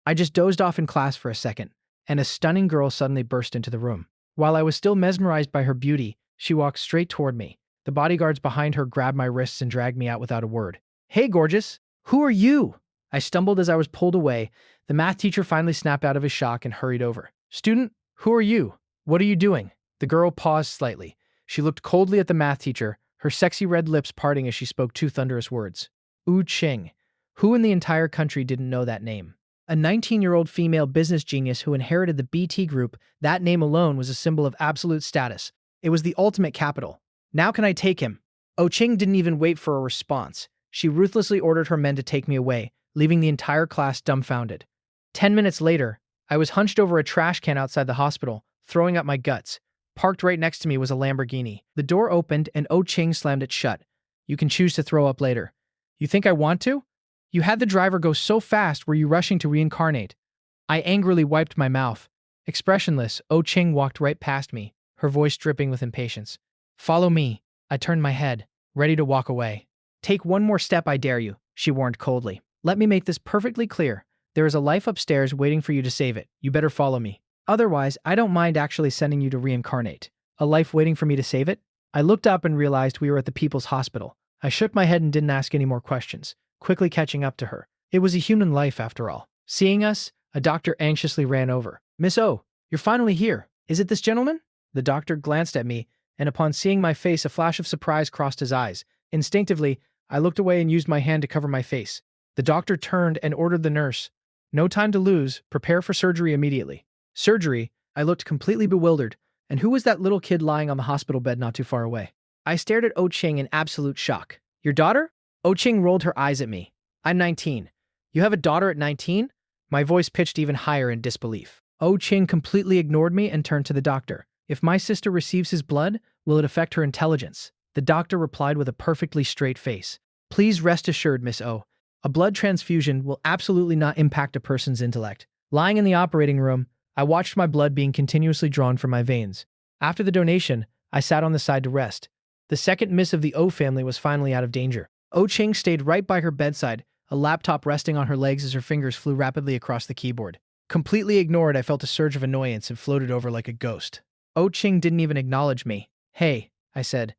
I just dozed off in class for a second, and a stunning girl suddenly burst into the room. While I was still mesmerized by her beauty, she walked straight toward me. The bodyguards behind her grabbed my wrists and dragged me out without a word. "Hey, gorgeous! Who are you?" I stumbled as I was pulled away. The math teacher finally snapped out of his shock and hurried over. "Student, who are you? What are you doing?" The girl paused slightly. She looked coldly at the math teacher, her sexy red lips parting as she spoke two thunderous words. Wu Qing. Who in the entire country didn't know that name? A 19-year-old female business genius who inherited the BT Group. That name alone was a symbol of absolute status. It was the ultimate capital. "Now can I take him?" Qing didn't even wait for a response. She ruthlessly ordered her men to take me away, leaving the entire class dumbfounded. 10 minutes later, I was hunched over a trash can outside the hospital, throwing up my guts. Parked right next to me was a Lamborghini. The door opened and Qing slammed it shut. "You can choose to throw up later." "You think I want to? You had the driver go so fast, were you rushing to reincarnate?" I angrily wiped my mouth. Expressionless, Qing walked right past me, her voice dripping with impatience. "Follow me." I turned my head, ready to walk away. "Take one more step, I dare you," she warned coldly. "Let me make this perfectly clear. There is a life upstairs waiting for you to save it. You better follow me. Otherwise, I don't mind actually sending you to reincarnate." A life waiting for me to save it? I looked up and realized we were at the People's Hospital. I shook my head and didn't ask any more questions, quickly catching up to her. It was a human life, after all. Seeing us, a doctor anxiously ran over. "Miss O, you're finally here. Is it this gentleman?" The doctor glanced at me, and upon seeing my face, a flash of surprise crossed his eyes. Instinctively, I looked away and used my hand to cover my face. The doctor turned and ordered the nurse. "No time to lose. Prepare for surgery immediately." Surgery? I looked completely bewildered. And who was that little kid lying on the hospital bed not too far away? I stared at Qing in absolute shock. "Your daughter?" Qing rolled her eyes at me. "I'm 19. You have a daughter at 19? My voice pitched even higher in disbelief. Qing completely ignored me and turned to the doctor. "If my sister receives his blood, will it affect her intelligence?" The doctor replied with a perfectly straight face. "Please rest assured, Miss O. A blood transfusion will absolutely not impact a person's intellect." Lying in the operating room, I watched my blood being continuously drawn from my veins. After the donation, I sat on the side to rest. The second miss of the O family was finally out of danger. Qing stayed right by her bedside, a laptop resting on her legs as her fingers flew rapidly across the keyboard. Completely ignored, I felt a surge of annoyance and floated over like a ghost. Qing didn't even acknowledge me. "Hey," I said.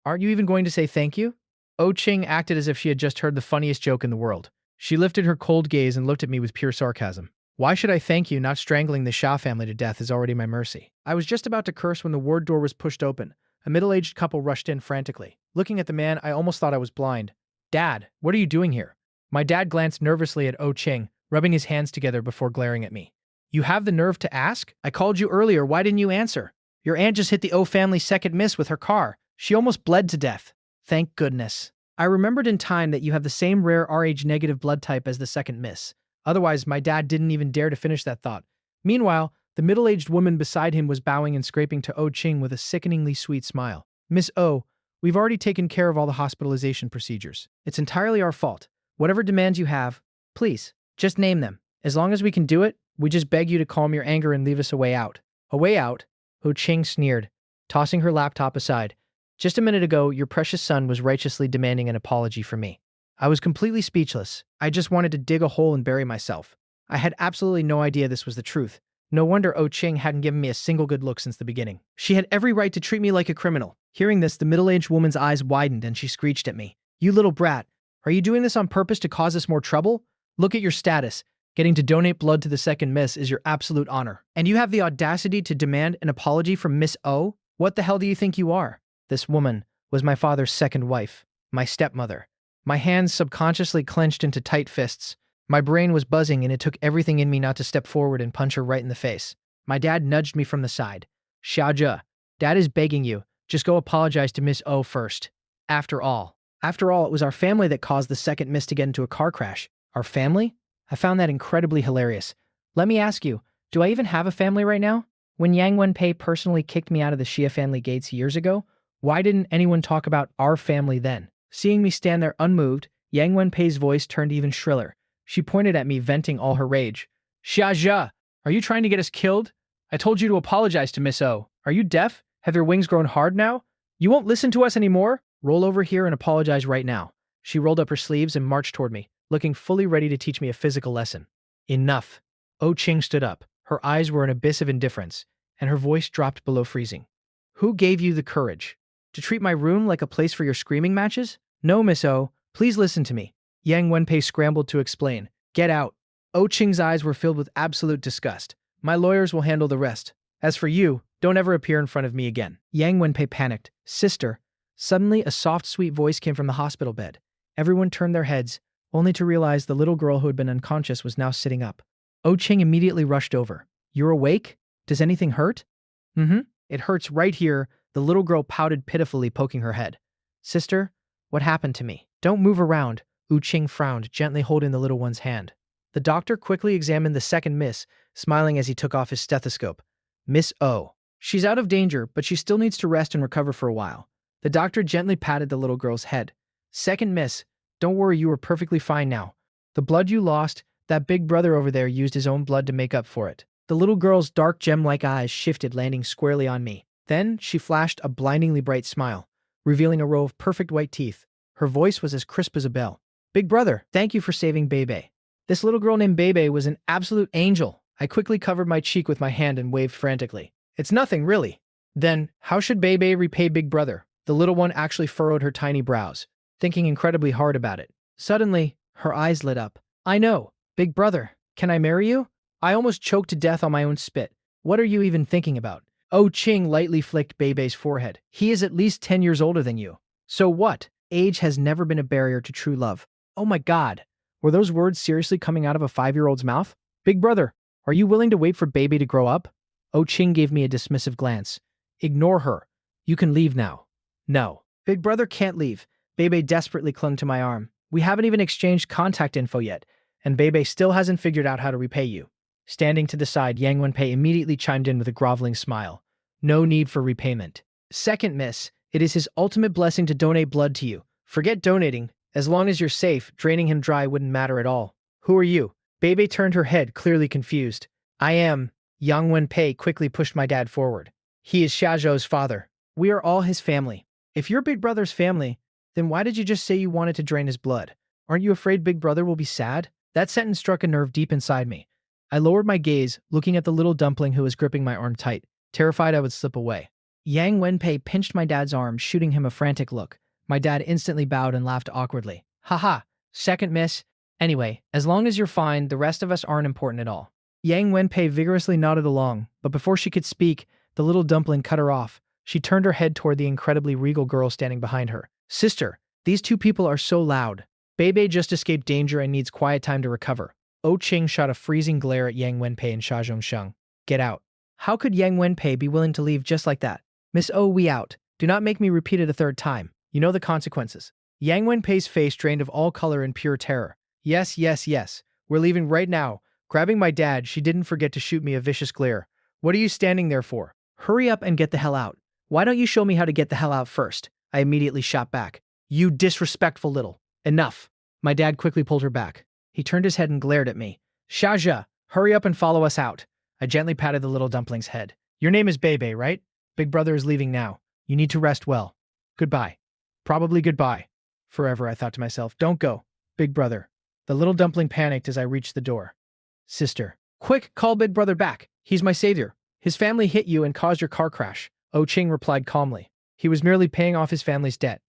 "Aren't you even going to say thank you?" Qing acted as if she had just heard the funniest joke in the world. She lifted her cold gaze and looked at me with pure sarcasm. "Why should I thank you? Not strangling the Xia family to death is already my mercy." I was just about to curse when the ward door was pushed open. A middle-aged couple rushed in frantically. Looking at the man, I almost thought I was blind. "Dad, what are you doing here?" My dad glanced nervously at Qing, rubbing his hands together before glaring at me. "You have the nerve to ask? I called you earlier. Why didn't you answer? Your aunt just hit the O family's second miss with her car. She almost bled to death." "Thank goodness. I remembered in time that you have the same rare Rh-negative blood type as the second miss. Otherwise, my dad didn't even dare to finish that thought." Meanwhile, the middle-aged woman beside him was bowing and scraping to Qing with a sickeningly sweet smile. "Miss O, we've already taken care of all the hospitalization procedures. It's entirely our fault. Whatever demands you have, please, just name them. As long as we can do it, we just beg you to calm your anger and leave us a way out." "A way out?" Qing sneered, tossing her laptop aside. "Just a minute ago, your precious son was righteously demanding an apology from me." I was completely speechless. I just wanted to dig a hole and bury myself. I had absolutely no idea this was the truth. No wonder Qing hadn't given me a single good look since the beginning. She had every right to treat me like a criminal. Hearing this, the middle-aged woman's eyes widened and she screeched at me. "You little brat, are you doing this on purpose to cause us more trouble? Look at your status. Getting to donate blood to the second miss is your absolute honor. And you have the audacity to demand an apology from Miss O? What the hell do you think you are?" This woman was my father's second wife, my stepmother. My hands subconsciously clenched into tight fists. My brain was buzzing and it took everything in me not to step forward and punch her right in the face. My dad nudged me from the side. "Xiaojia, Dad is begging you. Just go apologize to Miss O first. After all, it was our family that caused the second miss to get into a car crash." "Our family?" I found that incredibly hilarious. "Let me ask you, do I even have a family right now? When Yang Wenpei personally kicked me out of the Xia family gates years ago, why didn't anyone talk about our family then?" Seeing me stand there unmoved, Yang Wenpei's voice turned even shriller. She pointed at me, venting all her rage. "Xia, are you trying to get us killed? I told you to apologize to Miss O. Are you deaf? Have your wings grown hard now? You won't listen to us anymore? Roll over here and apologize right now." She rolled up her sleeves and marched toward me, looking fully ready to teach me a physical lesson. Enough. Oh Ching stood up. Her eyes were an abyss of indifference, and her voice dropped below freezing. Who gave you the courage? To treat my room like a place for your screaming matches? No, Miss O, please listen to me. Yang Wenpei scrambled to explain. Get out. Oh Ching's eyes were filled with absolute disgust. My lawyers will handle the rest. As for you, don't ever appear in front of me again. Yang Wenpei panicked. Sister. Suddenly, a soft, sweet voice came from the hospital bed. Everyone turned their heads, only to realize the little girl who had been unconscious was now sitting up. Oh Ching immediately rushed over. You're awake? Does anything hurt? Mm-hmm. It hurts right here, the little girl pouted pitifully, poking her head. Sister, what happened to me? Don't move around. Wu Qing frowned, gently holding the little one's hand. The doctor quickly examined the second miss, smiling as he took off his stethoscope. Miss O. She's out of danger, but she still needs to rest and recover for a while. The doctor gently patted the little girl's head. Second miss, don't worry, you are perfectly fine now. The blood you lost, that big brother over there used his own blood to make up for it. The little girl's dark gem-like eyes shifted, landing squarely on me. Then she flashed a blindingly bright smile, revealing a row of perfect white teeth. Her voice was as crisp as a bell. Big brother, thank you for saving Bebe. This little girl named Bebe was an absolute angel. I quickly covered my cheek with my hand and waved frantically. It's nothing, really. Then, how should Bebe repay Big Brother? The little one actually furrowed her tiny brows, thinking incredibly hard about it. Suddenly, her eyes lit up. I know. Big brother, can I marry you? I almost choked to death on my own spit. What are you even thinking about? Oh Ching lightly flicked Bebe's forehead. He is at least 10 years older than you. So what? Age has never been a barrier to true love. Oh my god. Were those words seriously coming out of a 5-year-old's mouth? Big brother, are you willing to wait for Bebe to grow up? Oh Ching gave me a dismissive glance. Ignore her. You can leave now. No. Big brother can't leave. Bebe desperately clung to my arm. We haven't even exchanged contact info yet, and Bebe still hasn't figured out how to repay you. Standing to the side, Yang Wenpei immediately chimed in with a groveling smile. No need for repayment. Second miss, it is his ultimate blessing to donate blood to you. Forget donating. As long as you're safe, draining him dry wouldn't matter at all. Who are you? Bebe turned her head, clearly confused. I am. Yang Wenpei quickly pushed my dad forward. He is Xiaozhou's father. We are all his family. If you're Big Brother's family, then why did you just say you wanted to drain his blood? Aren't you afraid Big Brother will be sad? That sentence struck a nerve deep inside me. I lowered my gaze, looking at the little dumpling who was gripping my arm tight, terrified I would slip away. Yang Wenpei pinched my dad's arm, shooting him a frantic look. My dad instantly bowed and laughed awkwardly. Haha, second miss. Anyway, as long as you're fine, the rest of us aren't important at all. Yang Wenpei vigorously nodded along, but before she could speak, the little dumpling cut her off. She turned her head toward the incredibly regal girl standing behind her. Sister, these two people are so loud. Bebe just escaped danger and needs quiet time to recover. Oh Ching shot a freezing glare at Yang Wenpei and Xia Zhongsheng. Get out. How could Yang Wenpei be willing to leave just like that? Miss O, we out. Do not make me repeat it a third time. You know the consequences. Yang Wenpei's face drained of all color in pure terror. Yes, yes, yes. We're leaving right now. Grabbing my dad, she didn't forget to shoot me a vicious glare. What are you standing there for? Hurry up and get the hell out. Why don't you show me how to get the hell out first? I immediately shot back. You disrespectful little. Enough. My dad quickly pulled her back. He turned his head and glared at me. Xiaozhe, hurry up and follow us out. I gently patted the little dumpling's head. Your name is Bebe, right? Big brother is leaving now. You need to rest well. Goodbye. Probably goodbye. Forever, I thought to myself. Don't go. Big brother. The little dumpling panicked as I reached the door. Sister. Quick, call Big brother back. He's my savior. His family hit you and caused your car crash. Oh Ching replied calmly. He was merely paying off his family's debt.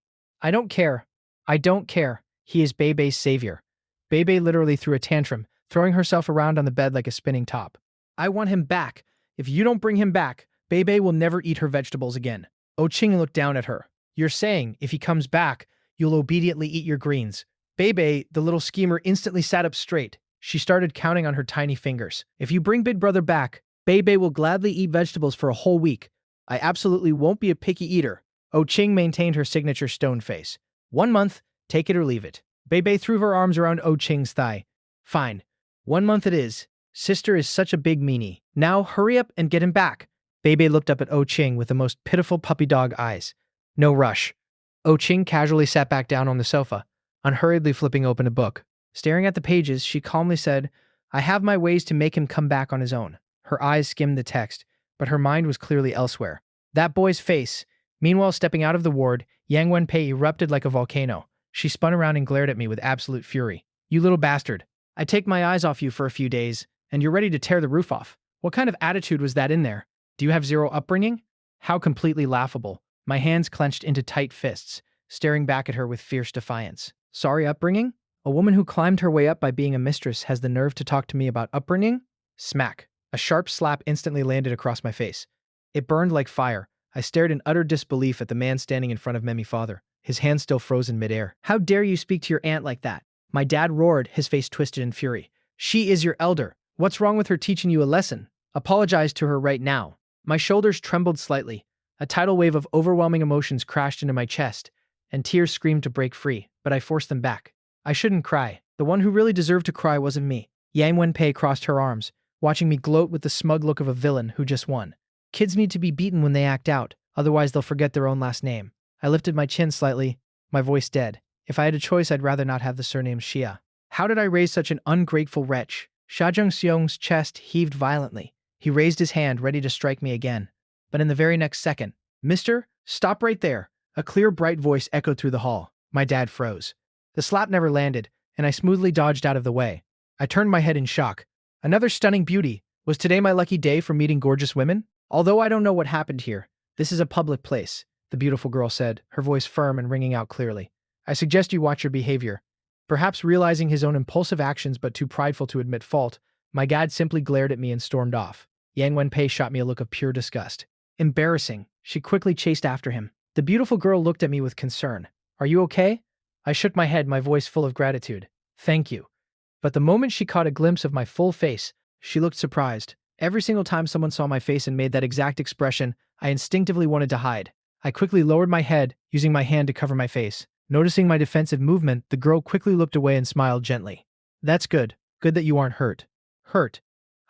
I don't care. I don't care. He is Bebe's savior. Bebe literally threw a tantrum, throwing herself around on the bed like a spinning top. I want him back. If you don't bring him back, Bebe will never eat her vegetables again. Oh Ching looked down at her. You're saying, if he comes back, you'll obediently eat your greens. Bebe, the little schemer, instantly sat up straight. She started counting on her tiny fingers. If you bring Big Brother back, Bebe will gladly eat vegetables for a whole week. I absolutely won't be a picky eater. Oh Ching maintained her signature stone face. 1 month, take it or leave it. Bebe threw her arms around Oh Ching's thigh. Fine. 1 month it is. Sister is such a big meanie. Now hurry up and get him back. Bebe looked up at Oh Ching with the most pitiful puppy dog eyes. No rush. Oh Ching casually sat back down on the sofa, unhurriedly flipping open a book. Staring at the pages, she calmly said, I have my ways to make him come back on his own. Her eyes skimmed the text, but her mind was clearly elsewhere. That boy's face. Meanwhile, stepping out of the ward, Yang Wenpei erupted like a volcano. She spun around and glared at me with absolute fury. You little bastard. I take my eyes off you for a few days, and you're ready to tear the roof off. What kind of attitude was that in there? Do you have zero upbringing? How completely laughable. My hands clenched into tight fists, staring back at her with fierce defiance. Sorry, upbringing? A woman who climbed her way up by being a mistress has the nerve to talk to me about upbringing? Smack. A sharp slap instantly landed across my face. It burned like fire. I stared in utter disbelief at the man standing in front of Memi father, his hands still frozen midair. How dare you speak to your aunt like that? My dad roared, his face twisted in fury. She is your elder. What's wrong with her teaching you a lesson? Apologize to her right now. My shoulders trembled slightly. A tidal wave of overwhelming emotions crashed into my chest, and tears screamed to break free, but I forced them back. I shouldn't cry. The one who really deserved to cry wasn't me. Yang Wenpei crossed her arms, watching me gloat with the smug look of a villain who just won. Kids need to be beaten when they act out, otherwise they'll forget their own last name. I lifted my chin slightly, my voice dead. If I had a choice, I'd rather not have the surname Xia. How did I raise such an ungrateful wretch? Xia Zhengxiong's chest heaved violently. He raised his hand, ready to strike me again. But in the very next second, Mister, stop right there. A clear, bright voice echoed through the hall. My dad froze. The slap never landed, and I smoothly dodged out of the way. I turned my head in shock. Another stunning beauty. Was today my lucky day for meeting gorgeous women? Although I don't know what happened here, this is a public place, the beautiful girl said, her voice firm and ringing out clearly. I suggest you watch your behavior. Perhaps realizing his own impulsive actions but too prideful to admit fault, my dad simply glared at me and stormed off. Yang Wenpei shot me a look of pure disgust. Embarrassing. She quickly chased after him. The beautiful girl looked at me with concern. Are you okay? I shook my head, my voice full of gratitude. Thank you. But the moment she caught a glimpse of my full face, she looked surprised. Every single time someone saw my face and made that exact expression, I instinctively wanted to hide. I quickly lowered my head, using my hand to cover my face. Noticing my defensive movement, the girl quickly looked away and smiled gently. That's good. Good that you aren't hurt. Hurt.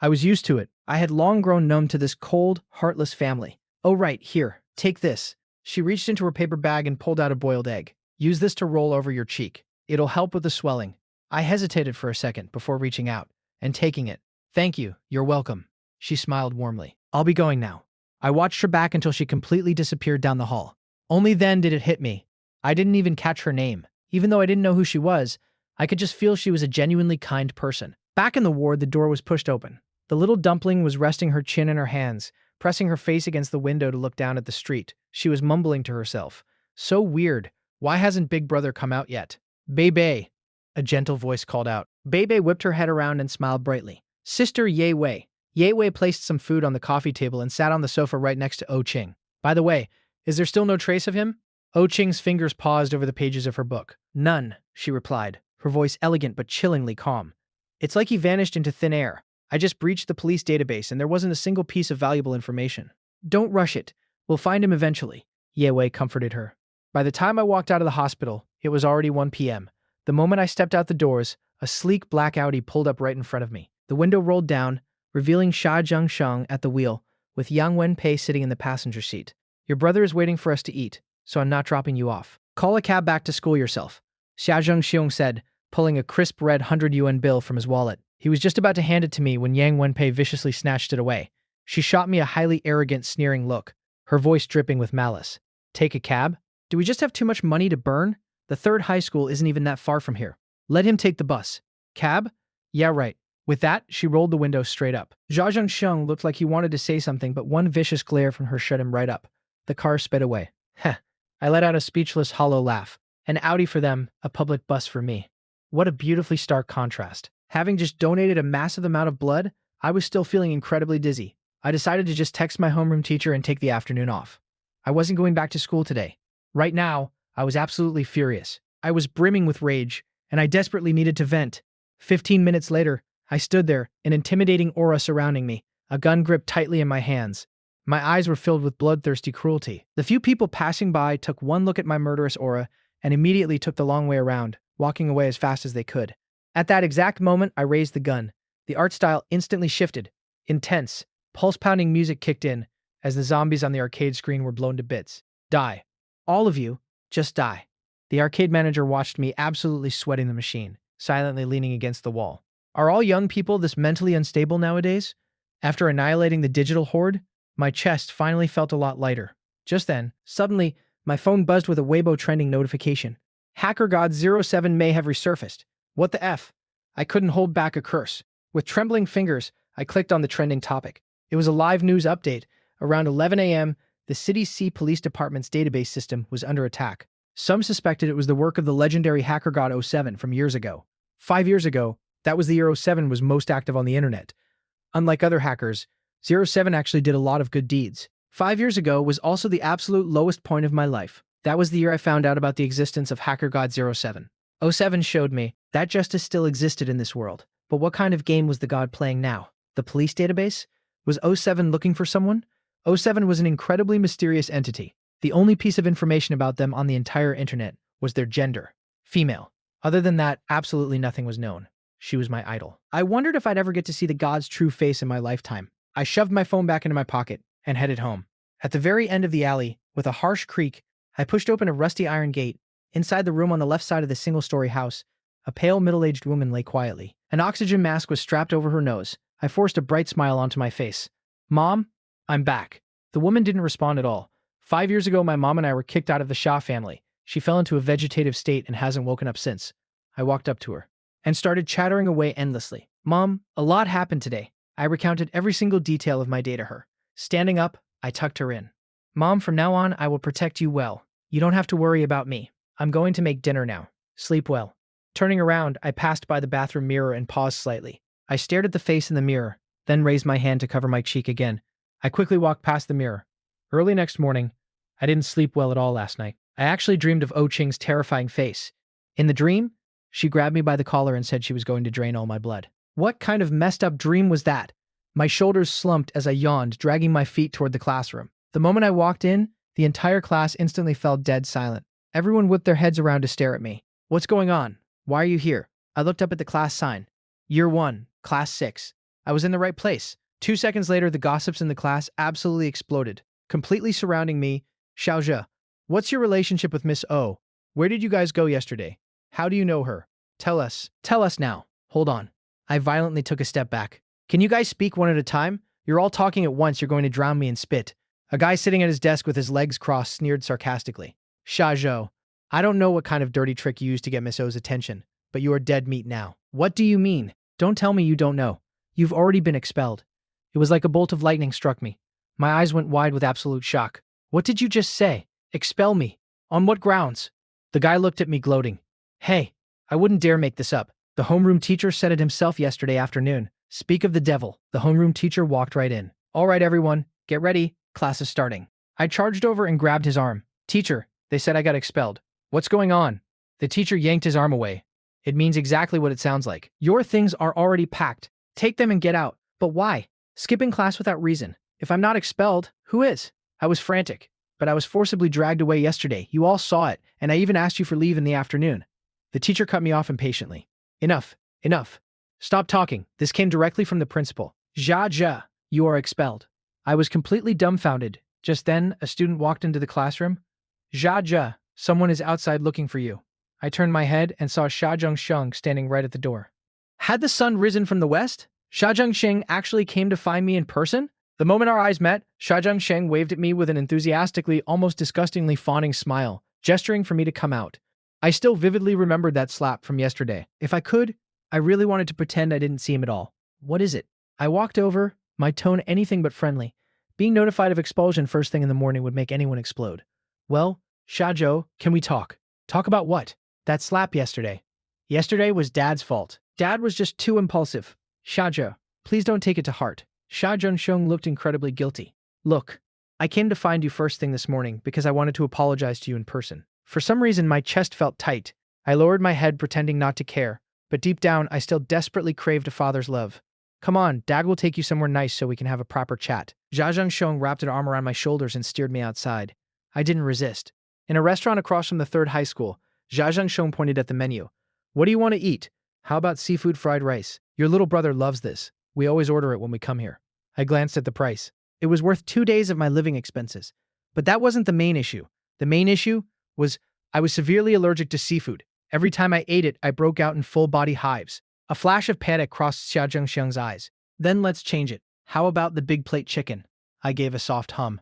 I was used to it. I had long grown numb to this cold, heartless family. Oh right, here, take this. She reached into her paper bag and pulled out a boiled egg. Use this to roll over your cheek. It'll help with the swelling. I hesitated for a second before reaching out and taking it. Thank you, you're welcome. She smiled warmly. I'll be going now. I watched her back until she completely disappeared down the hall. Only then did it hit me. I didn't even catch her name. Even though I didn't know who she was, I could just feel she was a genuinely kind person. Back in the ward, the door was pushed open. The little dumpling was resting her chin in her hands, pressing her face against the window to look down at the street. She was mumbling to herself. So weird. Why hasn't Big Brother come out yet? Bebe, a gentle voice called out. Bebe whipped her head around and smiled brightly. Sister Ye Wei. Ye Wei placed some food on the coffee table and sat on the sofa right next to O Qing. By the way, is there still no trace of him? O Qing's fingers paused over the pages of her book. None, she replied, her voice elegant but chillingly calm. It's like he vanished into thin air. I just breached the police database and there wasn't a single piece of valuable information. Don't rush it. We'll find him eventually, Ye Wei comforted her. By the time I walked out of the hospital, it was already 1 p.m. The moment I stepped out the doors, a sleek black Audi pulled up right in front of me. The window rolled down, revealing Xia Zhengxiong at the wheel, with Yang Wenpei sitting in the passenger seat. Your brother is waiting for us to eat, so I'm not dropping you off. Call a cab back to school yourself, Xia Zhengxiong said, pulling a crisp red 100 yuan bill from his wallet. He was just about to hand it to me when Yang Wenpei viciously snatched it away. She shot me a highly arrogant, sneering look, her voice dripping with malice. Take a cab? Do we just have too much money to burn? The third high school isn't even that far from here. Let him take the bus. Cab? Yeah, right. With that, she rolled the window straight up. Xia Zhengxiong looked like he wanted to say something, but one vicious glare from her shut him right up. The car sped away. Heh. I let out a speechless, hollow laugh. An Audi for them, a public bus for me. What a beautifully stark contrast. Having just donated a massive amount of blood, I was still feeling incredibly dizzy. I decided to just text my homeroom teacher and take the afternoon off. I wasn't going back to school today. Right now, I was absolutely furious. I was brimming with rage, and I desperately needed to vent. 15 minutes later, I stood there, an intimidating aura surrounding me, a gun gripped tightly in my hands. My eyes were filled with bloodthirsty cruelty. The few people passing by took one look at my murderous aura and immediately took the long way around, walking away as fast as they could. At that exact moment, I raised the gun. The art style instantly shifted. Intense, pulse-pounding music kicked in as the zombies on the arcade screen were blown to bits. Die. All of you, just die. The arcade manager watched me absolutely sweating the machine, silently leaning against the wall. Are all young people this mentally unstable nowadays? After annihilating the digital horde, my chest finally felt a lot lighter. Just then, suddenly, my phone buzzed with a Weibo trending notification. Hacker God 07 may have resurfaced. What the F? I couldn't hold back a curse. With trembling fingers, I clicked on the trending topic. It was a live news update. Around 11 a.m., the city's C Police Department's database system was under attack. Some suspected it was the work of the legendary hacker god oh 07 from years ago. 5 years ago, that was the year oh 07 was most active on the internet. Unlike other hackers, 07 actually did a lot of good deeds. 5 years ago was also the absolute lowest point of my life. That was the year I found out about the existence of hacker god 07. oh 07 showed me that justice still existed in this world. But what kind of game was the god playing now? The police database? Was oh 07 looking for someone? oh 07 was an incredibly mysterious entity. The only piece of information about them on the entire internet was their gender. Female. Other than that, absolutely nothing was known. She was my idol. I wondered if I'd ever get to see the god's true face in my lifetime. I shoved my phone back into my pocket and headed home. At the very end of the alley, with a harsh creak, I pushed open a rusty iron gate. Inside the room on the left side of the single-story house, a pale middle-aged woman lay quietly. An oxygen mask was strapped over her nose. I forced a bright smile onto my face. "Mom, I'm back." The woman didn't respond at all. 5 years ago, my mom and I were kicked out of the Shah family. She fell into a vegetative state and hasn't woken up since. I walked up to her and started chattering away endlessly. "Mom, a lot happened today." I recounted every single detail of my day to her. Standing up, I tucked her in. "Mom, from now on, I will protect you well. You don't have to worry about me. I'm going to make dinner now. Sleep well." Turning around, I passed by the bathroom mirror and paused slightly. I stared at the face in the mirror, then raised my hand to cover my cheek again. I quickly walked past the mirror. Early next morning, I didn't sleep well at all last night. I actually dreamed of Oh Ching's terrifying face. In the dream, she grabbed me by the collar and said she was going to drain all my blood. What kind of messed up dream was that? My shoulders slumped as I yawned, dragging my feet toward the classroom. The moment I walked in, the entire class instantly fell dead silent. Everyone whipped their heads around to stare at me. "What's going on? Why are you here?" I looked up at the class sign. Year 1, Class 6. I was in the right place. 2 seconds later, the gossips in the class absolutely exploded, completely surrounding me. "Xiaozhe, what's your relationship with Miss O? Where did you guys go yesterday? How do you know her? Tell us. Tell us now." Hold on. I violently took a step back. "Can you guys speak one at a time? You're all talking at once. You're going to drown me in spit." A guy sitting at his desk with his legs crossed sneered sarcastically. "Xiaozhe, I don't know what kind of dirty trick you used to get Miss O's attention, but you are dead meat now." "What do you mean? Don't tell me you don't know. You've already been expelled." It was like a bolt of lightning struck me. My eyes went wide with absolute shock. "What did you just say? Expel me? On what grounds?" The guy looked at me gloating. "Hey, I wouldn't dare make this up. The homeroom teacher said it himself yesterday afternoon." Speak of the devil. The homeroom teacher walked right in. "All right, everyone, get ready. Class is starting." I charged over and grabbed his arm. "Teacher, they said I got expelled." "What's going on?" The teacher yanked his arm away. "It means exactly what it sounds like. Your things are already packed. Take them and get out." "But why? Skipping class without reason. If I'm not expelled, who is?" I was frantic, but I was forcibly dragged away yesterday. You all saw it, and I even asked you for leave in the afternoon. The teacher cut me off impatiently. "Enough, enough. Stop talking." This came directly from the principal. "Jia, you are expelled." I was completely dumbfounded. Just then, a student walked into the classroom. "Jia, someone is outside looking for you." I turned my head and saw Sha Zhengsheng standing right at the door. Had the sun risen from the west? Sha Zhengsheng actually came to find me in person? The moment our eyes met, Sha Zhengsheng waved at me with an enthusiastically, almost disgustingly fawning smile, gesturing for me to come out. I still vividly remembered that slap from yesterday. If I could, I really wanted to pretend I didn't see him at all. "What is it?" I walked over, my tone anything but friendly. Being notified of expulsion first thing in the morning would make anyone explode. "Well, Xiaozhou, can we talk?" "Talk about what?" "That slap yesterday." "Yesterday was Dad's fault. Dad was just too impulsive." "Xiaozhou, please don't take it to heart." Sha Zhengsheng looked incredibly guilty. "Look, I came to find you first thing this morning because I wanted to apologize to you in person. For some reason, my chest felt tight. I lowered my head pretending not to care, but deep down, I still desperately craved a father's love. "Come on, Dad will take you somewhere nice so we can have a proper chat." Jia Zhengsheng wrapped an arm around my shoulders and steered me outside. I didn't resist. In a restaurant across from the third high school, Jia Zhengsheng pointed at the menu. "What do you want to eat? How about seafood fried rice? Your little brother loves this. We always order it when we come here." I glanced at the price. It was worth 2 days of my living expenses. But that wasn't the main issue. The main issue was I was severely allergic to seafood. Every time I ate it, I broke out in full-body hives. A flash of panic crossed Xia Zhengsheng's eyes. "Then let's change it. How about the big plate chicken?" I gave a soft hum.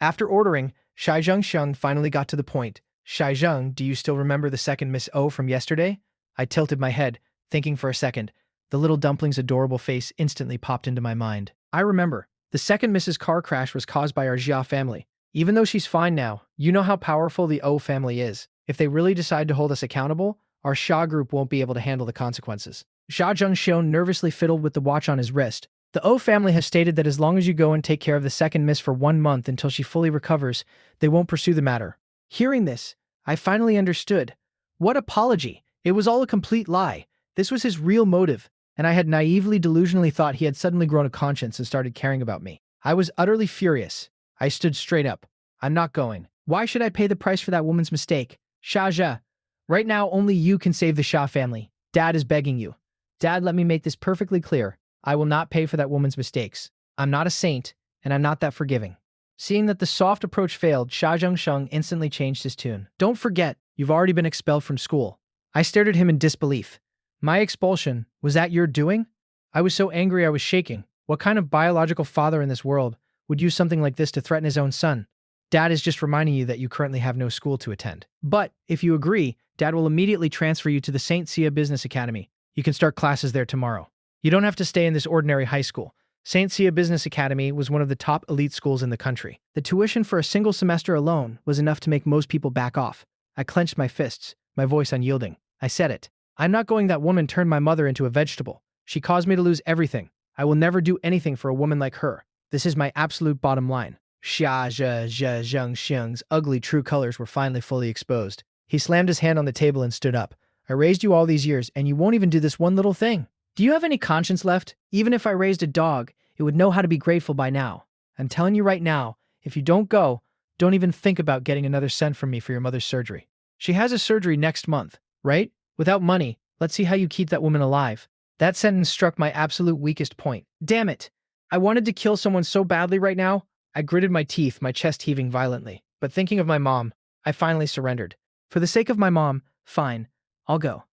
After ordering, Shai Zhengsheng finally got to the point. "Shai Zheng, do you still remember the second Miss O from yesterday?" I tilted my head. Thinking for a second, the little dumpling's adorable face instantly popped into my mind. I remember. The second Mrs. car crash was caused by our Jia family. Even though she's fine now, you know how powerful the O family is. If they really decide to hold us accountable, our Sha group won't be able to handle the consequences. Xia Zhengxiong nervously fiddled with the watch on his wrist. The O family has stated that as long as you go and take care of the second miss for 1 month until she fully recovers, they won't pursue the matter. Hearing this, I finally understood. What apology? It was all a complete lie. This was his real motive, and I had naively delusionally thought he had suddenly grown a conscience and started caring about me. I was utterly furious. I stood straight up. I'm not going. Why should I pay the price for that woman's mistake? Xia Zhe. Right now, only you can save the Xia family. Dad is begging you. Dad, let me make this perfectly clear. I will not pay for that woman's mistakes. I'm not a saint, and I'm not that forgiving. Seeing that the soft approach failed, Xia Zhengsheng instantly changed his tune. Don't forget, you've already been expelled from school. I stared at him in disbelief. My expulsion, was that your doing? I was so angry I was shaking. What kind of biological father in this world would use something like this to threaten his own son? Dad is just reminding you that you currently have no school to attend. But, if you agree, Dad will immediately transfer you to the St. Sia Business Academy. You can start classes there tomorrow. You don't have to stay in this ordinary high school. St. Sia Business Academy was one of the top elite schools in the country. The tuition for a single semester alone was enough to make most people back off. I clenched my fists, my voice unyielding. I said it. I'm not going. That woman turned my mother into a vegetable. She caused me to lose everything. I will never do anything for a woman like her. This is my absolute bottom line. Xia Zhengxiang's ugly true colors were finally fully exposed. He slammed his hand on the table and stood up. I raised you all these years, and you won't even do this one little thing. Do you have any conscience left? Even if I raised a dog, it would know how to be grateful by now. I'm telling you right now, if you don't go, don't even think about getting another cent from me for your mother's surgery. She has a surgery next month, right? Without money, let's see how you keep that woman alive. That sentence struck my absolute weakest point. Damn it! I wanted to kill someone so badly right now. I gritted my teeth, my chest heaving violently. But thinking of my mom, I finally surrendered. For the sake of my mom, fine, I'll go.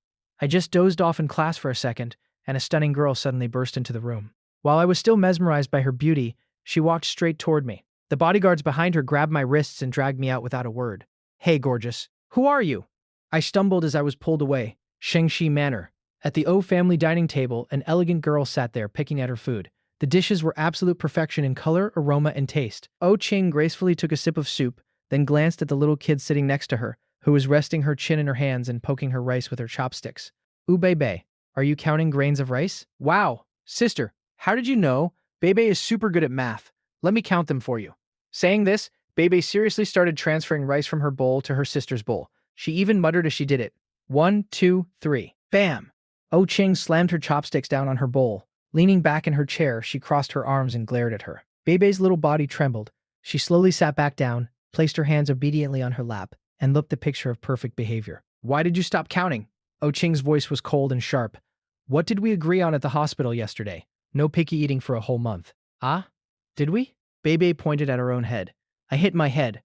I just dozed off in class for a second, and a stunning girl suddenly burst into the room. While I was still mesmerized by her beauty, she walked straight toward me. The bodyguards behind her grabbed my wrists and dragged me out without a word. Hey, gorgeous. Who are you? I stumbled as I was pulled away. Shengxi Manor. At the O family dining table, an elegant girl sat there picking at her food. The dishes were absolute perfection in color, aroma, and taste. O Qing gracefully took a sip of soup, then glanced at the little kid sitting next to her, who was resting her chin in her hands and poking her rice with her chopsticks. Bebe, are you counting grains of rice? Wow, sister, how did you know? Bebe is super good at math. Let me count them for you. Saying this, Bebe seriously started transferring rice from her bowl to her sister's bowl. She even muttered as she did it. 1, 2, 3. Bam! O Qing slammed her chopsticks down on her bowl. Leaning back in her chair, she crossed her arms and glared at her. Bebe's little body trembled. She slowly sat back down, placed her hands obediently on her lap, and looked the picture of perfect behavior. Why did you stop counting? O Qing's voice was cold and sharp. What did we agree on at the hospital yesterday? No picky eating for a whole month. Ah? Did we? Bebe pointed at her own head. I hit my head.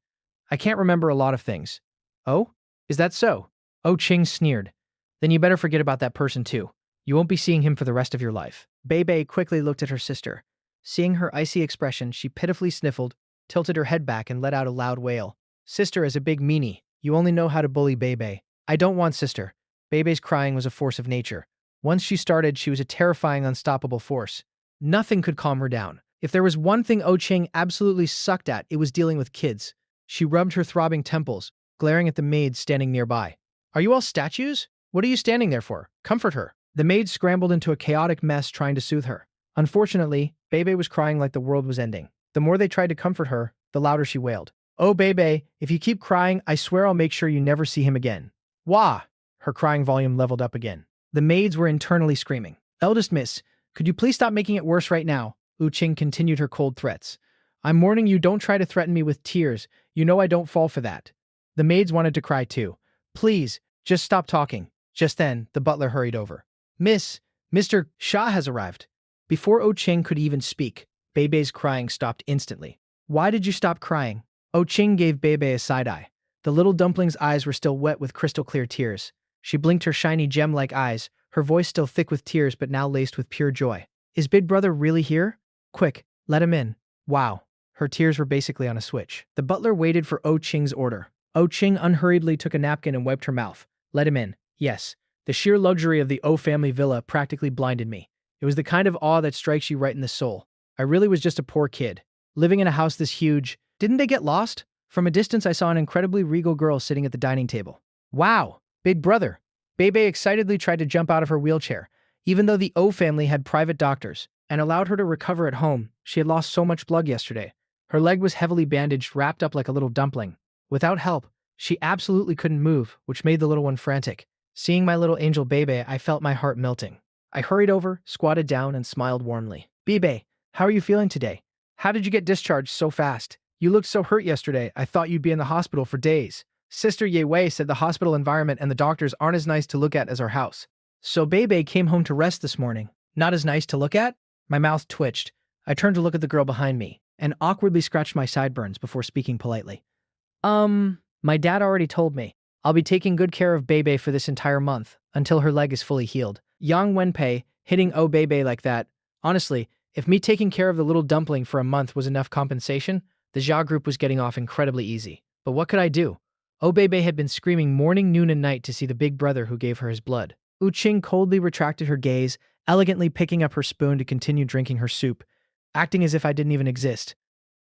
I can't remember a lot of things. Oh? Is that so? O Qing sneered. Then you better forget about that person too. You won't be seeing him for the rest of your life. Bebe quickly looked at her sister. Seeing her icy expression, she pitifully sniffled, tilted her head back, and let out a loud wail. Sister is a big meanie. You only know how to bully Bebe. I don't want sister. Bebe's crying was a force of nature. Once she started, she was a terrifying, unstoppable force. Nothing could calm her down. If there was one thing O Qing absolutely sucked at, it was dealing with kids. She rubbed her throbbing temples, glaring at the maids standing nearby. Are you all statues? What are you standing there for? Comfort her. The maid scrambled into a chaotic mess trying to soothe her. Unfortunately, Bebe was crying like the world was ending. The more they tried to comfort her, the louder she wailed. Oh, Bebe, if you keep crying, I swear I'll make sure you never see him again. Wah! Her crying volume leveled up again. The maids were internally screaming. Eldest miss, could you please stop making it worse right now? Wu Qing continued her cold threats. I'm warning you, don't try to threaten me with tears. You know I don't fall for that. The maids wanted to cry too. Please, just stop talking. Just then, the butler hurried over. Mr. Shah has arrived. Before O Qing could even speak, Bebe's crying stopped instantly. Why did you stop crying? O Qing gave Bebe a side-eye. The little dumpling's eyes were still wet with crystal-clear tears. She blinked her shiny gem-like eyes, her voice still thick with tears but now laced with pure joy. Is Big Brother really here? Quick, let him in. Wow. Her tears were basically on a switch. The butler waited for O Qing's order. O Qing unhurriedly took a napkin and wiped her mouth. Let him in. Yes. The sheer luxury of the O family villa practically blinded me. It was the kind of awe that strikes you right in the soul. I really was just a poor kid, living in a house this huge. Didn't they get lost? From a distance, I saw an incredibly regal girl sitting at the dining table. Wow, big brother. Bebe excitedly tried to jump out of her wheelchair. Even though the O family had private doctors and allowed her to recover at home, she had lost so much blood yesterday. Her leg was heavily bandaged, wrapped up like a little dumpling. Without help, she absolutely couldn't move, which made the little one frantic. Seeing my little angel Bebe, I felt my heart melting. I hurried over, squatted down, and smiled warmly. Bebe, how are you feeling today? How did you get discharged so fast? You looked so hurt yesterday, I thought you'd be in the hospital for days. Sister Ye Wei said the hospital environment and the doctors aren't as nice to look at as our house. So Bebe came home to rest this morning. Not as nice to look at? My mouth twitched. I turned to look at the girl behind me and awkwardly scratched my sideburns before speaking politely. My dad already told me. I'll be taking good care of Bebe for this entire month, until her leg is fully healed. Yang Wenpei, hitting Oh Bebe like that. Honestly, if me taking care of the little dumpling for a month was enough compensation, the Jia group was getting off incredibly easy. But what could I do? Oh Bebe had been screaming morning, noon, and night to see the big brother who gave her his blood. Wu Qing coldly retracted her gaze, elegantly picking up her spoon to continue drinking her soup, acting as if I didn't even exist.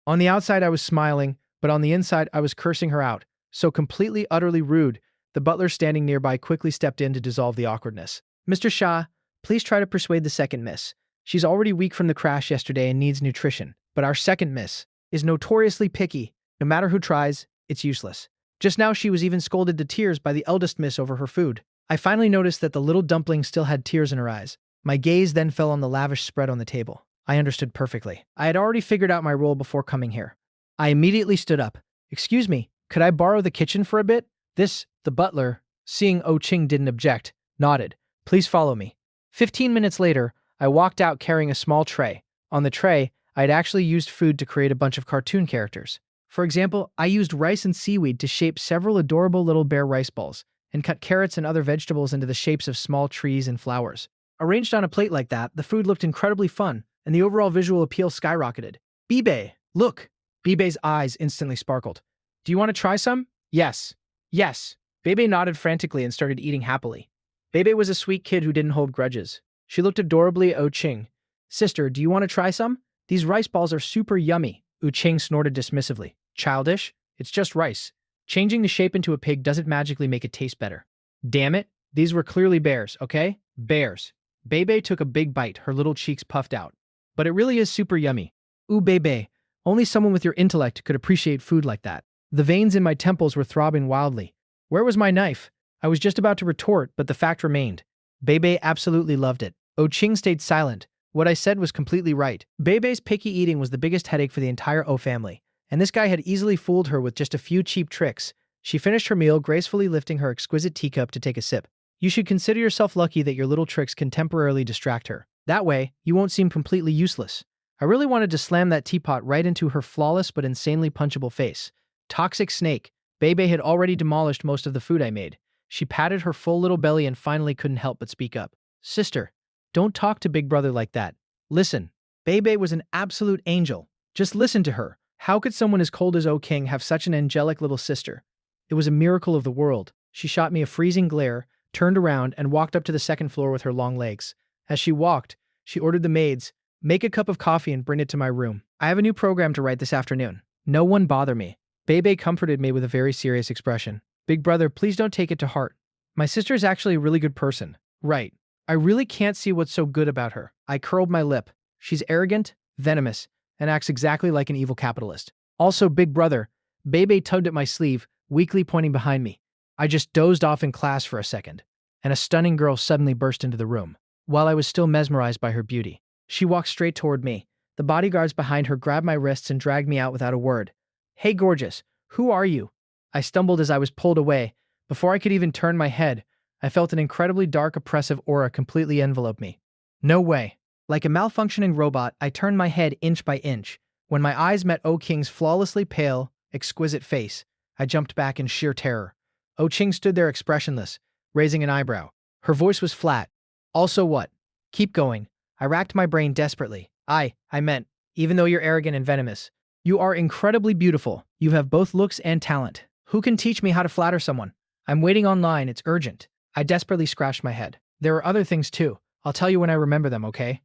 On the outside, I was smiling, but on the inside, I was cursing her out. So completely, utterly rude, the butler standing nearby quickly stepped in to dissolve the awkwardness. Mr. Shah, please try to persuade the second miss. She's already weak from the crash yesterday and needs nutrition, but our second miss is notoriously picky. No matter who tries, it's useless. Just now she was even scolded to tears by the eldest miss over her food. I finally noticed that the little dumpling still had tears in her eyes. My gaze then fell on the lavish spread on the table. I understood perfectly. I had already figured out my role before coming here. I immediately stood up. Excuse me, could I borrow the kitchen for a bit? The butler, seeing Oh Qing didn't object, nodded. Please follow me. 15 minutes later, I walked out carrying a small tray. On the tray, I had actually used food to create a bunch of cartoon characters. For example, I used rice and seaweed to shape several adorable little bear rice balls, and cut carrots and other vegetables into the shapes of small trees and flowers. Arranged on a plate like that, the food looked incredibly fun, and the overall visual appeal skyrocketed. Bebe, look! Bebe's eyes instantly sparkled. Do you want to try some? Yes. Yes. Bebe nodded frantically and started eating happily. Bebe was a sweet kid who didn't hold grudges. She looked adorably at Oh Qing. Sister, do you want to try some? These rice balls are super yummy. Oh Qing snorted dismissively. Childish? It's just rice. Changing the shape into a pig doesn't magically make it taste better. Damn it. These were clearly bears, okay? Bears. Bebe took a big bite, her little cheeks puffed out. But it really is super yummy. Ooh, Bebe. Only someone with your intellect could appreciate food like that. The veins in my temples were throbbing wildly. Where was my knife? I was just about to retort, but the fact remained. Bebe absolutely loved it. Oh Qing stayed silent. What I said was completely right. Bebe's picky eating was the biggest headache for the entire O family, and this guy had easily fooled her with just a few cheap tricks. She finished her meal, gracefully lifting her exquisite teacup to take a sip. You should consider yourself lucky that your little tricks can temporarily distract her. That way, you won't seem completely useless. I really wanted to slam that teapot right into her flawless but insanely punchable face. Toxic snake. Bebe had already demolished most of the food I made. She patted her full little belly and finally couldn't help but speak up. Sister, don't talk to Big Brother like that. Listen, Bebe was an absolute angel. Just listen to her. How could someone as cold as O King have such an angelic little sister? It was a miracle of the world. She shot me a freezing glare, turned around, and walked up to the second floor with her long legs. As she walked, she ordered the maids, make a cup of coffee and bring it to my room. I have a new program to write this afternoon. No one bother me. Bebe comforted me with a very serious expression. Big brother, please don't take it to heart. My sister is actually a really good person. Right. I really can't see what's so good about her. I curled my lip. She's arrogant, venomous, and acts exactly like an evil capitalist. Also, big brother, Bebe tugged at my sleeve, weakly pointing behind me. I just dozed off in class for a second, and a stunning girl suddenly burst into the room. While I was still mesmerized by her beauty, she walked straight toward me. The bodyguards behind her grabbed my wrists and dragged me out without a word. Hey, gorgeous, who are you? I stumbled as I was pulled away. Before I could even turn my head, I felt an incredibly dark, oppressive aura completely envelop me. No way. Like a malfunctioning robot, I turned my head inch by inch. When my eyes met O King's flawlessly pale, exquisite face, I jumped back in sheer terror. O Qing stood there expressionless, raising an eyebrow. Her voice was flat. Also what? Keep going. I racked my brain desperately. I meant, even though you're arrogant and venomous, you are incredibly beautiful. You have both looks and talent. Who can teach me how to flatter someone? I'm waiting online, it's urgent. I desperately scratched my head. There are other things too. I'll tell you when I remember them, okay?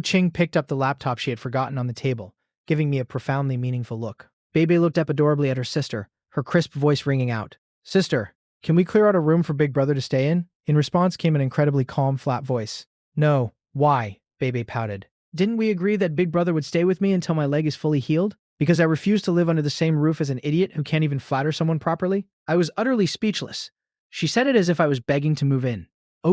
Ching picked up the laptop she had forgotten on the table, giving me a profoundly meaningful look. Bebe looked up adorably at her sister, her crisp voice ringing out. Sister, can we clear out a room for Big Brother to stay in? In response came an incredibly calm, flat voice. No, why? Bebe pouted. Didn't we agree that Big Brother would stay with me until my leg is fully healed? Because I refuse to live under the same roof as an idiot who can't even flatter someone properly? I was utterly speechless. She said it as if I was begging to move in.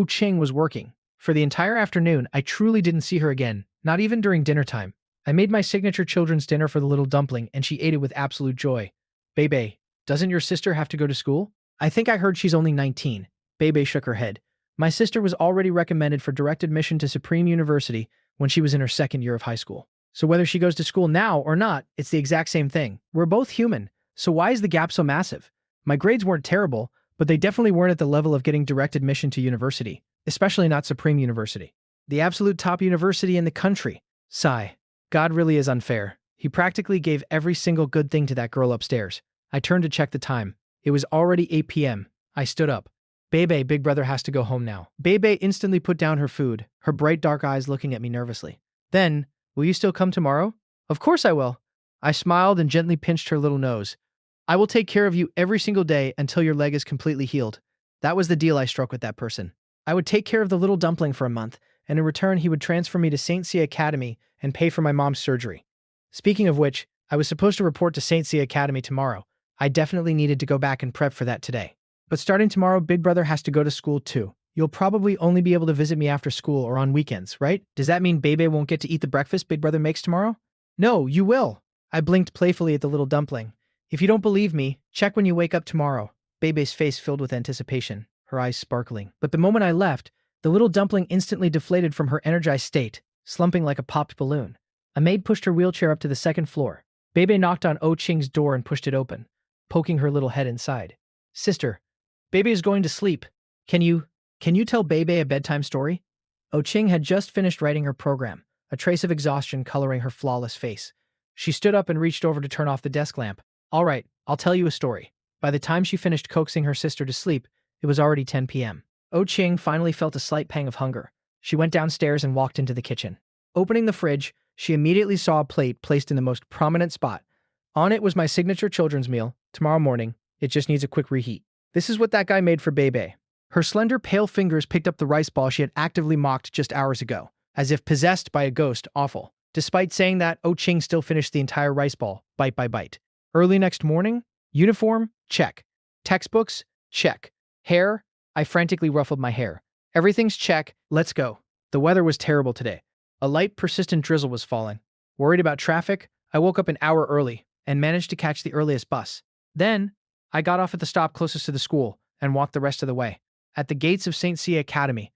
Ching was working. For the entire afternoon, I truly didn't see her again, not even during dinner time. I made my signature children's dinner for the little dumpling, and she ate it with absolute joy. Bebe, doesn't your sister have to go to school? I think I heard she's only 19. Bebe shook her head. My sister was already recommended for direct admission to Supreme University when she was in her second year of high school. So whether she goes to school now or not, it's the exact same thing. We're both human, so why is the gap so massive? My grades weren't terrible, but they definitely weren't at the level of getting direct admission to university, especially not Supreme University. The absolute top university in the country. Sigh. God really is unfair. He practically gave every single good thing to that girl upstairs. I turned to check the time. It was already 8 p.m. I stood up. Bebe, Big Brother has to go home now. Bebe instantly put down her food, her bright dark eyes looking at me nervously. Then, will you still come tomorrow? Of course I will. I smiled and gently pinched her little nose. I will take care of you every single day until your leg is completely healed. That was the deal I struck with that person. I would take care of the little dumpling for a month, and in return he would transfer me to St. C Academy and pay for my mom's surgery. Speaking of which, I was supposed to report to St. C Academy tomorrow. I definitely needed to go back and prep for that today. But starting tomorrow, Big Brother has to go to school too. You'll probably only be able to visit me after school or on weekends, right? Does that mean Bebe won't get to eat the breakfast Big Brother makes tomorrow? No, you will. I blinked playfully at the little dumpling. If you don't believe me, check when you wake up tomorrow. Bebe's face filled with anticipation, her eyes sparkling. But the moment I left, the little dumpling instantly deflated from her energized state, slumping like a popped balloon. A maid pushed her wheelchair up to the second floor. Bebe knocked on Ching's door and pushed it open, poking her little head inside. Sister, Bebe is going to sleep. Can you tell Bebe a bedtime story? Ching had just finished writing her program, a trace of exhaustion coloring her flawless face. She stood up and reached over to turn off the desk lamp. All right, I'll tell you a story. By the time she finished coaxing her sister to sleep, it was already 10 p.m. Ching finally felt a slight pang of hunger. She went downstairs and walked into the kitchen. Opening the fridge, she immediately saw a plate placed in the most prominent spot. On it was my signature children's meal. Tomorrow morning, it just needs a quick reheat. This is what that guy made for Bebe. Her slender, pale fingers picked up the rice ball she had actively mocked just hours ago, as if possessed by a ghost. Awful. Despite saying that, Ching still finished the entire rice ball, bite by bite. Early next morning, uniform? Check. Textbooks? Check. Hair? I frantically ruffled my hair. Everything's check. Let's go. The weather was terrible today. A light, persistent drizzle was falling. Worried about traffic, I woke up an hour early and managed to catch the earliest bus. Then, I got off at the stop closest to the school and walked the rest of the way. At the gates of St. C Academy,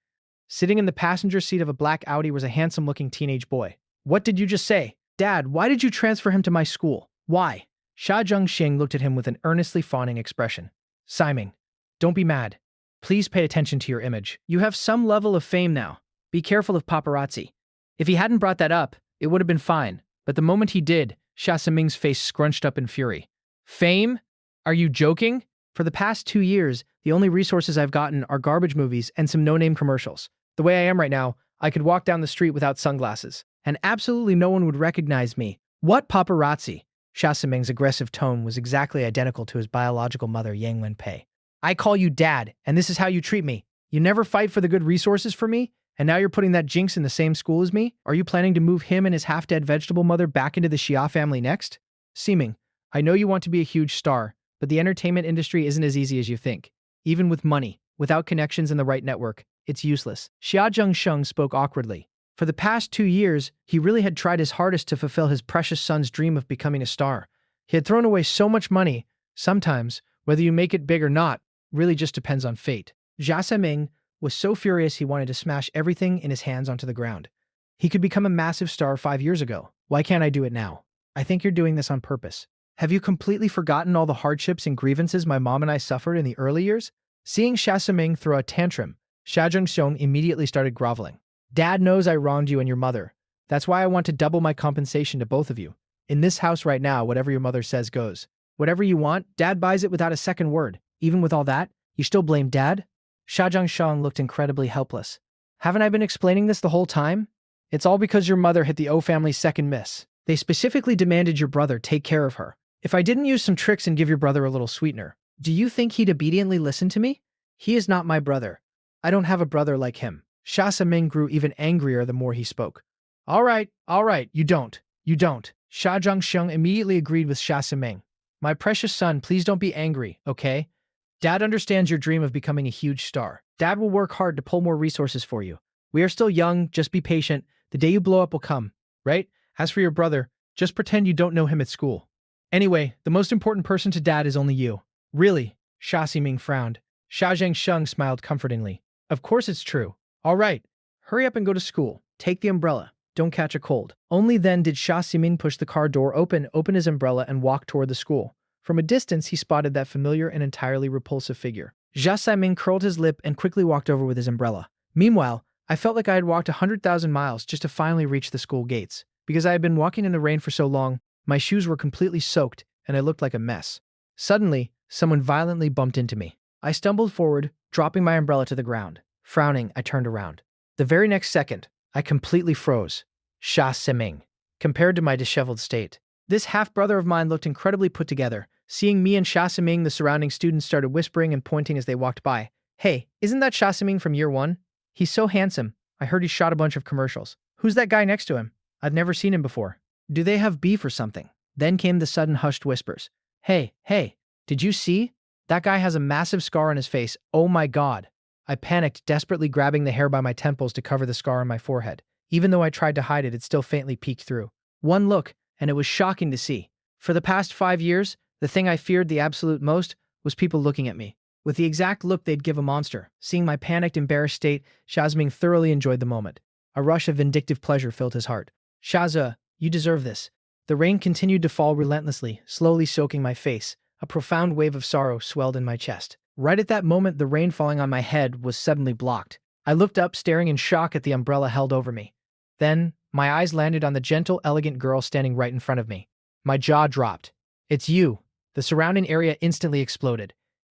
sitting in the passenger seat of a black Audi was a handsome-looking teenage boy. What did you just say? Dad, why did you transfer him to my school? Why? Xia Zhengxing looked at him with an earnestly fawning expression. Simon, don't be mad. Please pay attention to your image. You have some level of fame now. Be careful of paparazzi. If he hadn't brought that up, it would have been fine. But the moment he did, Xia Siming's face scrunched up in fury. Fame? Are you joking? For the past 2 years, the only resources I've gotten are garbage movies and some no-name commercials. The way I am right now, I could walk down the street without sunglasses, and absolutely no one would recognize me. What paparazzi? Xia Siming's aggressive tone was exactly identical to his biological mother, Yang Wenpei. I call you dad, and this is how you treat me. You never fight for the good resources for me, and now you're putting that jinx in the same school as me? Are you planning to move him and his half-dead vegetable mother back into the Xia family next? Siming, I know you want to be a huge star, but the entertainment industry isn't as easy as you think. Even with money, without connections in the right network, it's useless. Xia Zhengsheng spoke awkwardly. For the past 2 years, he really had tried his hardest to fulfill his precious son's dream of becoming a star. He had thrown away so much money. Sometimes, whether you make it big or not, really just depends on fate. Xia Siming was so furious he wanted to smash everything in his hands onto the ground. He could become a massive star 5 years ago. Why can't I do it now? I think you're doing this on purpose. Have you completely forgotten all the hardships and grievances my mom and I suffered in the early years? Seeing Xia Siming throw a tantrum, Xia Zhengxiong immediately started groveling. Dad knows I wronged you and your mother. That's why I want to double my compensation to both of you. In this house right now, whatever your mother says goes. Whatever you want, Dad buys it without a second word. Even with all that, you still blame Dad? Sha Shang looked incredibly helpless. Haven't I been explaining this the whole time? It's all because your mother hit the O family's second miss. They specifically demanded your brother take care of her. If I didn't use some tricks and give your brother a little sweetener, do you think he'd obediently listen to me? He is not my brother. I don't have a brother like him. Sha Saming grew even angrier the more he spoke. All right, you don't. You don't. Sha Zhangsheng immediately agreed with Sha Saming. My precious son, please don't be angry, okay? Dad understands your dream of becoming a huge star. Dad will work hard to pull more resources for you. We are still young, just be patient. The day you blow up will come, right? As for your brother, just pretend you don't know him at school. Anyway, the most important person to Dad is only you. Really? Sha Ximing frowned. Sha Zhangsheng smiled comfortingly. Of course it's true. All right, hurry up and go to school. Take the umbrella. Don't catch a cold. Only then did Sha Ximing push the car door open his umbrella and walk toward the school. From a distance, he spotted that familiar and entirely repulsive figure. Jia Siming curled his lip and quickly walked over with his umbrella. Meanwhile, I felt like I had walked 100,000 miles just to finally reach the school gates. Because I had been walking in the rain for so long, my shoes were completely soaked and I looked like a mess. Suddenly, someone violently bumped into me. I stumbled forward, dropping my umbrella to the ground. Frowning, I turned around. The very next second, I completely froze. Sha Siming. Compared to my disheveled state, this half-brother of mine looked incredibly put together. Seeing me and Sha Siming, the surrounding students started whispering and pointing as they walked by. Hey, isn't that Sha Siming from year 1? He's so handsome. I heard he shot a bunch of commercials. Who's that guy next to him? I've never seen him before. Do they have beef or something? Then came the sudden hushed whispers. Hey, did you see? That guy has a massive scar on his face. Oh my god. I panicked, desperately grabbing the hair by my temples to cover the scar on my forehead. Even though I tried to hide it, it still faintly peeked through. One look, and it was shocking to see. For the past 5 years, the thing I feared the absolute most was people looking at me. With the exact look they'd give a monster. Seeing my panicked, embarrassed state, Shazming thoroughly enjoyed the moment. A rush of vindictive pleasure filled his heart. Shaza, you deserve this. The rain continued to fall relentlessly, slowly soaking my face. A profound wave of sorrow swelled in my chest. Right at that moment, the rain falling on my head was suddenly blocked. I looked up, staring in shock at the umbrella held over me. Then, my eyes landed on the gentle, elegant girl standing right in front of me. My jaw dropped. It's you. The surrounding area instantly exploded.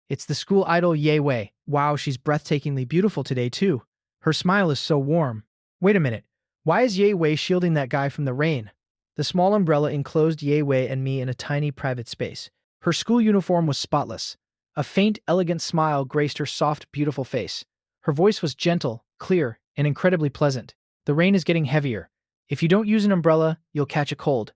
It's the school idol Ye Wei. Wow, she's breathtakingly beautiful today too. Her smile is so warm. Wait a minute. Why is Ye Wei shielding that guy from the rain? The small umbrella enclosed Ye Wei and me in a tiny private space. Her school uniform was spotless. A faint, elegant smile graced her soft, beautiful face. Her voice was gentle, clear, and incredibly pleasant. The rain is getting heavier. If you don't use an umbrella, you'll catch a cold.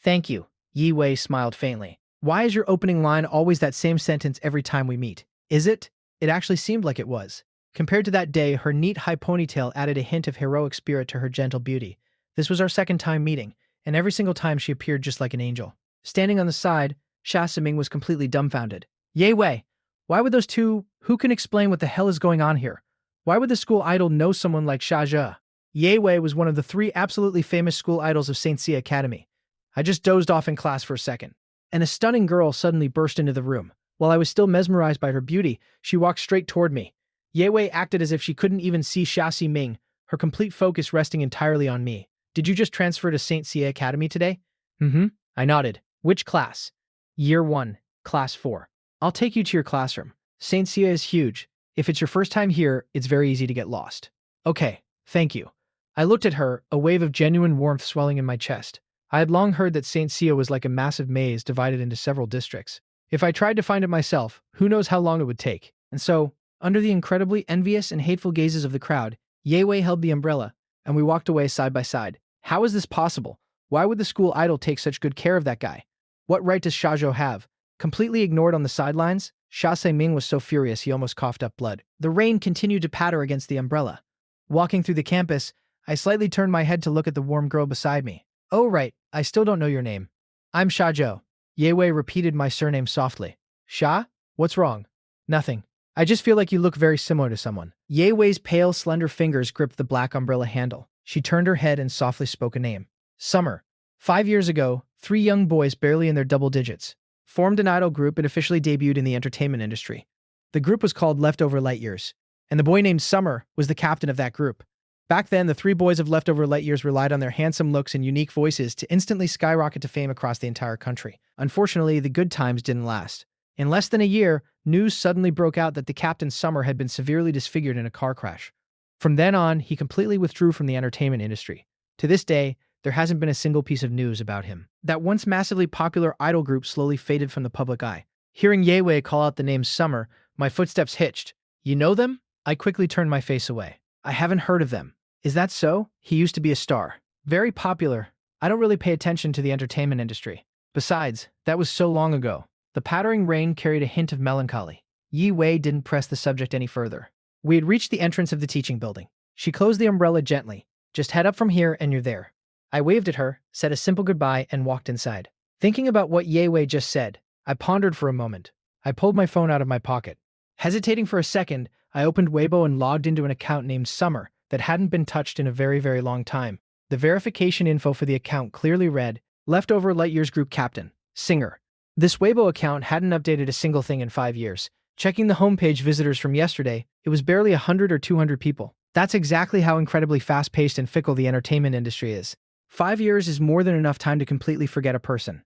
Thank you. Yi Wei smiled faintly. Why is your opening line always that same sentence every time we meet? Is it? It actually seemed like it was. Compared to that day, her neat high ponytail added a hint of heroic spirit to her gentle beauty. This was our second time meeting, and every single time she appeared just like an angel. Standing on the side, Sha Siming was completely dumbfounded. Ye Wei, why would those two— who can explain what the hell is going on here? Why would the school idol know someone like Sha Zhe? Ye Wei was one of the 3 absolutely famous school idols of St. Sia Academy. I just dozed off in class for a second. And a stunning girl suddenly burst into the room. While I was still mesmerized by her beauty, she walked straight toward me. Ye Wei acted as if she couldn't even see Sha Ximing, her complete focus resting entirely on me. Did you just transfer to St. Sia Academy today? Mm-hmm. I nodded. Which class? Year 1, Class 4. I'll take you to your classroom. St. Sia is huge. If it's your first time here, it's very easy to get lost. Okay, thank you. I looked at her, a wave of genuine warmth swelling in my chest. I had long heard that St. Sia was like a massive maze divided into several districts. If I tried to find it myself, who knows how long it would take. And so, under the incredibly envious and hateful gazes of the crowd, Ye Wei held the umbrella, and we walked away side by side. How is this possible? Why would the school idol take such good care of that guy? What right does Sha Zhou have? Completely ignored on the sidelines, Sha Seiming was so furious he almost coughed up blood. The rain continued to patter against the umbrella. Walking through the campus, I slightly turned my head to look at the warm girl beside me. Oh right, I still don't know your name. I'm Sha Zhou. Ye Wei repeated my surname softly. Sha? What's wrong? Nothing. I just feel like you look very similar to someone. Ye Wei's pale, slender fingers gripped the black umbrella handle. She turned her head and softly spoke a name. Summer. 5 years ago, 3 young boys barely in their double digits formed an idol group and officially debuted in the entertainment industry. The group was called Leftover Light Years, and the boy named Summer was the captain of that group. Back then, the 3 boys of Leftover Light Years relied on their handsome looks and unique voices to instantly skyrocket to fame across the entire country. Unfortunately, the good times didn't last. In less than a year, news suddenly broke out that the Captain Summer had been severely disfigured in a car crash. From then on, he completely withdrew from the entertainment industry. To this day, there hasn't been a single piece of news about him. That once massively popular idol group slowly faded from the public eye. Hearing Yewei call out the name Summer, my footsteps hitched. You know them? I quickly turned my face away. I haven't heard of them. Is that so? He used to be a star. Very popular. I don't really pay attention to the entertainment industry. Besides, that was so long ago. The pattering rain carried a hint of melancholy. Yi Wei didn't press the subject any further. We had reached the entrance of the teaching building. She closed the umbrella gently. Just head up from here and you're there. I waved at her, said a simple goodbye, and walked inside. Thinking about what Ye Wei just said, I pondered for a moment. I pulled my phone out of my pocket. Hesitating for a second, I opened Weibo and logged into an account named Summer that hadn't been touched in a very, very long time. The verification info for the account clearly read, Leftover Lightyear's Group Captain, Singer. This Weibo account hadn't updated a single thing in 5 years. Checking the homepage visitors from yesterday, it was barely 100 or 200 people. That's exactly how incredibly fast-paced and fickle the entertainment industry is. 5 years is more than enough time to completely forget a person.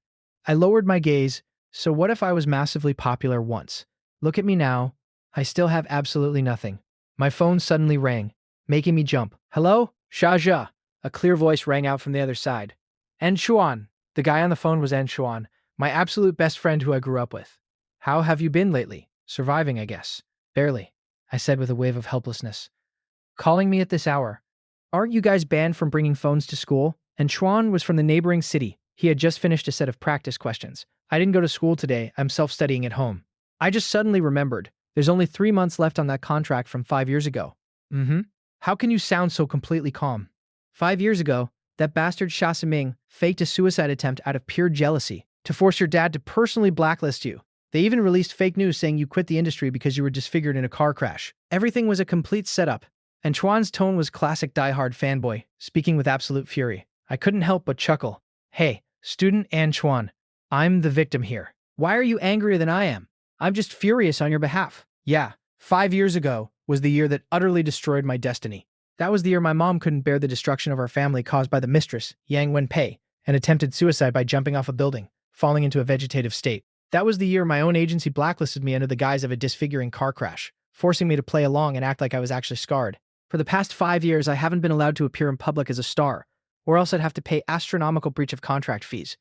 I lowered my gaze. So what if I was massively popular once? Look at me now. I still have absolutely nothing. My phone suddenly rang, making me jump. Hello? Shaja. A clear voice rang out from the other side. En Chuan. The guy on the phone was En Chuan, my absolute best friend who I grew up with. How have you been lately? Surviving, I guess. Barely, I said with a wave of helplessness. Calling me at this hour. Aren't you guys banned from bringing phones to school? And Chuan was from the neighboring city. He had just finished a set of practice questions. I didn't go to school today. I'm self-studying at home. I just suddenly remembered. There's only 3 months left on that contract from 5 years ago. How can you sound so completely calm? 5 years ago, that bastard Xia Siming faked a suicide attempt out of pure jealousy to force your dad to personally blacklist you. They even released fake news saying you quit the industry because you were disfigured in a car crash. Everything was a complete setup. And Chuan's tone was classic diehard fanboy, speaking with absolute fury. I couldn't help but chuckle. Hey, student An Chuan, I'm the victim here. Why are you angrier than I am? I'm just furious on your behalf. Yeah, 5 years ago was the year that utterly destroyed my destiny. That was the year my mom couldn't bear the destruction of our family caused by the mistress, Yang Wenpei, and attempted suicide by jumping off a building, falling into a vegetative state. That was the year my own agency blacklisted me under the guise of a disfiguring car crash, forcing me to play along and act like I was actually scarred. For the past 5 years, I haven't been allowed to appear in public as a star, or else I'd have to pay astronomical breach of contract fees.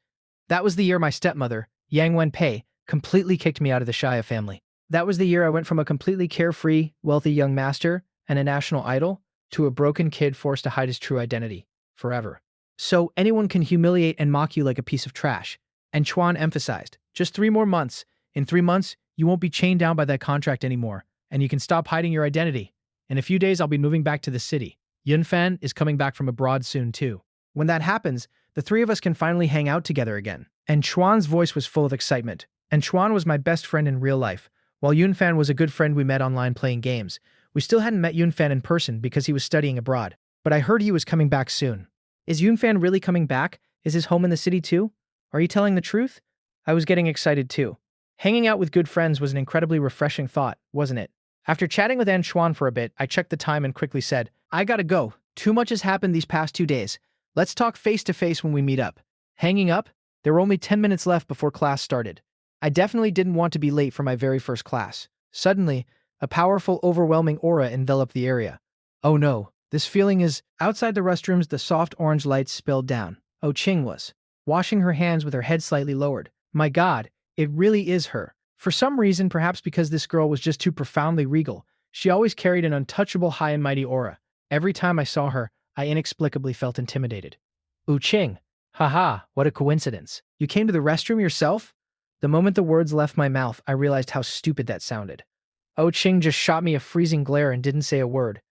That was the year my stepmother, Yang Wenpei, completely kicked me out of the Shia family. That was the year I went from a completely carefree, wealthy young master and a national idol to a broken kid forced to hide his true identity forever. So anyone can humiliate and mock you like a piece of trash. And Chuan emphasized, just 3 more months. In 3 months, you won't be chained down by that contract anymore, and you can stop hiding your identity. In a few days, I'll be moving back to the city. Yunfan is coming back from abroad soon too. When that happens, the 3 of us can finally hang out together again. And Chuan's voice was full of excitement. And Chuan was my best friend in real life. While Yunfan was a good friend we met online playing games, we still hadn't met Yunfan in person because he was studying abroad. But I heard he was coming back soon. Is Yunfan really coming back? Is his home in the city too? Are you telling the truth? I was getting excited too. Hanging out with good friends was an incredibly refreshing thought, wasn't it? After chatting with An Chuan for a bit, I checked the time and quickly said, I gotta go. Too much has happened these past 2 days. Let's talk face to face when we meet up. Hanging up? There were only 10 minutes left before class started. I definitely didn't want to be late for my very first class. Suddenly, a powerful, overwhelming aura enveloped the area. Oh no, this feeling is... Outside the restrooms, the soft orange lights spilled down. Oh, Ching was washing her hands with her head slightly lowered. My God, it really is her. For some reason, perhaps because this girl was just too profoundly regal, she always carried an untouchable high and mighty aura. Every time I saw her, I inexplicably felt intimidated. Ooh, Ching. Haha, what a coincidence. You came to the restroom yourself? The moment the words left my mouth, I realized how stupid that sounded. Oh, Ching just shot me a freezing glare and didn't say a word.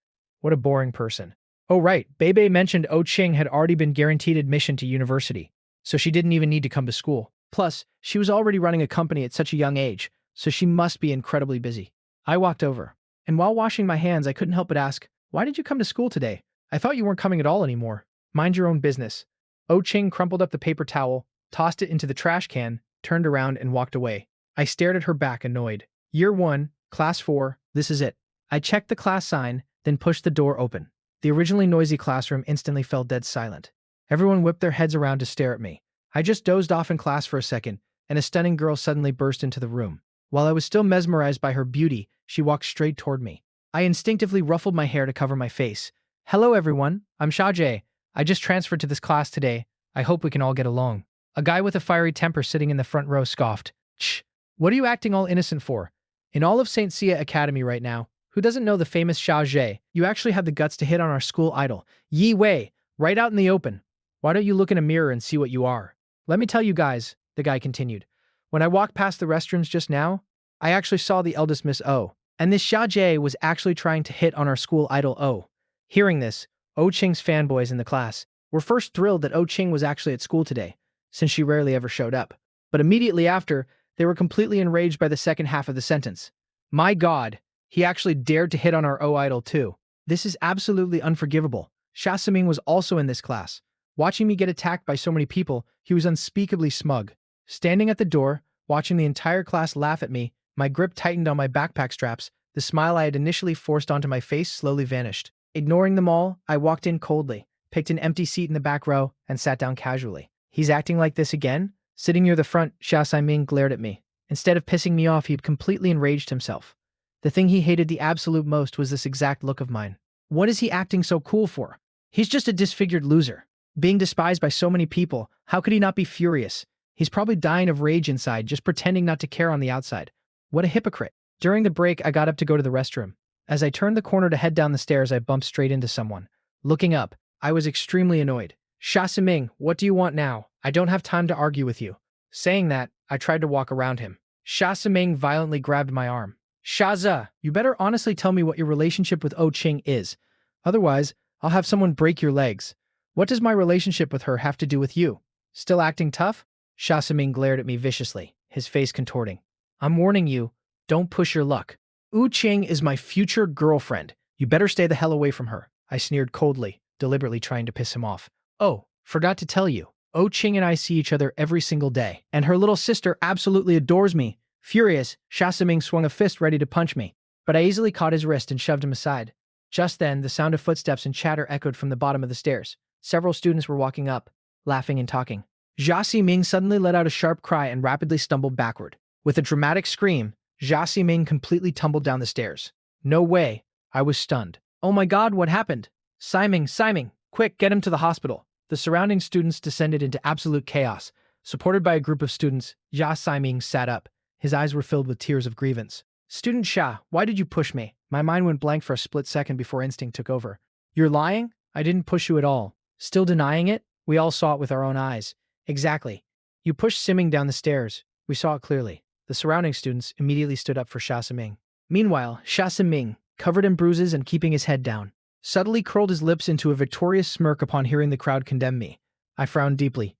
What a boring person. Oh right, Bebe mentioned Oh Ching had already been guaranteed admission to university, so she didn't even need to come to school. Plus, she was already running a company at such a young age, so she must be incredibly busy. I walked over, and while washing my hands, I couldn't help but ask, why did you come to school today? I thought you weren't coming at all anymore. Mind your own business. Oh Ching crumpled up the paper towel, tossed it into the trash can, turned around and walked away. I stared at her back, annoyed. Year 1, Class 4, this is it. I checked the class sign, then pushed the door open. The originally noisy classroom instantly fell dead silent. Everyone whipped their heads around to stare at me. I just dozed off in class for a second, and a stunning girl suddenly burst into the room. While I was still mesmerized by her beauty, she walked straight toward me. I instinctively ruffled my hair to cover my face. Hello everyone, I'm Shajae. I just transferred to this class today. I hope we can all get along. A guy with a fiery temper sitting in the front row scoffed. Shh, what are you acting all innocent for? In all of St. Sia Academy right now, who doesn't know the famous Shajae? You actually have the guts to hit on our school idol, Yi Wei, right out in the open. Why don't you look in a mirror and see what you are? Let me tell you guys, the guy continued. When I walked past the restrooms just now, I actually saw the eldest Miss O. And this Xia Jie was actually trying to hit on our school idol O. Hearing this, O Ching's fanboys in the class were first thrilled that O Ching was actually at school today, since she rarely ever showed up. But immediately after, they were completely enraged by the second half of the sentence. My God, he actually dared to hit on our O idol too. This is absolutely unforgivable. Xia Siming was also in this class. Watching me get attacked by so many people, he was unspeakably smug. Standing at the door, watching the entire class laugh at me, my grip tightened on my backpack straps, the smile I had initially forced onto my face slowly vanished. Ignoring them all, I walked in coldly, picked an empty seat in the back row, and sat down casually. He's acting like this again? Sitting near the front, Xia Siming glared at me. Instead of pissing me off, he'd completely enraged himself. The thing he hated the absolute most was this exact look of mine. What is he acting so cool for? He's just a disfigured loser. Being despised by so many people, how could he not be furious? He's probably dying of rage inside, just pretending not to care on the outside. What a hypocrite. During the break, I got up to go to the restroom. As I turned the corner to head down the stairs, I bumped straight into someone. Looking up, I was extremely annoyed. Xia Siming, what do you want now? I don't have time to argue with you. Saying that, I tried to walk around him. Xia Siming violently grabbed my arm. Shaza, you better honestly tell me what your relationship with O Ching is. Otherwise, I'll have someone break your legs. What does my relationship with her have to do with you? Still acting tough? Xia Siming glared at me viciously, his face contorting. I'm warning you, don't push your luck. Wu Qing is my future girlfriend. You better stay the hell away from her. I sneered coldly, deliberately trying to piss him off. Oh, forgot to tell you. O Qing and I see each other every single day, and her little sister absolutely adores me. Furious, Xia Siming swung a fist ready to punch me, but I easily caught his wrist and shoved him aside. Just then, the sound of footsteps and chatter echoed from the bottom of the stairs. Several students were walking up, laughing and talking. Xia Siming suddenly let out a sharp cry and rapidly stumbled backward. With a dramatic scream, Xia Siming completely tumbled down the stairs. No way. I was stunned. Oh my God, what happened? Siming, quick, get him to the hospital. The surrounding students descended into absolute chaos. Supported by a group of students, Xia Siming sat up. His eyes were filled with tears of grievance. Student Xia, why did you push me? My mind went blank for a split second before instinct took over. You're lying? I didn't push you at all. Still denying it? We all saw it with our own eyes. Exactly. You pushed Siming down the stairs. We saw it clearly. The surrounding students immediately stood up for Xia Siming. Meanwhile, Xia Siming, covered in bruises and keeping his head down, subtly curled his lips into a victorious smirk upon hearing the crowd condemn me. I frowned deeply.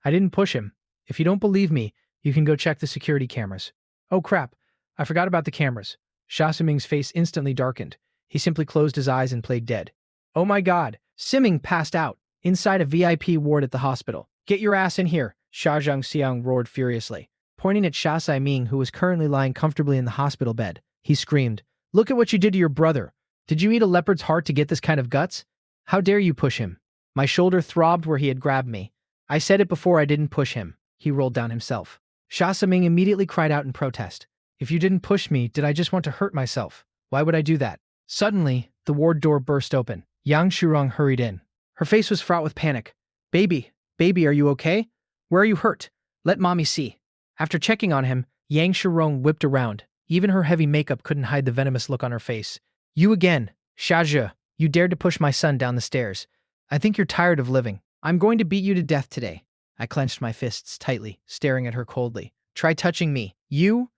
I didn't push him. If you don't believe me, you can go check the security cameras. Oh crap, I forgot about the cameras. Xia Siming's face instantly darkened. He simply closed his eyes and played dead. Oh my God, Siming passed out, inside a VIP ward at the hospital. Get your ass in here, Xia Zhangxiang roared furiously. Pointing at Xia Siming, who was currently lying comfortably in the hospital bed, he screamed, Look at what you did to your brother. Did you eat a leopard's heart to get this kind of guts? How dare you push him? My shoulder throbbed where he had grabbed me. I said it before, I didn't push him. He rolled down himself. Xia Siming immediately cried out in protest. If you didn't push me, did I just want to hurt myself? Why would I do that? Suddenly, the ward door burst open. Yang Shurong hurried in. Her face was fraught with panic. Baby, are you okay? Where are you hurt? Let mommy see. After checking on him, Yang Shurong whipped around. Even her heavy makeup couldn't hide the venomous look on her face. You again, Xia, you dared to push my son down the stairs. I think you're tired of living. I'm going to beat you to death today. I clenched my fists tightly, staring at her coldly. Try touching me. You.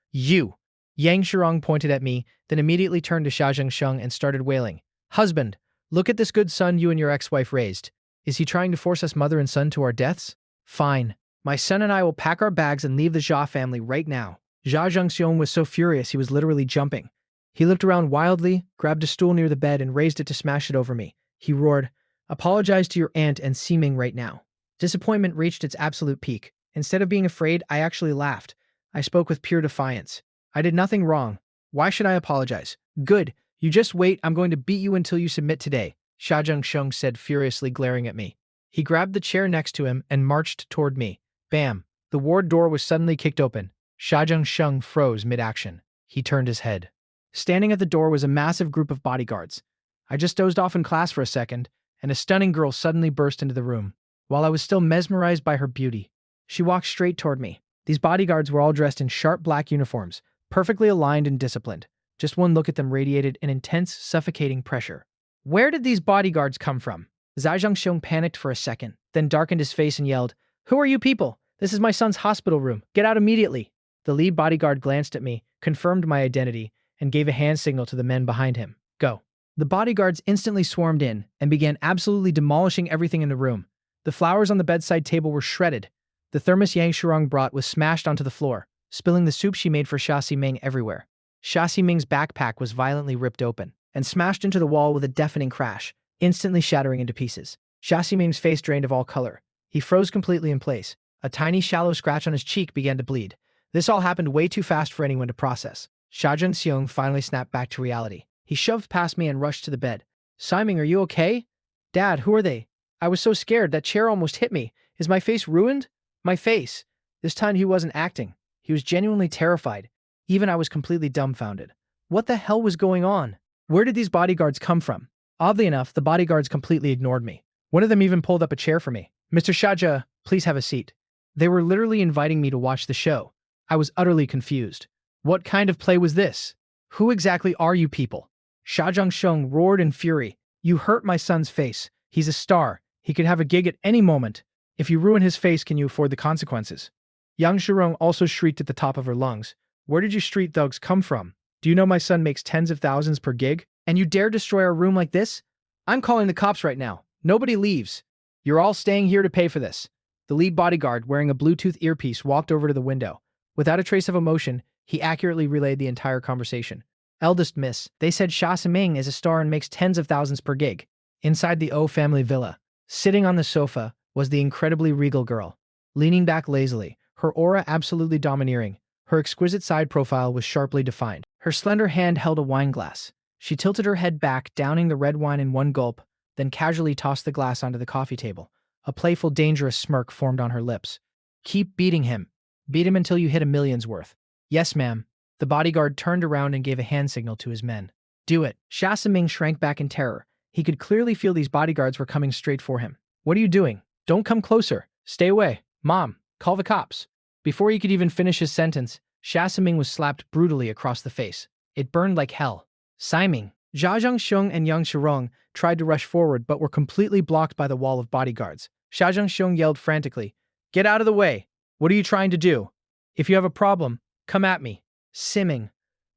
Yang Shurong pointed at me, then immediately turned to Xia Zhengsheng and started wailing. Husband, look at this good son you and your ex-wife raised. Is he trying to force us mother and son to our deaths? Fine. My son and I will pack our bags and leave the Xia family right now. Xia Zhengxiong was so furious he was literally jumping. He looked around wildly, grabbed a stool near the bed and raised it to smash it over me. He roared, Apologize to your aunt and Siming right now. Disappointment reached its absolute peak. Instead of being afraid, I actually laughed. I spoke with pure defiance. I did nothing wrong. Why should I apologize? Good. You just wait, I'm going to beat you until you submit today, Xia Zhengsheng said, furiously glaring at me. He grabbed the chair next to him and marched toward me. Bam! The ward door was suddenly kicked open. Sha Sheng froze mid-action. He turned his head. Standing at the door was a massive group of bodyguards. I just dozed off in class for a second, and a stunning girl suddenly burst into the room. While I was still mesmerized by her beauty, she walked straight toward me. These bodyguards were all dressed in sharp black uniforms, perfectly aligned and disciplined. Just one look at them radiated an intense, suffocating pressure. Where did these bodyguards come from? Zhai Zhongxiong panicked for a second, then darkened his face and yelled, "Who are you people? This is my son's hospital room. Get out immediately." The lead bodyguard glanced at me, confirmed my identity, and gave a hand signal to the men behind him. Go. The bodyguards instantly swarmed in and began absolutely demolishing everything in the room. The flowers on the bedside table were shredded. The thermos Yang Shurong brought was smashed onto the floor, spilling the soup she made for Xia Ximing everywhere. Xia Ximing's backpack was violently ripped open and smashed into the wall with a deafening crash, instantly shattering into pieces. Xia Ximing's face drained of all color. He froze completely in place. A tiny shallow scratch on his cheek began to bleed. This all happened way too fast for anyone to process. Sha Zhongxiong finally snapped back to reality. He shoved past me and rushed to the bed. "Siming, are you okay?" "Dad, who are they? I was so scared, that chair almost hit me. Is my face ruined?" My face. This time he wasn't acting. He was genuinely terrified. Even I was completely dumbfounded. What the hell was going on? Where did these bodyguards come from? Oddly enough, the bodyguards completely ignored me. One of them even pulled up a chair for me. "Mr. Shaja, please have a seat." They were literally inviting me to watch the show. I was utterly confused. What kind of play was this? Who exactly are you people? Sha Zhongxiong roared in fury. "You hurt my son's face. He's a star. He could have a gig at any moment. If you ruin his face, can you afford the consequences?" Yang Shurong also shrieked at the top of her lungs. "Where did you street thugs come from? Do you know my son makes tens of thousands per gig? And you dare destroy our room like this? I'm calling the cops right now. Nobody leaves. You're all staying here to pay for this." The lead bodyguard, wearing a Bluetooth earpiece, walked over to the window. Without a trace of emotion, he accurately relayed the entire conversation. "Eldest miss, they said Xia Siming is a star and makes tens of thousands per gig." Inside the O family villa, sitting on the sofa, was the incredibly regal girl. Leaning back lazily, her aura absolutely domineering, her exquisite side profile was sharply defined. Her slender hand held a wine glass. She tilted her head back, downing the red wine in one gulp, then casually tossed the glass onto the coffee table. A playful, dangerous smirk formed on her lips. "Keep beating him. Beat him until you hit a million's worth." "Yes, ma'am." The bodyguard turned around and gave a hand signal to his men. "Do it." Xia Siming shrank back in terror. He could clearly feel these bodyguards were coming straight for him. "What are you doing? Don't come closer. Stay away. Mom, call the cops." Before he could even finish his sentence, Xia Siming was slapped brutally across the face. It burned like hell. "Siming." Zha Zhongxiong and Yang Shurong tried to rush forward but were completely blocked by the wall of bodyguards. Xia Zhongxiong yelled frantically, "Get out of the way! What are you trying to do? If you have a problem, come at me." Siming.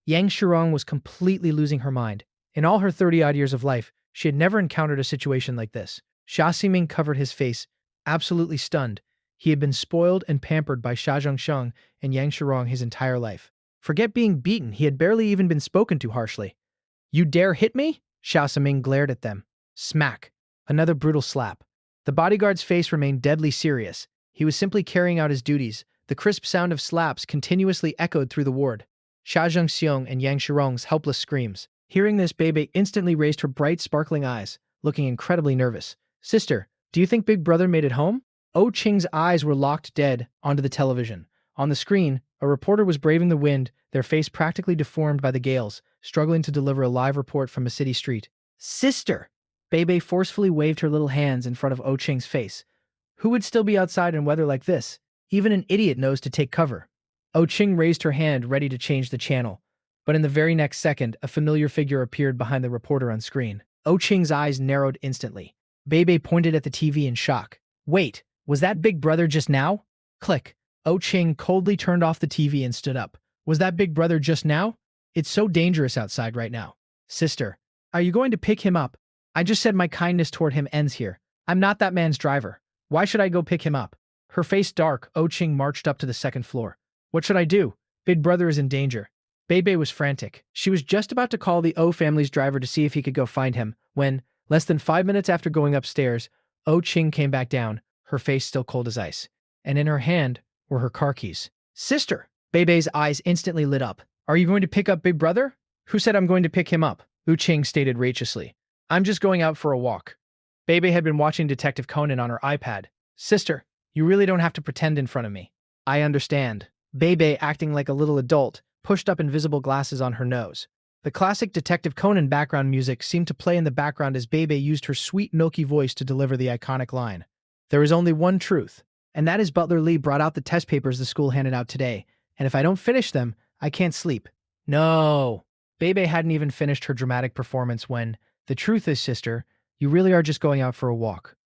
Yang Shurong was completely losing her mind. In all her 30-odd years of life, she had never encountered a situation like this. Xia Siming covered his face, absolutely stunned. He had been spoiled and pampered by Xia Zhongxiong and Yang Shurong his entire life. Forget being beaten, he had barely even been spoken to harshly. "You dare hit me?" Xia Siming glared at them. Smack. Another brutal slap. The bodyguard's face remained deadly serious. He was simply carrying out his duties. The crisp sound of slaps continuously echoed through the ward. Xia Zhongxiong and Yang Shurong's helpless screams. Hearing this, Bebe instantly raised her bright, sparkling eyes, looking incredibly nervous. "Sister, do you think Big Brother made it home?" Oh Ching's eyes were locked dead onto the television. On the screen, a reporter was braving the wind, their face practically deformed by the gales, struggling to deliver a live report from a city street. "Sister!" Bebe forcefully waved her little hands in front of Oh Ching's face. Who would still be outside in weather like this? Even an idiot knows to take cover. Oh Ching raised her hand, ready to change the channel. But in the very next second, a familiar figure appeared behind the reporter on screen. Oh Ching's eyes narrowed instantly. Bebe pointed at the TV in shock. "Wait, was that Big Brother just now?" Click. Oh Ching coldly turned off the TV and stood up. "Was that Big Brother just now? It's so dangerous outside right now." "Sister, are you going to pick him up?" "I just said my kindness toward him ends here. I'm not that man's driver. Why should I go pick him up?" Her face dark, Oh Ching marched up to the second floor. "What should I do? Big Brother is in danger." Bebe was frantic. She was just about to call the O family's driver to see if he could go find him, when, less than 5 minutes after going upstairs, Oh Ching came back down, her face still cold as ice. And in her hand were her car keys. "Sister!" Bebe's eyes instantly lit up. "Are you going to pick up Big Brother?" "Who said I'm going to pick him up?" Oh Ching stated raciously. "I'm just going out for a walk." Bebe had been watching Detective Conan on her iPad. "Sister, you really don't have to pretend in front of me." "I understand." Bebe, acting like a little adult, pushed up invisible glasses on her nose. The classic Detective Conan background music seemed to play in the background as Bebe used her sweet, milky voice to deliver the iconic line. There is only one truth, and that is Butler Lee brought out the test papers the school handed out today, and if I don't finish them, I can't sleep. No. Bebe hadn't even finished her dramatic performance when, the truth is, sister, you really are just going out for a walk.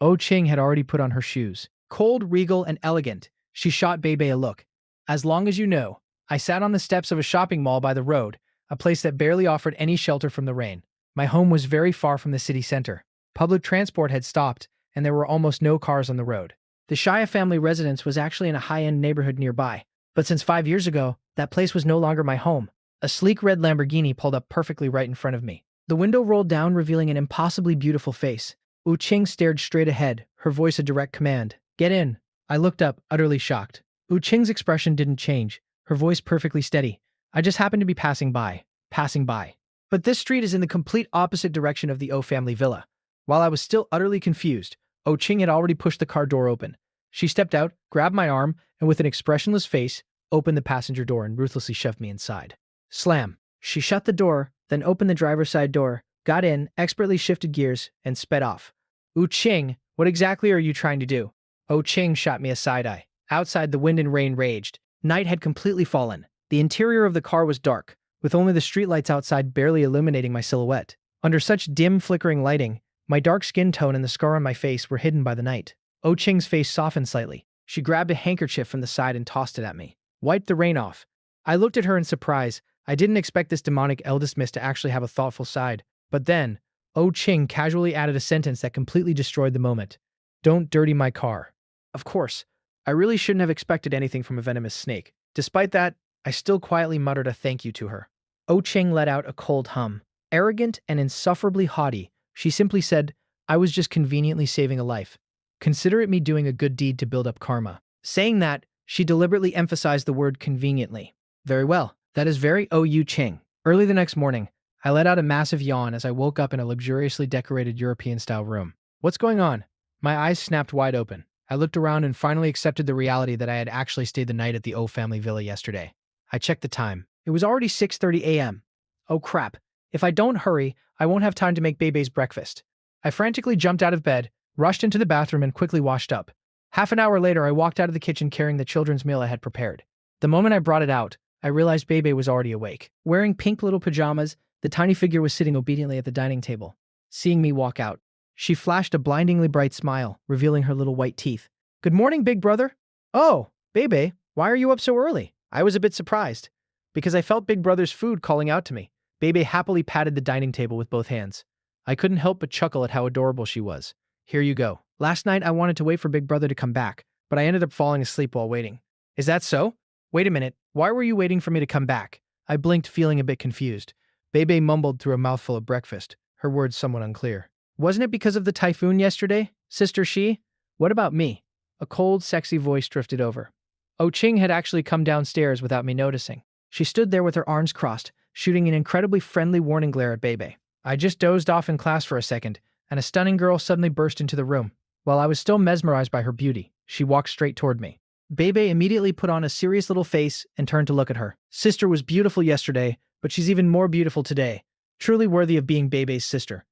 Oh Ching had already put on her shoes. Cold, regal, and elegant, she shot Bebe a look. As long as you know, I sat on the steps of a shopping mall by the road, a place that barely offered any shelter from the rain. My home was very far from the city center. Public transport had stopped, and there were almost no cars on the road. The Shia family residence was actually in a high-end neighborhood nearby, but since 5 years ago, that place was no longer my home. A sleek red Lamborghini pulled up perfectly right in front of me. The window rolled down, revealing an impossibly beautiful face. Wu Qing stared straight ahead, her voice a direct command. Get in. I looked up, utterly shocked. Wu Qing's expression didn't change, her voice perfectly steady. I just happened to be passing by. Passing by. But this street is in the complete opposite direction of the O family villa. While I was still utterly confused, O Qing had already pushed the car door open. She stepped out, grabbed my arm, and with an expressionless face, opened the passenger door and ruthlessly shoved me inside. Slam. She shut the door, then opened the driver's side door, got in, expertly shifted gears, and sped off. Wu Qing, what exactly are you trying to do? O Qing shot me a side-eye. Outside, the wind and rain raged. Night had completely fallen. The interior of the car was dark, with only the streetlights outside barely illuminating my silhouette. Under such dim, flickering lighting, my dark skin tone and the scar on my face were hidden by the night. O Qing's face softened slightly. She grabbed a handkerchief from the side and tossed it at me. Wiped the rain off. I looked at her in surprise. I didn't expect this demonic eldest miss to actually have a thoughtful side. But then, O Qing casually added a sentence that completely destroyed the moment. Don't dirty my car. Of course, I really shouldn't have expected anything from a venomous snake. Despite that, I still quietly muttered a thank you to her. O Qing let out a cold hum. Arrogant and insufferably haughty, she simply said, I was just conveniently saving a life. Consider it me doing a good deed to build up karma. Saying that, she deliberately emphasized the word conveniently. Very well, that is very O.U. Qing. Early the next morning, I let out a massive yawn as I woke up in a luxuriously decorated European-style room. What's going on? My eyes snapped wide open. I looked around and finally accepted the reality that I had actually stayed the night at the O family villa yesterday. I checked the time. It was already 6:30 a.m. Oh crap. If I don't hurry, I won't have time to make Bebe's breakfast. I frantically jumped out of bed, rushed into the bathroom, and quickly washed up. Half an hour later, I walked out of the kitchen carrying the children's meal I had prepared. The moment I brought it out, I realized Bebe was already awake. Wearing pink little pajamas, the tiny figure was sitting obediently at the dining table. Seeing me walk out, she flashed a blindingly bright smile, revealing her little white teeth. Good morning, big brother. Oh, Bebe, why are you up so early? I was a bit surprised, because I felt big brother's food calling out to me. Bebe happily patted the dining table with both hands. I couldn't help but chuckle at how adorable she was. Here you go. Last night I wanted to wait for big brother to come back, but I ended up falling asleep while waiting. Is that so? Wait a minute, why were you waiting for me to come back? I blinked, feeling a bit confused. Bebe mumbled through a mouthful of breakfast, her words somewhat unclear. Wasn't it because of the typhoon yesterday, Sister Shi? What about me? A cold, sexy voice drifted over. Oh Qing had actually come downstairs without me noticing. She stood there with her arms crossed, shooting an incredibly friendly warning glare at Bebe. I just dozed off in class for a second, and a stunning girl suddenly burst into the room. While I was still mesmerized by her beauty, she walked straight toward me. Bebe immediately put on a serious little face and turned to look at her. Sister was beautiful yesterday, but she's even more beautiful today. Truly worthy of being Bebe's sister.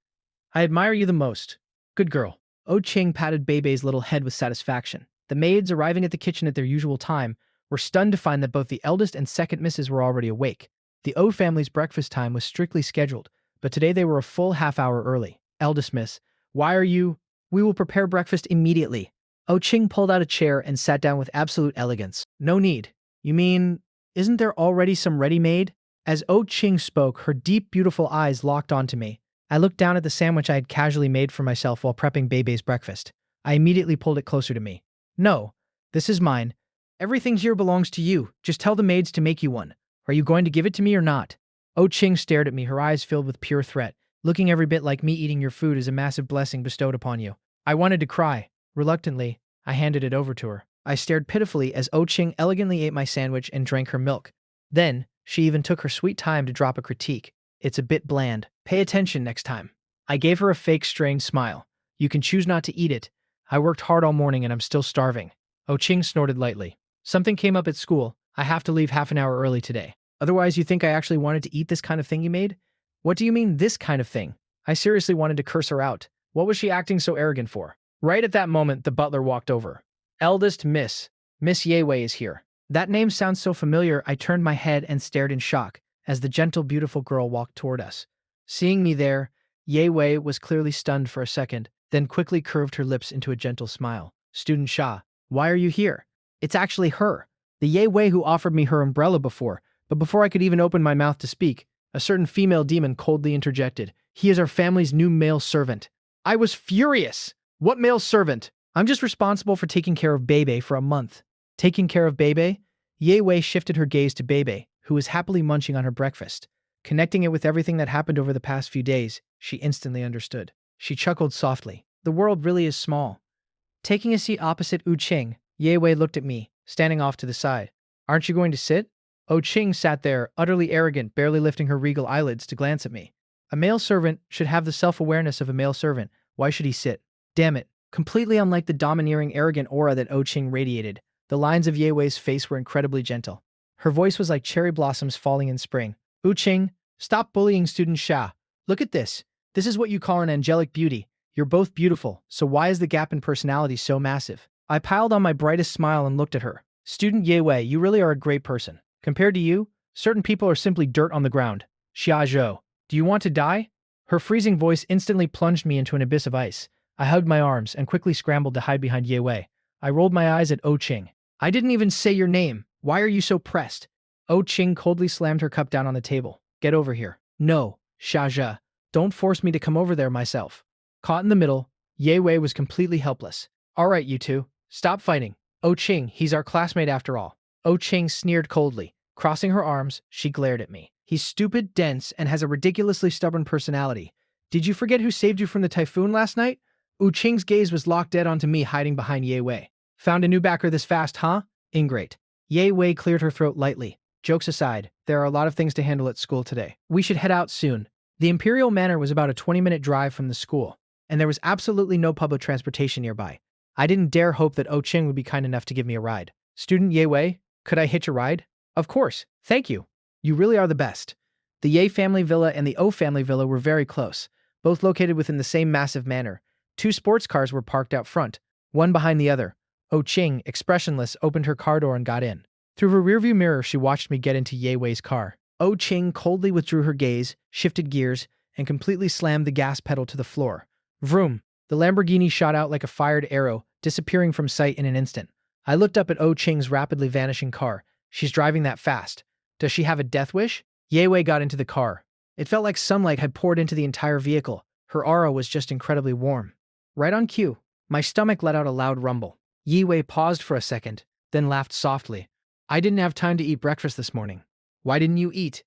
I admire you the most. Good girl. Oh Qing patted Bebe's little head with satisfaction. The maids, arriving at the kitchen at their usual time, were stunned to find that both the eldest and second misses were already awake. The O family's breakfast time was strictly scheduled, but today they were a full half-hour early. Eldest miss, why are you? We will prepare breakfast immediately. Oh Qing pulled out a chair and sat down with absolute elegance. No need. You mean, isn't there already some ready-made? As Oh Qing spoke, her deep, beautiful eyes locked onto me. I looked down at the sandwich I had casually made for myself while prepping Bebe's breakfast. I immediately pulled it closer to me. No, this is mine. Everything here belongs to you. Just tell the maids to make you one. Are you going to give it to me or not? Oh Qing stared at me, her eyes filled with pure threat. Looking every bit like me eating your food is a massive blessing bestowed upon you. I wanted to cry. Reluctantly, I handed it over to her. I stared pitifully as Oh Qing elegantly ate my sandwich and drank her milk. Then, she even took her sweet time to drop a critique. It's a bit bland. Pay attention next time. I gave her a fake, strained smile. You can choose not to eat it. I worked hard all morning and I'm still starving. Oh Qing snorted lightly. Something came up at school. I have to leave half an hour early today. Otherwise, you think I actually wanted to eat this kind of thing you made? What do you mean, this kind of thing? I seriously wanted to curse her out. What was she acting so arrogant for? Right at that moment, the butler walked over. Eldest Miss. Miss Yewei is here. That name sounds so familiar, I turned my head and stared in shock as the gentle, beautiful girl walked toward us. Seeing me there, Yewei was clearly stunned for a second, then quickly curved her lips into a gentle smile. Student Sha, why are you here? It's actually her. The Yewei who offered me her umbrella before, but before I could even open my mouth to speak, a certain female demon coldly interjected. He is our family's new male servant. I was furious. What male servant? I'm just responsible for taking care of Bebe for a month. Taking care of Bebe? Ye Wei shifted her gaze to Bebe, who was happily munching on her breakfast. Connecting it with everything that happened over the past few days, she instantly understood. She chuckled softly. The world really is small. Taking a seat opposite Wu Qing, Ye Wei looked at me, standing off to the side. Aren't you going to sit? Oh Qing sat there, utterly arrogant, barely lifting her regal eyelids to glance at me. A male servant should have the self-awareness of a male servant. Why should he sit? Damn it. Completely unlike the domineering, arrogant aura that Oh Qing radiated, the lines of Ye Wei's face were incredibly gentle. Her voice was like cherry blossoms falling in spring. Wu Qing, stop bullying student Sha. Look at this. This is what you call an angelic beauty. You're both beautiful, so why is the gap in personality so massive? I piled on my brightest smile and looked at her. Student Ye Wei, you really are a great person. Compared to you, certain people are simply dirt on the ground. Xia Zhou, do you want to die? Her freezing voice instantly plunged me into an abyss of ice. I hugged my arms and quickly scrambled to hide behind Ye Wei. I rolled my eyes at Oh Qing. I didn't even say your name. Why are you so pressed? Oh Qing coldly slammed her cup down on the table. Get over here. No, Xia. Don't force me to come over there myself. Caught in the middle, Ye Wei was completely helpless. All right, you two. Stop fighting. Oh Qing, he's our classmate after all. Oh Qing sneered coldly. Crossing her arms, she glared at me. He's stupid, dense, and has a ridiculously stubborn personality. Did you forget who saved you from the typhoon last night? Wu Qing's gaze was locked dead onto me hiding behind Ye Wei. Found a new backer this fast, huh? Ingrate. Ye Wei cleared her throat lightly. Jokes aside, there are a lot of things to handle at school today. We should head out soon. The Imperial Manor was about a 20-minute drive from the school, and there was absolutely no public transportation nearby. I didn't dare hope that Oh Qing would be kind enough to give me a ride. Student Ye Wei, could I hitch a ride? Of course, thank you. You really are the best. The Ye family villa and the O family villa were very close, both located within the same massive manor. 2 sports cars were parked out front, one behind the other. Oh Qing, expressionless, opened her car door and got in. Through her rearview mirror, she watched me get into Ye Wei's car. Oh Qing coldly withdrew her gaze, shifted gears, and completely slammed the gas pedal to the floor. Vroom! The Lamborghini shot out like a fired arrow, disappearing from sight in an instant. I looked up at Oh Qing's rapidly vanishing car. She's driving that fast. Does she have a death wish? Ye Wei got into the car. It felt like sunlight had poured into the entire vehicle. Her aura was just incredibly warm. Right on cue, my stomach let out a loud rumble. Ye Wei paused for a second, then laughed softly. I didn't have time to eat breakfast this morning. Why didn't you eat?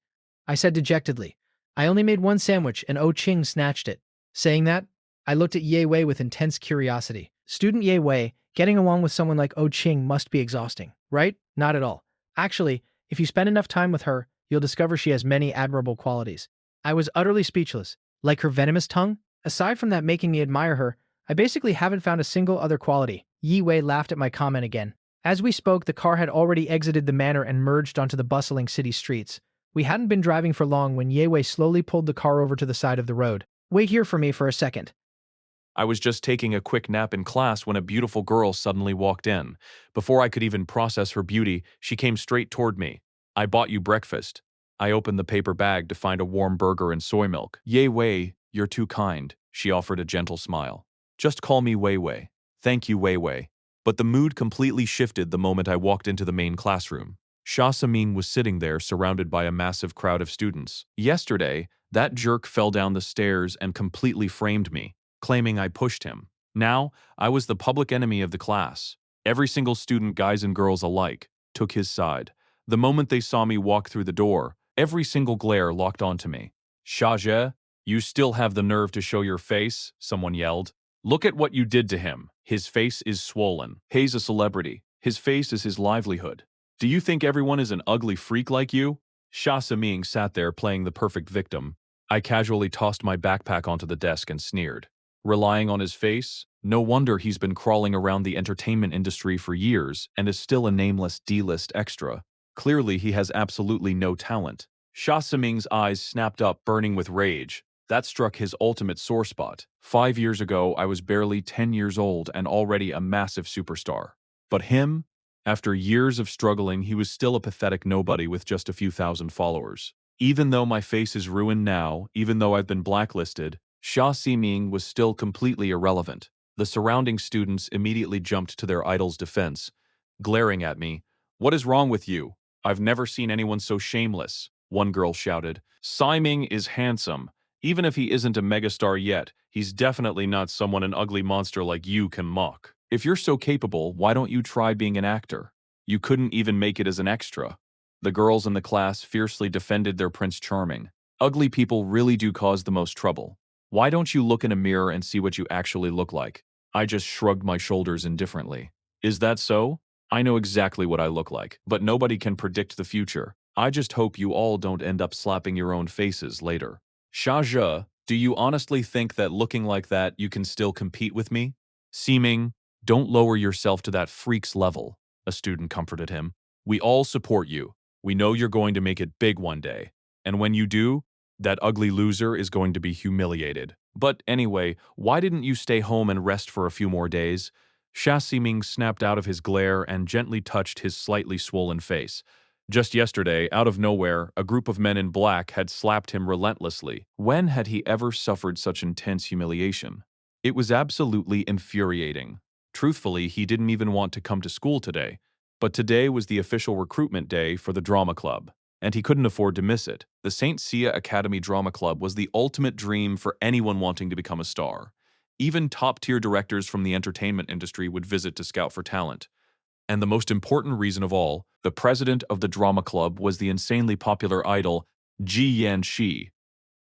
I said dejectedly. I only made one sandwich and Oh Qing snatched it. Saying that, I looked at Ye Wei with intense curiosity. Student Ye Wei, getting along with someone like Oh Qing must be exhausting, right? Not at all. Actually, if you spend enough time with her, you'll discover she has many admirable qualities. I was utterly speechless. Like her venomous tongue? Aside from that making me admire her, I basically haven't found a single other quality. Yi Wei laughed at my comment again. As we spoke, the car had already exited the manor and merged onto the bustling city streets. We hadn't been driving for long when Ye Wei slowly pulled the car over to the side of the road. Wait here for me for a second. I was just taking a quick nap in class when a beautiful girl suddenly walked in. Before I could even process her beauty, she came straight toward me. I bought you breakfast. I opened the paper bag to find a warm burger and soy milk. Yei Wei, you're too kind, she offered a gentle smile. Just call me Wei Wei. Thank you, Wei Wei. But the mood completely shifted the moment I walked into the main classroom. Sha Samin was sitting there surrounded by a massive crowd of students. Yesterday, that jerk fell down the stairs and completely framed me, claiming I pushed him. Now, I was the public enemy of the class. Every single student, guys and girls alike, took his side. The moment they saw me walk through the door, every single glare locked onto me. Shaje, you still have the nerve to show your face, someone yelled. Look at what you did to him. His face is swollen. He's a celebrity. His face is his livelihood. Do you think everyone is an ugly freak like you? Sha Saming sat there playing the perfect victim. I casually tossed my backpack onto the desk and sneered. Relying on his face? No wonder he's been crawling around the entertainment industry for years and is still a nameless D-list extra. Clearly, he has absolutely no talent. Sha Siming's eyes snapped up, burning with rage. That struck his ultimate sore spot. 5 years ago, I was barely 10 years old and already a massive superstar. But him? After years of struggling, he was still a pathetic nobody with just a few thousand followers. Even though my face is ruined now, even though I've been blacklisted, Sha Siming was still completely irrelevant. The surrounding students immediately jumped to their idol's defense, glaring at me. "What is wrong with you? I've never seen anyone so shameless," one girl shouted. "Siming is handsome. Even if he isn't a megastar yet, he's definitely not someone an ugly monster like you can mock. If you're so capable, why don't you try being an actor? You couldn't even make it as an extra." The girls in the class fiercely defended their Prince Charming. Ugly people really do cause the most trouble. Why don't you look in a mirror and see what you actually look like? I just shrugged my shoulders indifferently. Is that so? I know exactly what I look like, but nobody can predict the future. I just hope you all don't end up slapping your own faces later. Sha Zhe, do you honestly think that looking like that you can still compete with me? Seeming, don't lower yourself to that freak's level, a student comforted him. We all support you. We know you're going to make it big one day. And when you do, that ugly loser is going to be humiliated. But anyway, why didn't you stay home and rest for a few more days? Sha Siming snapped out of his glare and gently touched his slightly swollen face. Just yesterday, out of nowhere, a group of men in black had slapped him relentlessly. When had he ever suffered such intense humiliation? It was absolutely infuriating. Truthfully, he didn't even want to come to school today. But today was the official recruitment day for the drama club, and he couldn't afford to miss it. The St. Sia Academy Drama Club was the ultimate dream for anyone wanting to become a star. Even top-tier directors from the entertainment industry would visit to scout for talent. And the most important reason of all, the president of the drama club was the insanely popular idol Ji Yanxi.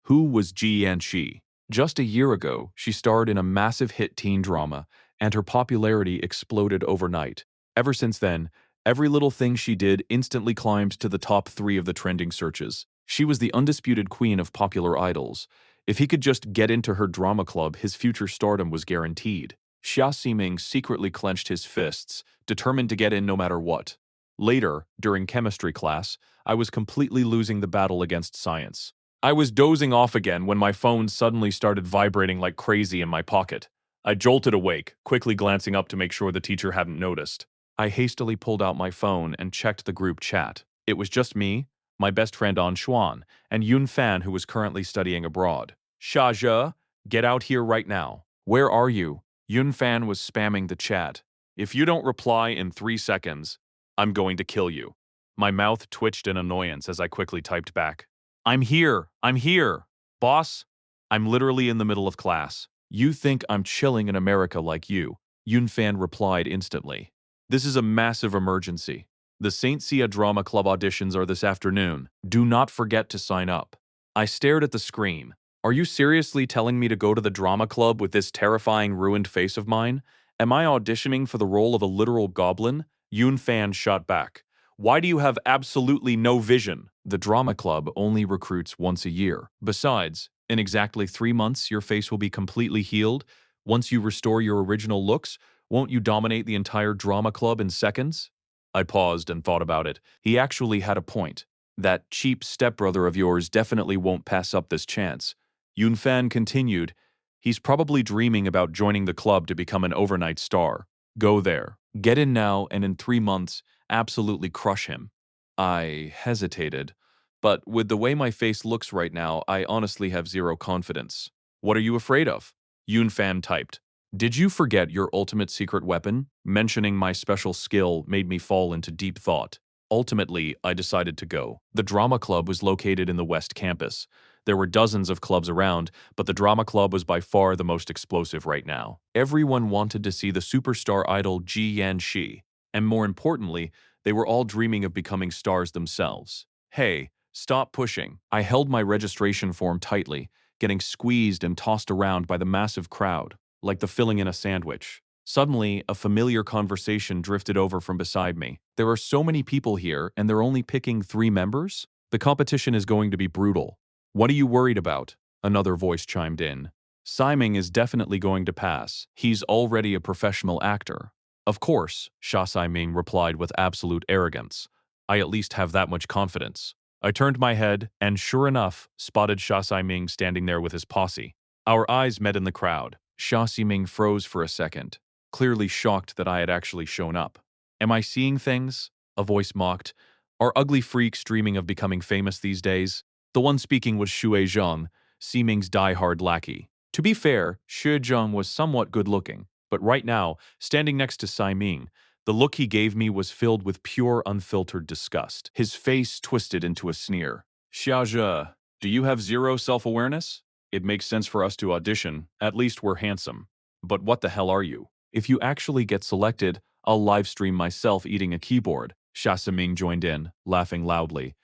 Who was Ji Yanxi? Just a year ago, she starred in a massive hit teen drama, and her popularity exploded overnight. Ever since then, every little thing she did instantly climbed to the top 3 of the trending searches. She was the undisputed queen of popular idols. If he could just get into her drama club, his future stardom was guaranteed. Xia Ximing secretly clenched his fists, determined to get in no matter what. Later, during chemistry class, I was completely losing the battle against science. I was dozing off again when my phone suddenly started vibrating like crazy in my pocket. I jolted awake, quickly glancing up to make sure the teacher hadn't noticed. I hastily pulled out my phone and checked the group chat. It was just me, my best friend An Xuan, and Yun Fan, who was currently studying abroad. "Sha Zhe, get out here right now. Where are you?" Yun Fan was spamming the chat. "If you don't reply in 3 seconds, I'm going to kill you." My mouth twitched in annoyance as I quickly typed back. "I'm here. I'm here. Boss, I'm literally in the middle of class. You think I'm chilling in America like you?" Yun Fan replied instantly. "This is a massive emergency. The St. Sia Drama Club auditions are this afternoon. Do not forget to sign up." I stared at the screen. Are you seriously telling me to go to the drama club with this terrifying ruined face of mine? Am I auditioning for the role of a literal goblin? Yun Fan shot back. "Why do you have absolutely no vision? The drama club only recruits once a year. Besides, in exactly 3 months, your face will be completely healed. Once you restore your original looks, won't you dominate the entire drama club in seconds?" I paused and thought about it. He actually had a point. That cheap stepbrother of yours definitely won't pass up this chance. Yun Fan continued, "He's probably dreaming about joining the club to become an overnight star. Go there. Get in now, and in 3 months, absolutely crush him." I hesitated, but with the way my face looks right now, I honestly have zero confidence. "What are you afraid of?" Yun Fan typed. "Did you forget your ultimate secret weapon?" Mentioning my special skill made me fall into deep thought. Ultimately, I decided to go. The drama club was located in the West Campus. There were dozens of clubs around, but the drama club was by far the most explosive right now. Everyone wanted to see the superstar idol Ji Yanxi, and more importantly, they were all dreaming of becoming stars themselves. "Hey, stop pushing." I held my registration form tightly, getting squeezed and tossed around by the massive crowd, like the filling in a sandwich. Suddenly, a familiar conversation drifted over from beside me. "There are so many people here, and they're only picking 3 members? The competition is going to be brutal. What are you worried about?" Another voice chimed in. "Siming is definitely going to pass. He's already a professional actor." "Of course," Sha Siming replied with absolute arrogance. I at least have that much confidence. I turned my head and, sure enough, spotted Xia Siming standing there with his posse. Our eyes met in the crowd. Xia Siming froze for a second, clearly shocked that I had actually shown up. Am I seeing things? A voice mocked. Are ugly freaks dreaming of becoming famous these days? The one speaking was Xue Zhang, Siming's die-hard lackey. To be fair, Xue Zhang was somewhat good-looking, but right now, standing next to Siming, the look he gave me was filled with pure, unfiltered disgust. His face twisted into a sneer. Xiaozhe, do you have zero self-awareness? It makes sense for us to audition. At least we're handsome. But what the hell are you? If you actually get selected, I'll livestream myself eating a keyboard. Xia Siming joined in, laughing loudly.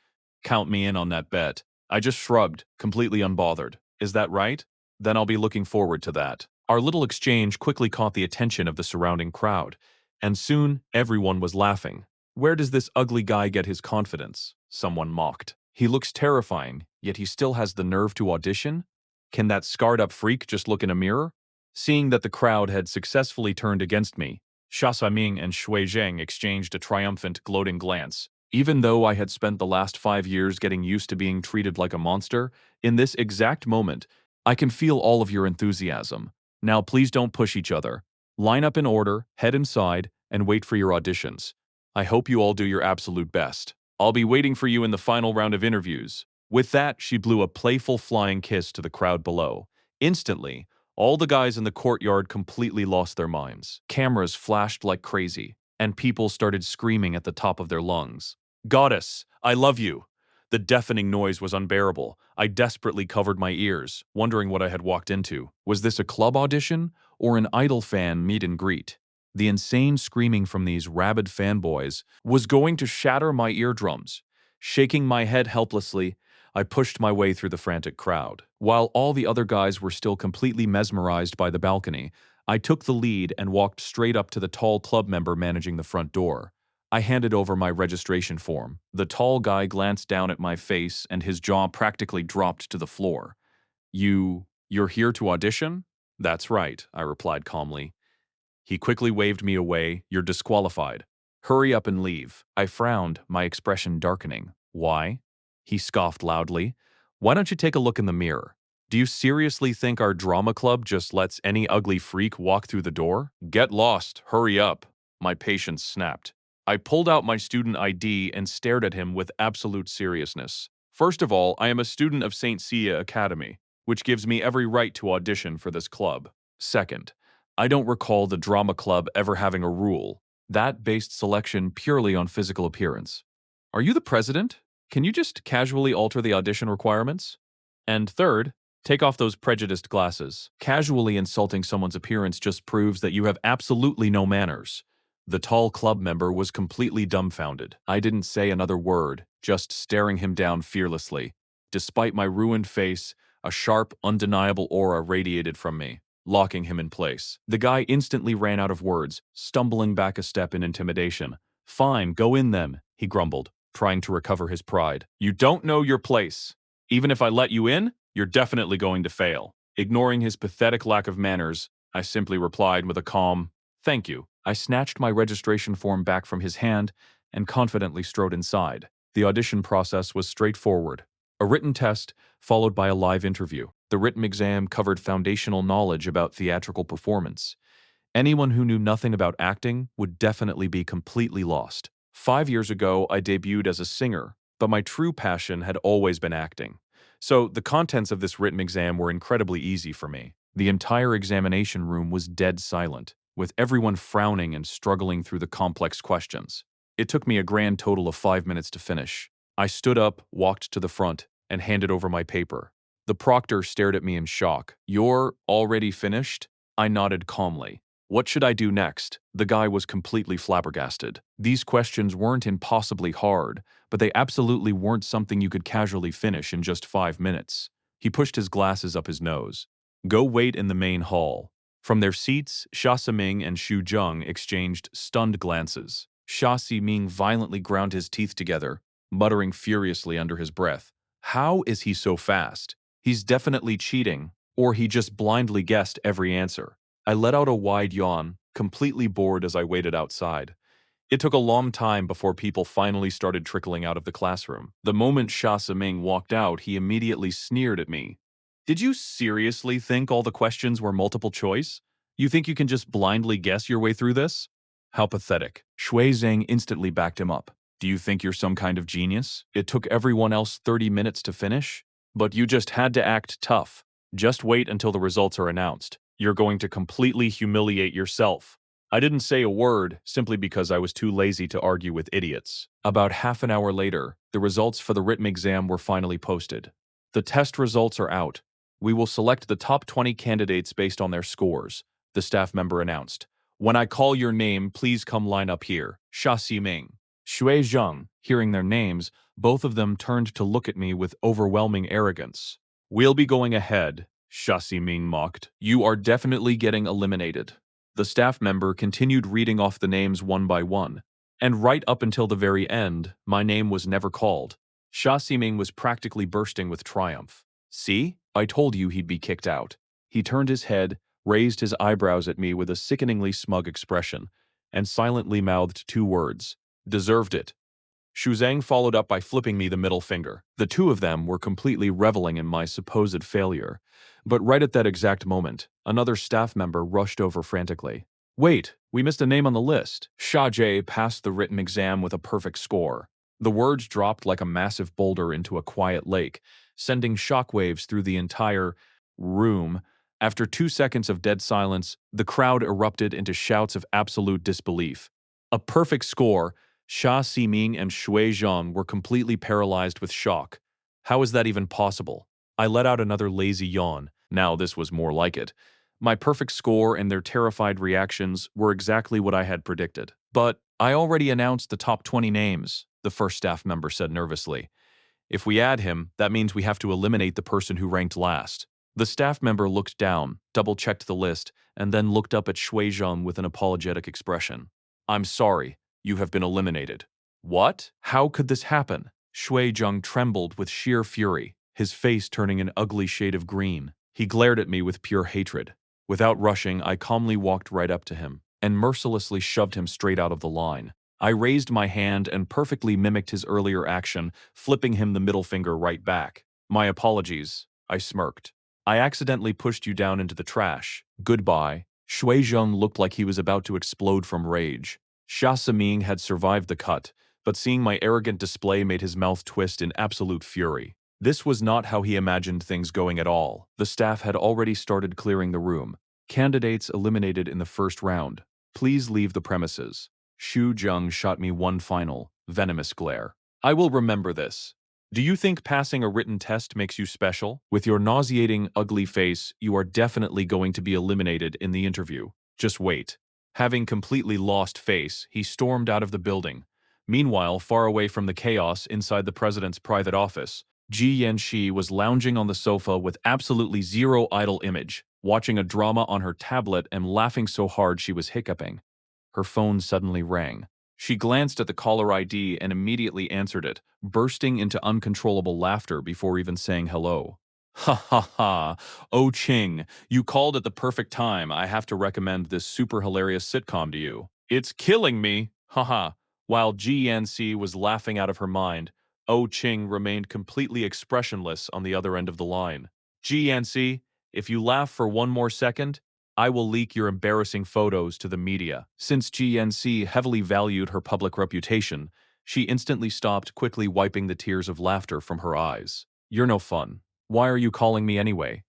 Count me in on that bet. I just shrugged, completely unbothered. Is that right? Then I'll be looking forward to that. Our little exchange quickly caught the attention of the surrounding crowd, and soon everyone was laughing. Where does this ugly guy get his confidence? Someone mocked. He looks terrifying, yet he still has the nerve to audition? Can that scarred-up freak just look in a mirror? Seeing that the crowd had successfully turned against me, Xia Saming and Shui Zheng exchanged a triumphant, gloating glance. Even though I had spent the last 5 years getting used to being treated like a monster, in this exact moment, I can feel all of your enthusiasm. Now please don't push each other. Line up in order, head inside, and wait for your auditions. I hope you all do your absolute best. I'll be waiting for you in the final round of interviews. With that, she blew a playful flying kiss to the crowd below. Instantly, all the guys in the courtyard completely lost their minds. Cameras flashed like crazy, and people started screaming at the top of their lungs. Goddess, I love you. The deafening noise was unbearable. I desperately covered my ears, wondering what I had walked into. Was this a club audition or an Idol fan meet and greet? The insane screaming from these rabid fanboys was going to shatter my eardrums. Shaking my head helplessly, I pushed my way through the frantic crowd. While all the other guys were still completely mesmerized by the balcony, I took the lead and walked straight up to the tall club member managing the front door. I handed over my registration form. The tall guy glanced down at my face and his jaw practically dropped to the floor. You're here to audition? That's right, I replied calmly. He quickly waved me away. You're disqualified. Hurry up and leave. I frowned, my expression darkening. Why? He scoffed loudly. Why don't you take a look in the mirror? Do you seriously think our drama club just lets any ugly freak walk through the door? Get lost. Hurry up. My patience snapped. I pulled out my student ID and stared at him with absolute seriousness. First of all, I am a student of St. Sia Academy, which gives me every right to audition for this club. Second, I don't recall the drama club ever having a rule that based selection purely on physical appearance. Are you the president? Can you just casually alter the audition requirements? And third, take off those prejudiced glasses. Casually insulting someone's appearance just proves that you have absolutely no manners. The tall club member was completely dumbfounded. I didn't say another word, just staring him down fearlessly. Despite my ruined face, a sharp, undeniable aura radiated from me, locking him in place. The guy instantly ran out of words, stumbling back a step in intimidation. Fine, go in then, he grumbled, trying to recover his pride. You don't know your place. Even if I let you in, you're definitely going to fail. Ignoring his pathetic lack of manners, I simply replied with a calm, thank you. I snatched my registration form back from his hand and confidently strode inside. The audition process was straightforward. A written test, followed by a live interview. The written exam covered foundational knowledge about theatrical performance. Anyone who knew nothing about acting would definitely be completely lost. 5 years ago, I debuted as a singer, but my true passion had always been acting. So the contents of this written exam were incredibly easy for me. The entire examination room was dead silent, with everyone frowning and struggling through the complex questions. It took me a grand total of 5 minutes to finish. I stood up, walked to the front, and handed over my paper. The proctor stared at me in shock. You're already finished? I nodded calmly. What should I do next? The guy was completely flabbergasted. These questions weren't impossibly hard, but they absolutely weren't something you could casually finish in just 5 minutes. He pushed his glasses up his nose. Go wait in the main hall. From their seats, Xia Siming and Xu Zheng exchanged stunned glances. Xia Siming violently ground his teeth together, muttering furiously under his breath. How is he so fast? He's definitely cheating, or he just blindly guessed every answer. I let out a wide yawn, completely bored as I waited outside. It took a long time before people finally started trickling out of the classroom. The moment Sha Siming walked out, he immediately sneered at me. Did you seriously think all the questions were multiple choice? You think you can just blindly guess your way through this? How pathetic. Shui Zhang instantly backed him up. Do you think you're some kind of genius? It took everyone else 30 minutes to finish? But you just had to act tough. Just wait until the results are announced. You're going to completely humiliate yourself. I didn't say a word simply because I was too lazy to argue with idiots. About half an hour later, the results for the written exam were finally posted. The test results are out. We will select the top 20 candidates based on their scores, the staff member announced. When I call your name, please come line up here. Sha Ximing. Shui Zheng. Hearing their names, both of them turned to look at me with overwhelming arrogance. We'll be going ahead, Sha Ximing mocked. You are definitely getting eliminated. The staff member continued reading off the names one by one, and right up until the very end, my name was never called. Sha Ximing was practically bursting with triumph. See? I told you he'd be kicked out. He turned his head, raised his eyebrows at me with a sickeningly smug expression, and silently mouthed two words. Deserved it. Shu Zhang followed up by flipping me the middle finger. The two of them were completely reveling in my supposed failure. But right at that exact moment, another staff member rushed over frantically. Wait, we missed a name on the list. Sha Jie passed the written exam with a perfect score. The words dropped like a massive boulder into a quiet lake, sending shockwaves through the entire room. After 2 seconds of dead silence, the crowd erupted into shouts of absolute disbelief. A perfect score. Sha Ximing and Shui Zhang were completely paralyzed with shock. How is that even possible? I let out another lazy yawn. Now this was more like it. My perfect score and their terrified reactions were exactly what I had predicted. But I already announced the top 20 names, the first staff member said nervously. If we add him, that means we have to eliminate the person who ranked last. The staff member looked down, double-checked the list, and then looked up at Shui Zhang with an apologetic expression. I'm sorry. You have been eliminated. What? How could this happen? Shui Zheng trembled with sheer fury, his face turning an ugly shade of green. He glared at me with pure hatred. Without rushing, I calmly walked right up to him and mercilessly shoved him straight out of the line. I raised my hand and perfectly mimicked his earlier action, flipping him the middle finger right back. My apologies, I smirked. I accidentally pushed you down into the trash. Goodbye. Shui Zheng looked like he was about to explode from rage. Sha Siming had survived the cut, but seeing my arrogant display made his mouth twist in absolute fury. This was not how he imagined things going at all. The staff had already started clearing the room. Candidates eliminated in the first round. Please leave the premises. Shu Zheng shot me one final, venomous glare. I will remember this. Do you think passing a written test makes you special? With your nauseating, ugly face, you are definitely going to be eliminated in the interview. Just wait. Having completely lost face, he stormed out of the building. Meanwhile, far away from the chaos inside the president's private office, Ji Yanxi was lounging on the sofa with absolutely zero idle image, watching a drama on her tablet and laughing so hard she was hiccuping. Her phone suddenly rang. She glanced at the caller ID and immediately answered it, bursting into uncontrollable laughter before even saying hello. Ha ha ha. Oh Ching, you called at the perfect time. I have to recommend this super hilarious sitcom to you. It's killing me. Haha. While GNC was laughing out of her mind, Oh Ching remained completely expressionless on the other end of the line. GNC, if you laugh for one more second, I will leak your embarrassing photos to the media. Since GNC heavily valued her public reputation, she instantly stopped, quickly wiping the tears of laughter from her eyes. You're no fun. Why are you calling me anyway?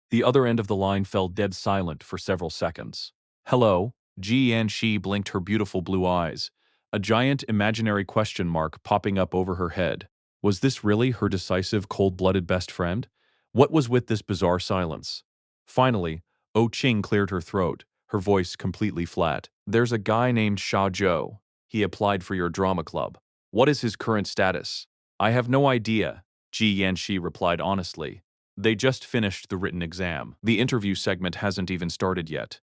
The other end of the line fell dead silent for several seconds. Hello? Ji blinked her beautiful blue eyes, a giant imaginary question mark popping up over her head. Was this really her decisive, cold-blooded best friend? What was with this bizarre silence? Finally, Oh Ching cleared her throat, her voice completely flat. There's a guy named Sha Zhou. He applied for your drama club. What is his current status? I have no idea, Ji Yanxi replied honestly. They just finished the written exam. The interview segment hasn't even started yet.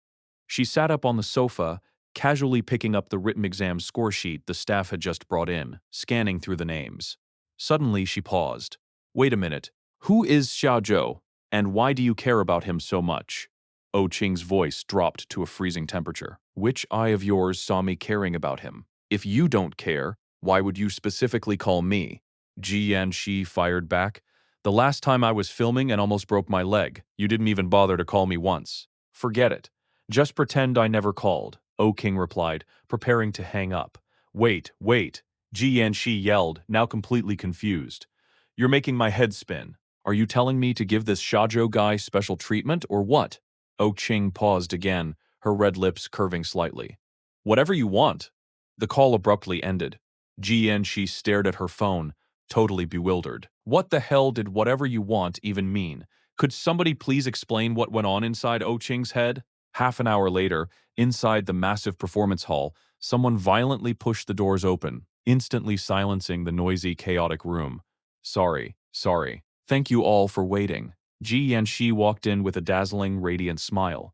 She sat up on the sofa, casually picking up the written exam score sheet the staff had just brought in, scanning through the names. Suddenly, she paused. Wait a minute. Who is Xiao Zhou, and why do you care about him so much? Oh Ching's voice dropped to a freezing temperature. Which eye of yours saw me caring about him? If you don't care, why would you specifically call me? Ji Yanxi fired back. The last time I was filming and almost broke my leg, you didn't even bother to call me once. Forget it. Just pretend I never called, O King replied, preparing to hang up. Wait, wait, Ji Yanxi yelled, now completely confused. You're making my head spin. Are you telling me to give this Shajo guy special treatment or what? O Ching paused again, her red lips curving slightly. Whatever you want. The call abruptly ended. Ji Yanxi stared at her phone, totally bewildered. What the hell did whatever you want even mean? Could somebody please explain what went on inside O Ching's head? Half an hour later, inside the massive performance hall, someone violently pushed the doors open, instantly silencing the noisy, chaotic room. Sorry. Thank you all for waiting. Ji Yanxi walked in with a dazzling, radiant smile.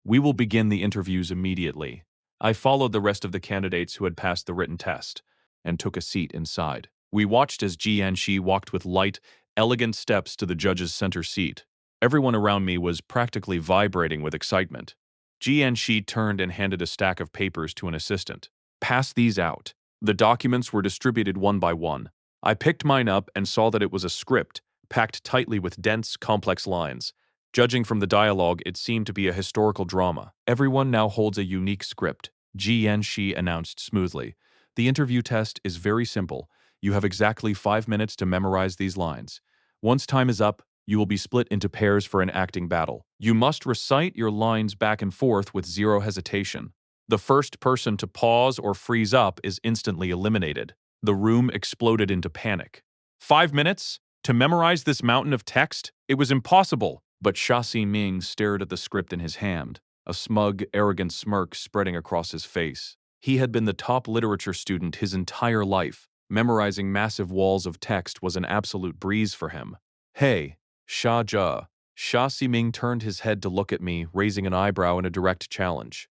We will begin the interviews immediately. I followed the rest of the candidates who had passed the written test and took a seat inside. We watched as Ji Yanxi walked with light, elegant steps to the judge's center seat. Everyone around me was practically vibrating with excitement. Ji Yanxi turned and handed a stack of papers to an assistant. Pass these out. The documents were distributed one by one. I picked mine up and saw that it was a script, packed tightly with dense, complex lines. Judging from the dialogue, it seemed to be a historical drama. Everyone now holds a unique script, Ji Yanxi announced smoothly. The interview test is very simple. You have exactly 5 minutes to memorize these lines. Once time is up, you will be split into pairs for an acting battle. You must recite your lines back and forth with zero hesitation. The first person to pause or freeze up is instantly eliminated. The room exploded into panic. 5 minutes? To memorize this mountain of text? It was impossible. But Sha Ming stared at the script in his hand, a smug, arrogant smirk spreading across his face. He had been the top literature student his entire life. Memorizing massive walls of text was an absolute breeze for him. Hey, Sha Jia. Sha Ming turned his head to look at me, raising an eyebrow in a direct challenge.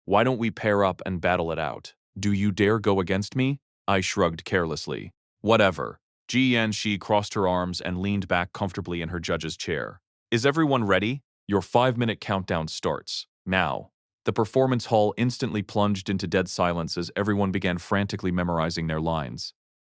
Why don't we pair up and battle it out? Do you dare go against me? I shrugged carelessly. Whatever. Ji Yanxi crossed her arms and leaned back comfortably in her judge's chair. Is everyone ready? Your 5-minute countdown starts. Now. The performance hall instantly plunged into dead silence as everyone began frantically memorizing their lines.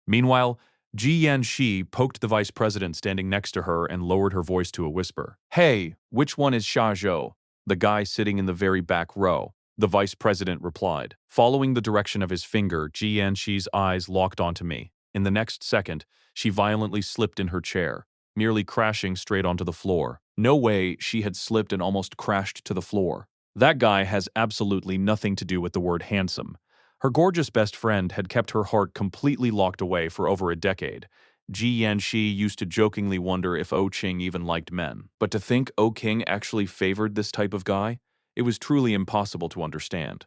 Meanwhile, Ji Yanxi poked the vice president standing next to her and lowered her voice to a whisper. Hey, which one is Sha Zhou? The guy sitting in the very back row. The vice president replied. Following the direction of his finger, Ji Yanxi's eyes locked onto me. In the next second, she violently slipped in her chair, merely crashing straight onto the floor. No way, she had slipped and almost crashed to the floor. That guy has absolutely nothing to do with the word handsome. Her gorgeous best friend had kept her heart completely locked away for over a decade. Ji Yanxi used to jokingly wonder if O Qing even liked men. But to think O King actually favored this type of guy? It was truly impossible to understand.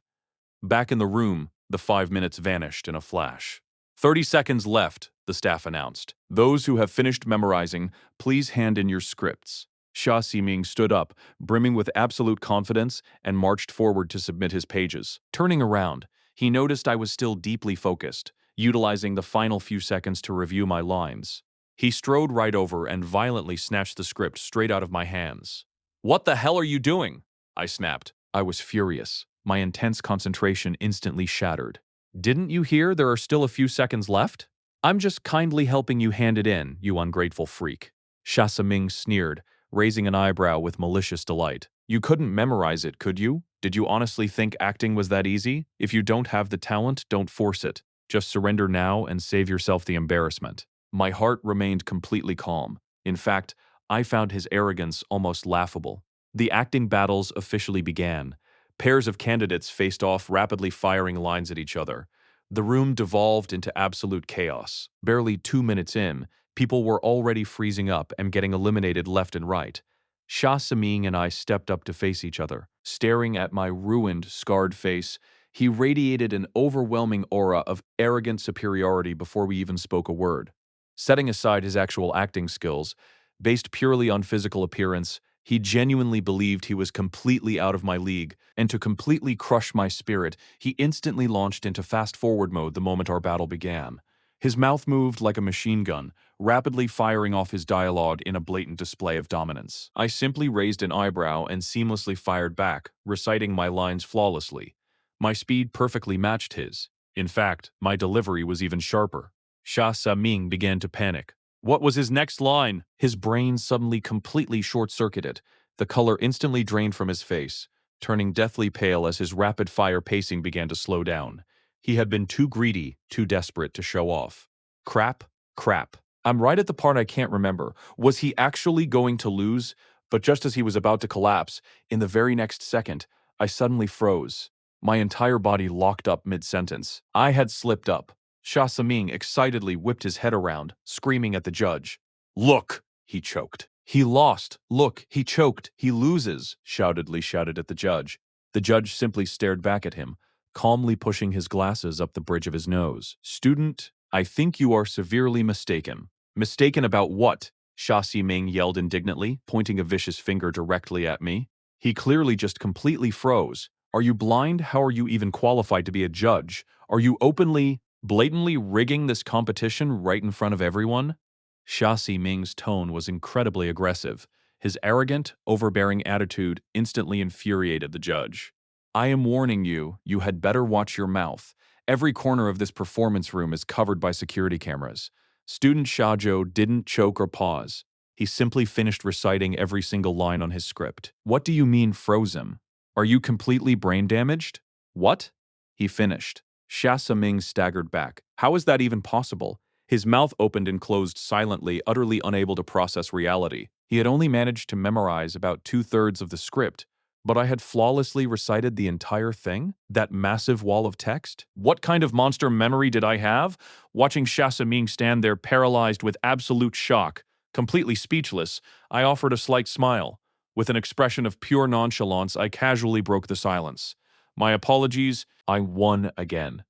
Back in the room, the 5 minutes vanished in a flash. 30 seconds left, the staff announced. Those who have finished memorizing, please hand in your scripts. Sha Ming stood up, brimming with absolute confidence, and marched forward to submit his pages. Turning around, he noticed I was still deeply focused, utilizing the final few seconds to review my lines. He strode right over and violently snatched the script straight out of my hands. What the hell are you doing? I snapped. I was furious. My intense concentration instantly shattered. Didn't you hear there are still a few seconds left? I'm just kindly helping you hand it in, you ungrateful freak. Sha Ming sneered, raising an eyebrow with malicious delight. You couldn't memorize it, could you? Did you honestly think acting was that easy? If you don't have the talent, don't force it. Just surrender now and save yourself the embarrassment. My heart remained completely calm. In fact, I found his arrogance almost laughable. The acting battles officially began. Pairs of candidates faced off, rapidly firing lines at each other. The room devolved into absolute chaos. Barely 2 minutes in, people were already freezing up and getting eliminated left and right. Sha Ming and I stepped up to face each other. Staring at my ruined, scarred face, he radiated an overwhelming aura of arrogant superiority before we even spoke a word. Setting aside his actual acting skills, based purely on physical appearance, he genuinely believed he was completely out of my league, and to completely crush my spirit, he instantly launched into fast-forward mode the moment our battle began. His mouth moved like a machine gun, rapidly firing off his dialogue in a blatant display of dominance. I simply raised an eyebrow and seamlessly fired back, reciting my lines flawlessly. My speed perfectly matched his. In fact, my delivery was even sharper. Sha Saming began to panic. What was his next line? His brain suddenly completely short-circuited. The color instantly drained from his face, turning deathly pale as his rapid-fire pacing began to slow down. He had been too greedy, too desperate to show off. Crap, crap. I'm right at the part I can't remember. Was he actually going to lose? But just as he was about to collapse, in the very next second, I suddenly froze. My entire body locked up mid-sentence. I had slipped up. Sha Saming excitedly whipped his head around, screaming at the judge. Look, he choked. He lost. Look, he choked. He loses, shoutedly shouted at the judge. The judge simply stared back at him, calmly pushing his glasses up the bridge of his nose. Student, I think you are severely mistaken. Mistaken about what? Sha Siming yelled indignantly, pointing a vicious finger directly at me. He clearly just completely froze. Are you blind? How are you even qualified to be a judge? Are you openly, blatantly rigging this competition right in front of everyone? Sha Siming's tone was incredibly aggressive. His arrogant, overbearing attitude instantly infuriated the judge. I am warning you, you had better watch your mouth. Every corner of this performance room is covered by security cameras. Student Shajo didn't choke or pause. He simply finished reciting every single line on his script. What do you mean frozen? Are you completely brain damaged? What? He finished. Sha Saming staggered back. How is that even possible? His mouth opened and closed silently, utterly unable to process reality. He had only managed to memorize about two-thirds of the script, but I had flawlessly recited the entire thing? That massive wall of text? What kind of monster memory did I have? Watching Sha Saming stand there paralyzed with absolute shock, completely speechless, I offered a slight smile. With an expression of pure nonchalance, I casually broke the silence. My apologies, I won again.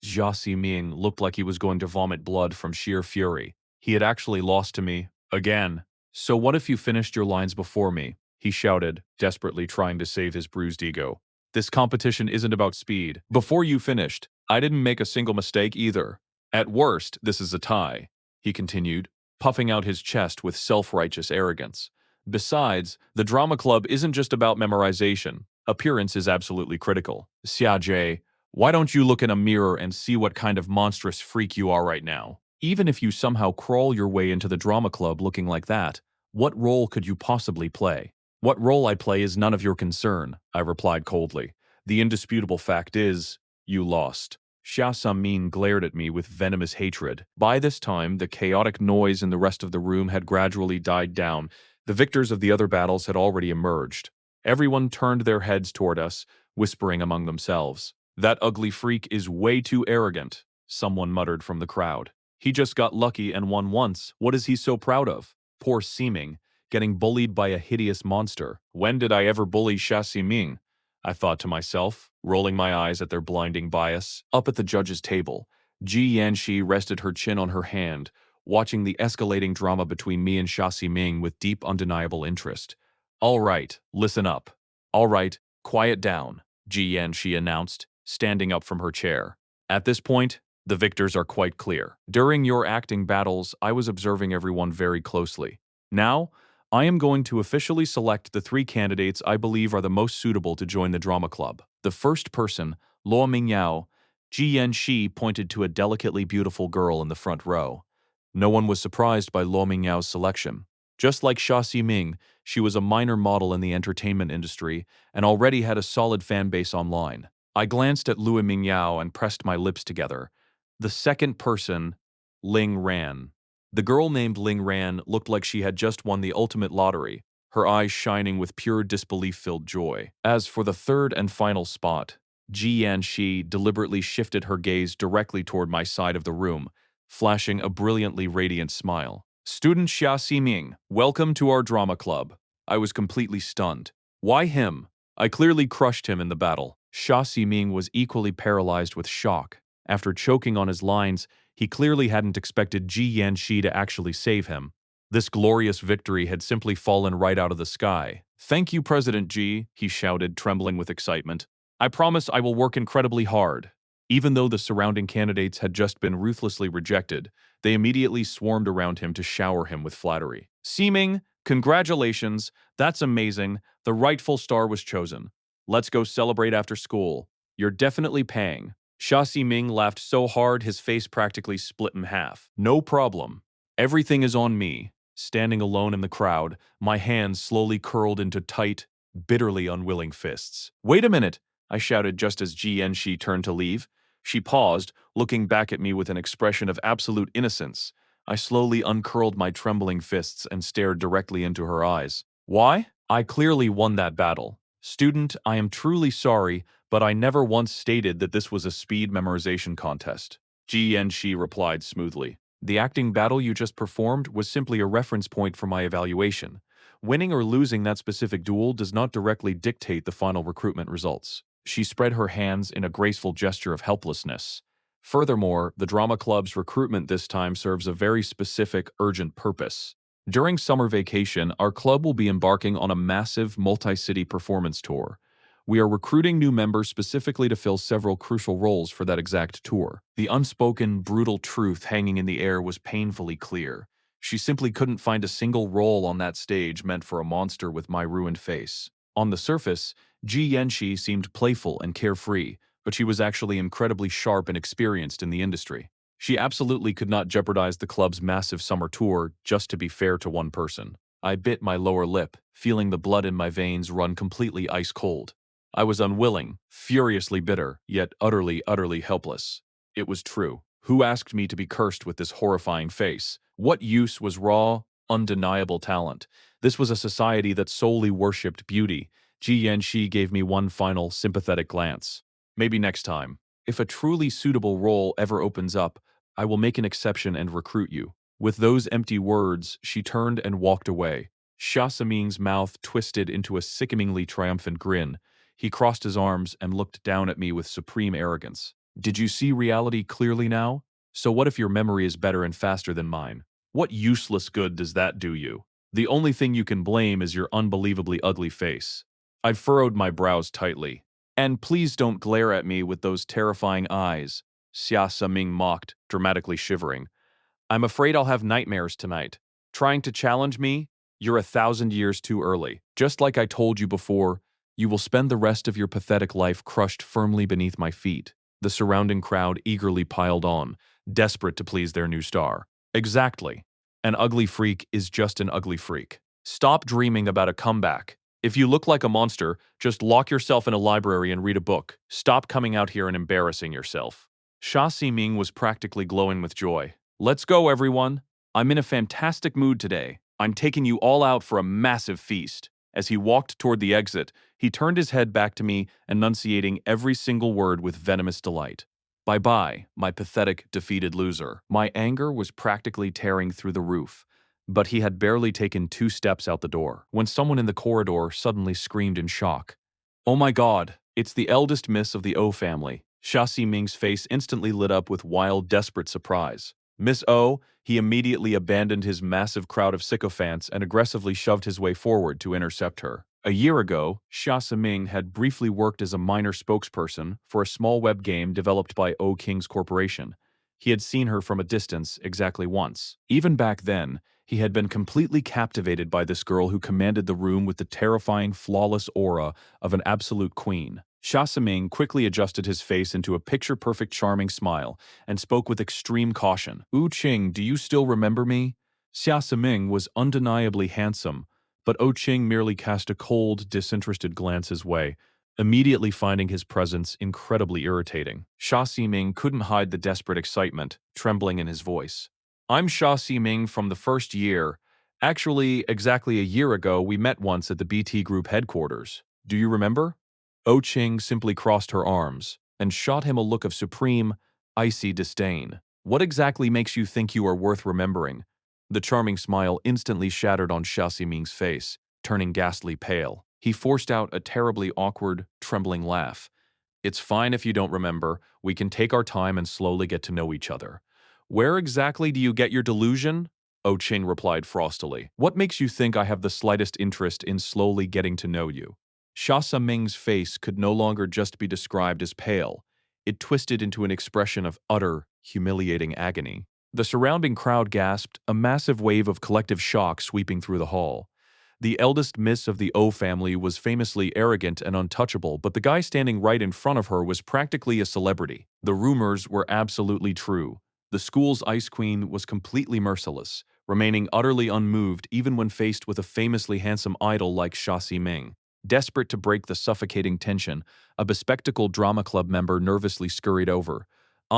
Jia Ximing looked like he was going to vomit blood from sheer fury. He had actually lost to me, again. So what if you finished your lines before me? He shouted, desperately trying to save his bruised ego. This competition isn't about speed. Before you finished, I didn't make a single mistake either. At worst, this is a tie, he continued, puffing out his chest with self-righteous arrogance. Besides, the drama club isn't just about memorization. Appearance is absolutely critical. Xia Jie, why don't you look in a mirror and see what kind of monstrous freak you are right now? Even if you somehow crawl your way into the drama club looking like that, what role could you possibly play? What role I play is none of your concern, I replied coldly. The indisputable fact is, you lost. Xia Samin glared at me with venomous hatred. By this time, the chaotic noise in the rest of the room had gradually died down. The victors of the other battles had already emerged. Everyone turned their heads toward us, whispering among themselves. That ugly freak is way too arrogant, someone muttered from the crowd. He just got lucky and won once. What is he so proud of? Poor Seeming, getting bullied by a hideous monster. When did I ever bully Sha Ximing? I thought to myself, rolling my eyes at their blinding bias. Up at the judge's table, Ji Yanxi rested her chin on her hand, watching the escalating drama between me and Sha Ximing with deep, undeniable interest. All right, listen up. All right, quiet down, Ji Yanxi announced, standing up from her chair. At this point, the victors are quite clear. During your acting battles, I was observing everyone very closely. Now, I am going to officially select the three candidates I believe are the most suitable to join the drama club. The first person, Luo Mingyao. Ji Yanxi pointed to a delicately beautiful girl in the front row. No one was surprised by Luo Mingyao's selection. Just like Sha Ximing, she was a minor model in the entertainment industry and already had a solid fan base online. I glanced at Luo Mingyao and pressed my lips together. The second person, Ling Ran. The girl named Ling Ran looked like she had just won the ultimate lottery, her eyes shining with pure disbelief-filled joy. As for the third and final spot, Ji Yanxi deliberately shifted her gaze directly toward my side of the room, flashing a brilliantly radiant smile. Student Xia Ximing, welcome to our drama club. I was completely stunned. Why him? I clearly crushed him in the battle. Xia Ximing was equally paralyzed with shock. After choking on his lines, he clearly hadn't expected Ji Yanxi to actually save him. This glorious victory had simply fallen right out of the sky. Thank you, President Ji, he shouted, trembling with excitement. I promise I will work incredibly hard. Even though the surrounding candidates had just been ruthlessly rejected, they immediately swarmed around him to shower him with flattery. Seeming, congratulations, that's amazing, the rightful star was chosen. Let's go celebrate after school. You're definitely paying. Xia Ximing laughed so hard his face practically split in half. No problem. Everything is on me. Standing alone in the crowd, my hands slowly curled into tight, bitterly unwilling fists. Wait a minute, I shouted just as Ji Enshi turned to leave. She paused, looking back at me with an expression of absolute innocence. I slowly uncurled my trembling fists and stared directly into her eyes. Why? I clearly won that battle. Student, I am truly sorry, but I never once stated that this was a speed memorization contest. Ji Enshi replied smoothly. The acting battle you just performed was simply a reference point for my evaluation. Winning or losing that specific duel does not directly dictate the final recruitment results. She spread her hands in a graceful gesture of helplessness. Furthermore, the drama club's recruitment this time serves a very specific, urgent purpose. During summer vacation, our club will be embarking on a massive multi-city performance tour. We are recruiting new members specifically to fill several crucial roles for that exact tour. The unspoken, brutal truth hanging in the air was painfully clear. She simply couldn't find a single role on that stage meant for a monster with my ruined face. On the surface, Ji Yenshi seemed playful and carefree, but she was actually incredibly sharp and experienced in the industry. She absolutely could not jeopardize the club's massive summer tour just to be fair to one person. I bit my lower lip, feeling the blood in my veins run completely ice cold. I was unwilling, furiously bitter, yet utterly helpless. It was true. Who asked me to be cursed with this horrifying face? What use was raw, undeniable talent? This was a society that solely worshipped beauty. Ji Yanxi gave me one final, sympathetic glance. Maybe next time. If a truly suitable role ever opens up, I will make an exception and recruit you. With those empty words, she turned and walked away. Xia Saming's mouth twisted into a sickeningly triumphant grin. He crossed his arms and looked down at me with supreme arrogance. Did you see reality clearly now? So what if your memory is better and faster than mine? What useless good does that do you? The only thing you can blame is your unbelievably ugly face. I furrowed my brows tightly. And please don't glare at me with those terrifying eyes, Xia Saming mocked, dramatically shivering. I'm afraid I'll have nightmares tonight. Trying to challenge me? You're 1,000 years too early. Just like I told you before, you will spend the rest of your pathetic life crushed firmly beneath my feet. The surrounding crowd eagerly piled on, desperate to please their new star. Exactly. An ugly freak is just an ugly freak. Stop dreaming about a comeback. If you look like a monster, just lock yourself in a library and read a book. Stop coming out here and embarrassing yourself. Xia Ximing was practically glowing with joy. Let's go, everyone. I'm in a fantastic mood today. I'm taking you all out for a massive feast. As he walked toward the exit, he turned his head back to me, enunciating every single word with venomous delight. Bye-bye, my pathetic, defeated loser. My anger was practically tearing through the roof, but he had barely taken 2 steps out the door when someone in the corridor suddenly screamed in shock. Oh my god, it's the eldest miss of the O family. Xia Ximing's face instantly lit up with wild, desperate surprise. Miss O, he immediately abandoned his massive crowd of sycophants and aggressively shoved his way forward to intercept her. A year ago, Xia Ximing had briefly worked as a minor spokesperson for a small web game developed by O King's Corporation. He had seen her from a distance exactly once. Even back then, he had been completely captivated by this girl who commanded the room with the terrifying, flawless aura of an absolute queen. Xia Ximing quickly adjusted his face into a picture-perfect charming smile and spoke with extreme caution. Wu Qing, do you still remember me? Xia Ximing was undeniably handsome, but O Qing merely cast a cold, disinterested glance his way, immediately finding his presence incredibly irritating. Xia Ximing couldn't hide the desperate excitement, trembling in his voice. I'm Xia Ximing from the first year. Actually, exactly a year ago, we met once at the BT Group headquarters. Do you remember? O Qing simply crossed her arms and shot him a look of supreme, icy disdain. What exactly makes you think you are worth remembering? The charming smile instantly shattered on Xia Ximing's face, turning ghastly pale. He forced out a terribly awkward, trembling laugh. It's fine if you don't remember. We can take our time and slowly get to know each other. Where exactly do you get your delusion? O Qing replied frostily. What makes you think I have the slightest interest in slowly getting to know you? Xia Saming's face could no longer just be described as pale. It twisted into an expression of utter, humiliating agony. The surrounding crowd gasped, a massive wave of collective shock sweeping through the hall. The eldest miss of the O family was famously arrogant and untouchable, but the guy standing right in front of her was practically a celebrity. The rumors were absolutely true. The school's ice queen was completely merciless, remaining utterly unmoved even when faced with a famously handsome idol like Xia Ximing. Desperate to break the suffocating tension, a bespectacled drama club member nervously scurried over.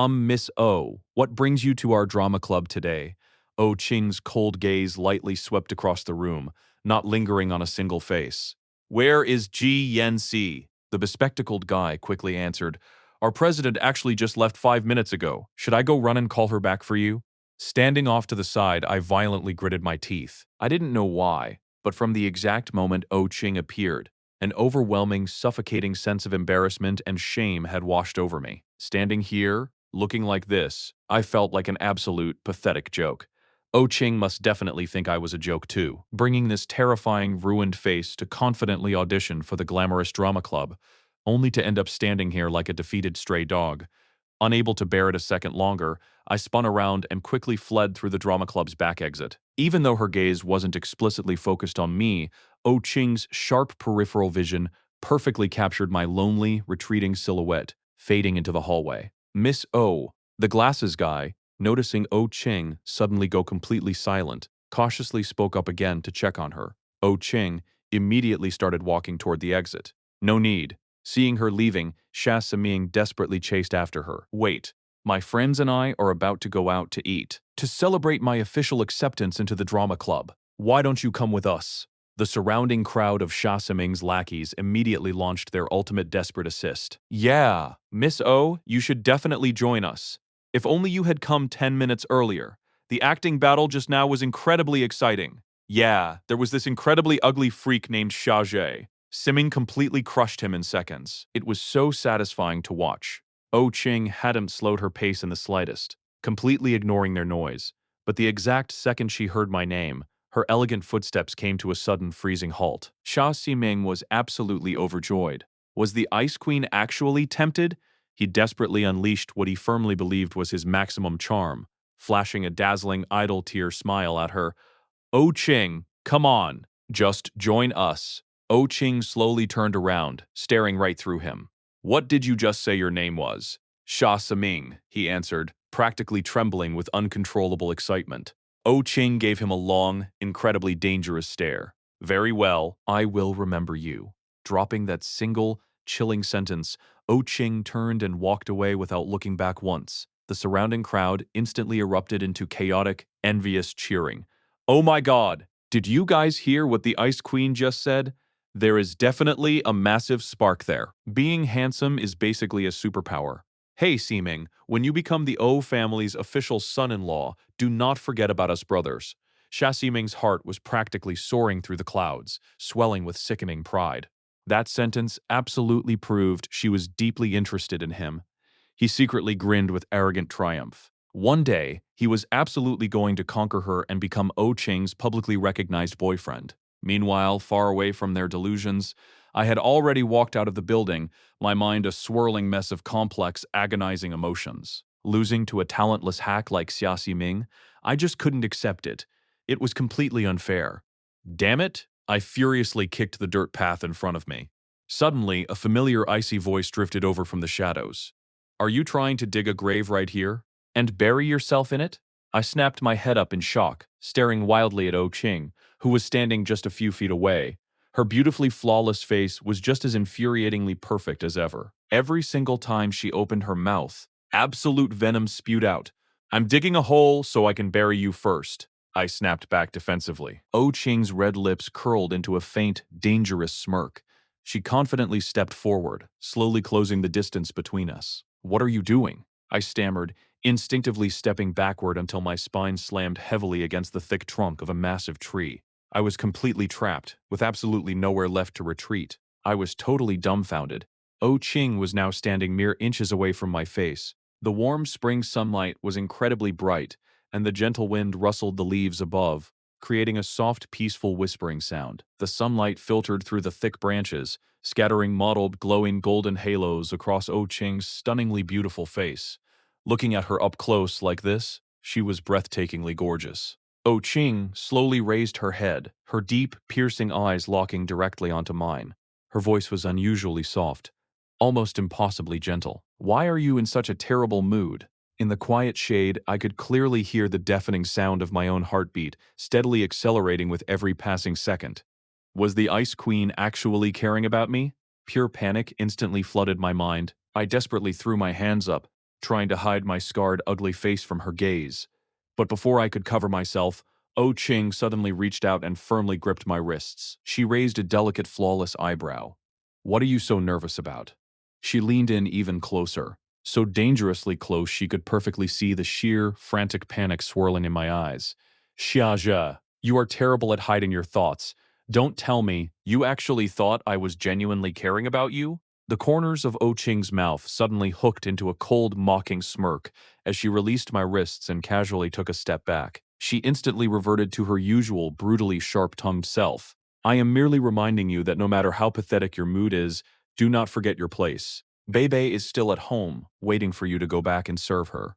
Miss O, what brings you to our drama club today?" O Ching's cold gaze lightly swept across the room, not lingering on a single face. "Where is Ji Yanxi?" The bespectacled guy quickly answered. "Our president actually just left 5 minutes ago. Should I go run and call her back for you?" Standing off to the side, I violently gritted my teeth. I didn't know why, but from the exact moment O Ching appeared, an overwhelming, suffocating sense of embarrassment and shame had washed over me. Standing here, looking like this, I felt like an absolute, pathetic joke. O Ching must definitely think I was a joke too, bringing this terrifying, ruined face to confidently audition for the glamorous drama club, only to end up standing here like a defeated stray dog. Unable to bear it a second longer, I spun around and quickly fled through the drama club's back exit. Even though her gaze wasn't explicitly focused on me, O Ching's sharp peripheral vision perfectly captured my lonely, retreating silhouette, fading into the hallway. Miss O, the glasses guy, noticing O Ching suddenly go completely silent, cautiously spoke up again to check on her. O Ching immediately started walking toward the exit. No need. Seeing her leaving, Xia Siming desperately chased after her. "Wait, my friends and I are about to go out to eat. To celebrate my official acceptance into the drama club. Why don't you come with us?" The surrounding crowd of Xia Siming's lackeys immediately launched their ultimate desperate assist. "Yeah, Miss O, you should definitely join us. If only you had come 10 minutes earlier. The acting battle just now was incredibly exciting. Yeah, there was this incredibly ugly freak named Xia Jie. Siming completely crushed him in seconds. It was so satisfying to watch. O Ching hadn't slowed her pace in the slightest, completely ignoring their noise. But the exact second she heard my name, her elegant footsteps came to a sudden freezing halt. Xia Ximing was absolutely overjoyed. Was the Ice Queen actually tempted? He desperately unleashed what he firmly believed was his maximum charm, flashing a dazzling idol-tier smile at her. "O Ching, come on, just join us." O Ching slowly turned around, staring right through him. "What did you just say your name was?" "Xia Siming," he answered, practically trembling with uncontrollable excitement. O Ching gave him a long, incredibly dangerous stare. "Very well, I will remember you." Dropping that single, chilling sentence, O Ching turned and walked away without looking back once. The surrounding crowd instantly erupted into chaotic, envious cheering. "Oh my God! Did you guys hear what the Ice Queen just said? There is definitely a massive spark there. Being handsome is basically a superpower. Hey, Seeming, when you become the O family's official son-in-law, do not forget about us brothers." Xia Ximing's heart was practically soaring through the clouds, swelling with sickening pride. That sentence absolutely proved she was deeply interested in him. He secretly grinned with arrogant triumph. One day, he was absolutely going to conquer her and become O Ching's publicly recognized boyfriend. Meanwhile, far away from their delusions, I had already walked out of the building, my mind a swirling mess of complex, agonizing emotions. Losing to a talentless hack like Xia Ximing, I just couldn't accept it. It was completely unfair. Damn it! I furiously kicked the dirt path in front of me. Suddenly, a familiar icy voice drifted over from the shadows. "Are you trying to dig a grave right here? And bury yourself in it?" I snapped my head up in shock, staring wildly at O Ching, who was standing just a few feet away. Her beautifully flawless face was just as infuriatingly perfect as ever. Every single time she opened her mouth, absolute venom spewed out. "I'm digging a hole so I can bury you first," I snapped back defensively. O Ching's red lips curled into a faint, dangerous smirk. She confidently stepped forward, slowly closing the distance between us. "What are you doing?" I stammered, instinctively stepping backward until my spine slammed heavily against the thick trunk of a massive tree. I was completely trapped, with absolutely nowhere left to retreat. I was totally dumbfounded. O Ching was now standing mere inches away from my face. The warm spring sunlight was incredibly bright, and the gentle wind rustled the leaves above, creating a soft, peaceful whispering sound. The sunlight filtered through the thick branches, scattering mottled, glowing golden halos across O Ching's stunningly beautiful face. Looking at her up close like this, she was breathtakingly gorgeous. Oh Ching slowly raised her head, her deep, piercing eyes locking directly onto mine. Her voice was unusually soft, almost impossibly gentle. Why are you in such a terrible mood? In the quiet shade, I could clearly hear the deafening sound of my own heartbeat, steadily accelerating with every passing second. Was the Ice Queen actually caring about me? Pure panic instantly flooded my mind. I desperately threw my hands up, trying to hide my scarred, ugly face from her gaze. But before I could cover myself, Oh Ching suddenly reached out and firmly gripped my wrists. She raised a delicate, flawless eyebrow. What are you so nervous about? She leaned in even closer, so dangerously close she could perfectly see the sheer, frantic panic swirling in my eyes. Xiaja, you are terrible at hiding your thoughts. Don't tell me you actually thought I was genuinely caring about you? The corners of Oh Ching's mouth suddenly hooked into a cold, mocking smirk as she released my wrists and casually took a step back. She instantly reverted to her usual, brutally sharp-tongued self. I am merely reminding you that no matter how pathetic your mood is, do not forget your place. Bebe is still at home, waiting for you to go back and serve her.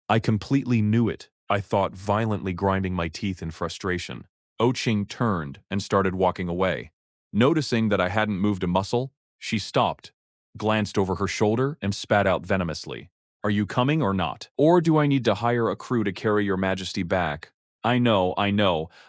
I completely knew it, I thought, violently grinding my teeth in frustration. Oh Ching turned and started walking away. Noticing that I hadn't moved a muscle, she stopped, glanced over her shoulder, and spat out venomously. Are you coming or not? Or do I need to hire a crew to carry your majesty back? I know,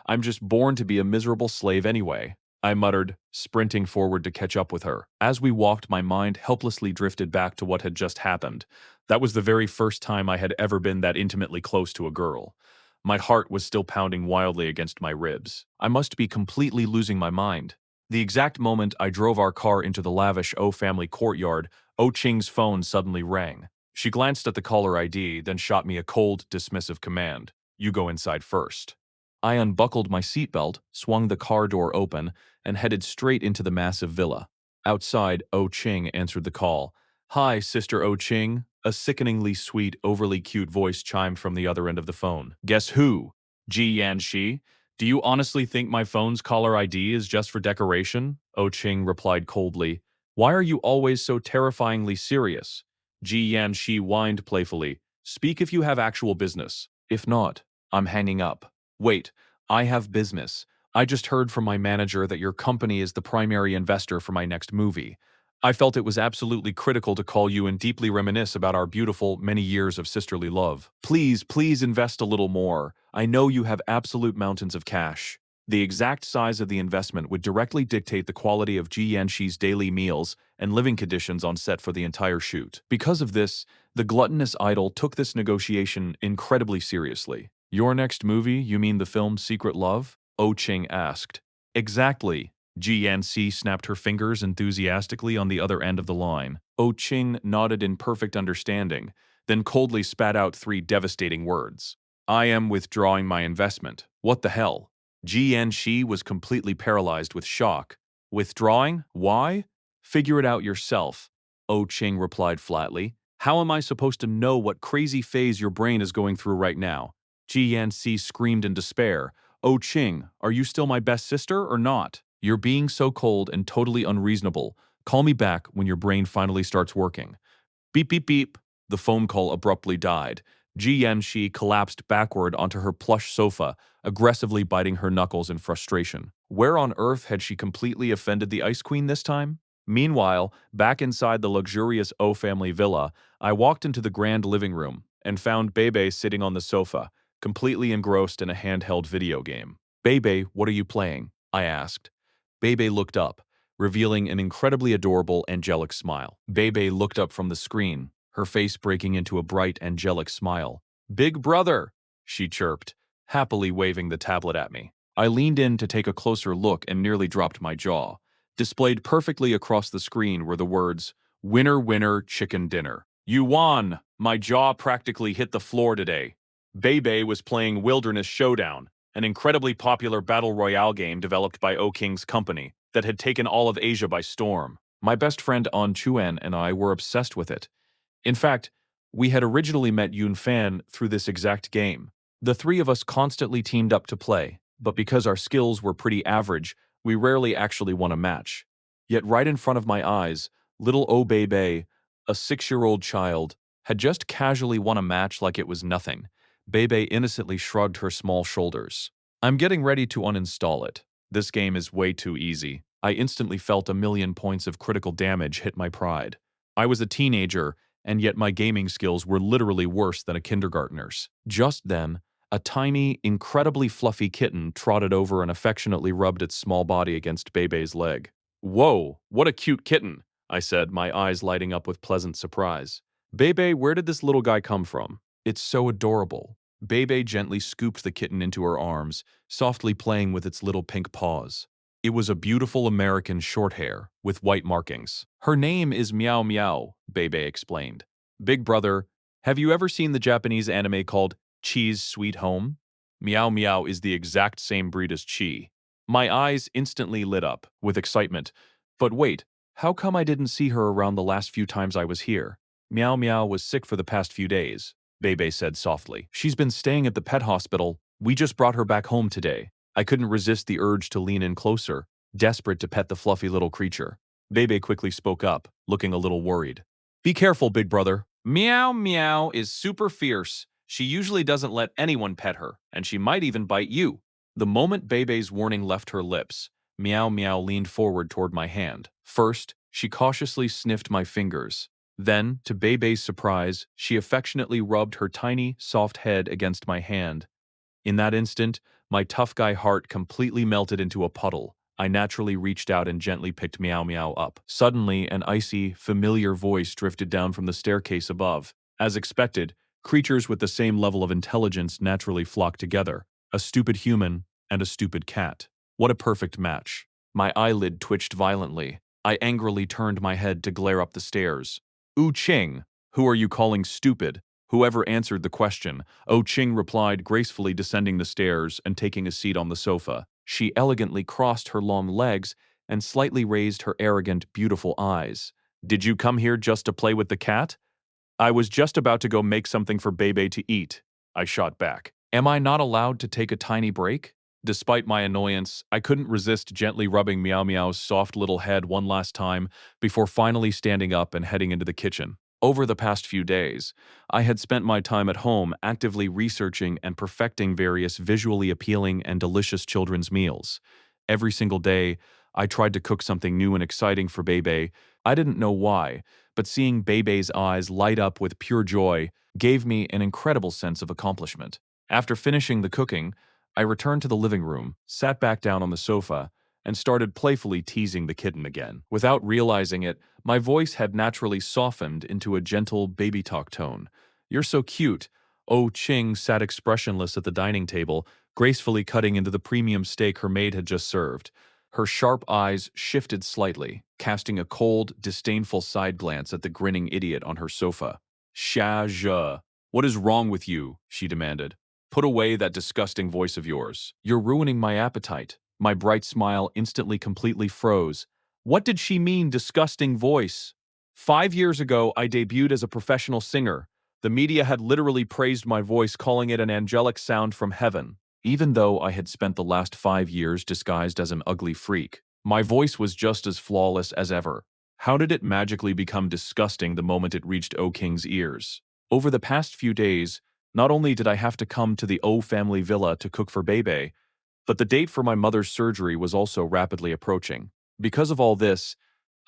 I'm just born to be a miserable slave anyway, I muttered, sprinting forward to catch up with her. As we walked, my mind helplessly drifted back to what had just happened. That was the very first time I had ever been that intimately close to a girl. My heart was still pounding wildly against my ribs. I must be completely losing my mind. The exact moment I drove our car into the lavish O family courtyard, O Ching's phone suddenly rang. She glanced at the caller ID, then shot me a cold, dismissive command. You go inside first. I unbuckled my seatbelt, swung the car door open, and headed straight into the massive villa. Outside, O Ching answered the call. Hi, Sister O Ching. A sickeningly sweet, overly cute voice chimed from the other end of the phone. Guess who? Ji Yanxi. Do you honestly think my phone's caller ID is just for decoration? O Ching replied coldly. Why are you always so terrifyingly serious? Ji Yanxi whined playfully. Speak if you have actual business. If not, I'm hanging up. Wait, I have business. I just heard from my manager that your company is the primary investor for my next movie. I felt it was absolutely critical to call you and deeply reminisce about our beautiful many years of sisterly love. Please invest a little more. I know you have absolute mountains of cash. The exact size of the investment would directly dictate the quality of Ji Yanxi's daily meals and living conditions on set for the entire shoot. Because of this, the gluttonous idol took this negotiation incredibly seriously. Your next movie, you mean the film Secret Love? Oh Ching asked. Exactly. GNC snapped her fingers enthusiastically on the other end of the line. Oh Ching nodded in perfect understanding, then coldly spat out three devastating words. I am withdrawing my investment. What the hell? GNC was completely paralyzed with shock. Withdrawing? Why? Figure it out yourself, Oh Ching replied flatly. How am I supposed to know what crazy phase your brain is going through right now? GNC screamed in despair. Oh Ching, are you still my best sister or not? You're being so cold and totally unreasonable. Call me back when your brain finally starts working. Beep, beep, beep. The phone call abruptly died. Ji Yanxi collapsed backward onto her plush sofa, aggressively biting her knuckles in frustration. Where on earth had she completely offended the Ice Queen this time? Meanwhile, back inside the luxurious O family villa, I walked into the grand living room and found Bebe sitting on the sofa, completely engrossed in a handheld video game. Bebe, what are you playing? I asked. Bebe looked up, revealing an incredibly adorable, angelic smile. Bebe looked up from the screen, her face breaking into a bright, angelic smile. Big brother, she chirped, happily waving the tablet at me. I leaned in to take a closer look and nearly dropped my jaw. Displayed perfectly across the screen were the words, Winner, winner, chicken dinner. You won! My jaw practically hit the floor today. Bebe was playing Wilderness Showdown, an incredibly popular battle royale game developed by O King's company that had taken all of Asia by storm. My best friend An Chuan and I were obsessed with it. In fact, we had originally met Yun Fan through this exact game. The three of us constantly teamed up to play, but because our skills were pretty average, we rarely actually won a match. Yet right in front of my eyes, little Oh Bei, a 6-year-old child, had just casually won a match like it was nothing. Bebe innocently shrugged her small shoulders. I'm getting ready to uninstall it. This game is way too easy. I instantly felt a million points of critical damage hit my pride. I was a teenager, and yet my gaming skills were literally worse than a kindergartner's. Just then, a tiny, incredibly fluffy kitten trotted over and affectionately rubbed its small body against Bebe's leg. Whoa, what a cute kitten, I said, my eyes lighting up with pleasant surprise. Bebe, where did this little guy come from? It's so adorable. Bebe gently scooped the kitten into her arms, softly playing with its little pink paws. It was a beautiful American shorthair with white markings. Her name is Meow Meow, Bebe explained. Big brother, have you ever seen the Japanese anime called Chi's Sweet Home? Meow Meow is the exact same breed as Chi. My eyes instantly lit up with excitement. But wait, how come I didn't see her around the last few times I was here? Meow Meow was sick for the past few days, Bebe said softly. She's been staying at the pet hospital. We just brought her back home today. I couldn't resist the urge to lean in closer, desperate to pet the fluffy little creature. Bebe quickly spoke up, looking a little worried. Be careful, big brother. Meow Meow is super fierce. She usually doesn't let anyone pet her, and she might even bite you. The moment Bebe's warning left her lips, Meow Meow leaned forward toward my hand. First, she cautiously sniffed my fingers. Then, to Bebe's surprise, she affectionately rubbed her tiny, soft head against my hand. In that instant, my tough guy heart completely melted into a puddle. I naturally reached out and gently picked Meow Meow up. Suddenly, an icy, familiar voice drifted down from the staircase above. As expected, creatures with the same level of intelligence naturally flocked together. A stupid human and a stupid cat. What a perfect match. My eyelid twitched violently. I angrily turned my head to glare up the stairs. Wu Qing, who are you calling stupid? Whoever answered the question, Ching replied, gracefully descending the stairs and taking a seat on the sofa. She elegantly crossed her long legs and slightly raised her arrogant, beautiful eyes. Did you come here just to play with the cat? I was just about to go make something for Bebe to eat, I shot back. Am I not allowed to take a tiny break? Despite my annoyance, I couldn't resist gently rubbing Meow Meow's soft little head one last time before finally standing up and heading into the kitchen. Over the past few days, I had spent my time at home actively researching and perfecting various visually appealing and delicious children's meals. Every single day, I tried to cook something new and exciting for Bebe. I didn't know why, but seeing Bebe's eyes light up with pure joy gave me an incredible sense of accomplishment. After finishing the cooking, I returned to the living room, sat back down on the sofa, and started playfully teasing the kitten again. Without realizing it, my voice had naturally softened into a gentle baby talk tone. You're so cute. Ching sat expressionless at the dining table, gracefully cutting into the premium steak her maid had just served. Her sharp eyes shifted slightly, casting a cold, disdainful side glance at the grinning idiot on her sofa. Sha zhe. What is wrong with you? She demanded. Put away that disgusting voice of yours. You're ruining my appetite. My bright smile instantly completely froze. What did she mean, disgusting voice? 5 years ago, I debuted as a professional singer. The media had literally praised my voice, calling it an angelic sound from heaven. Even though I had spent the last 5 years disguised as an ugly freak, my voice was just as flawless as ever. How did it magically become disgusting the moment it reached O King's ears? Over the past few days, not only did I have to come to the O family villa to cook for Bebe, but the date for my mother's surgery was also rapidly approaching. Because of all this,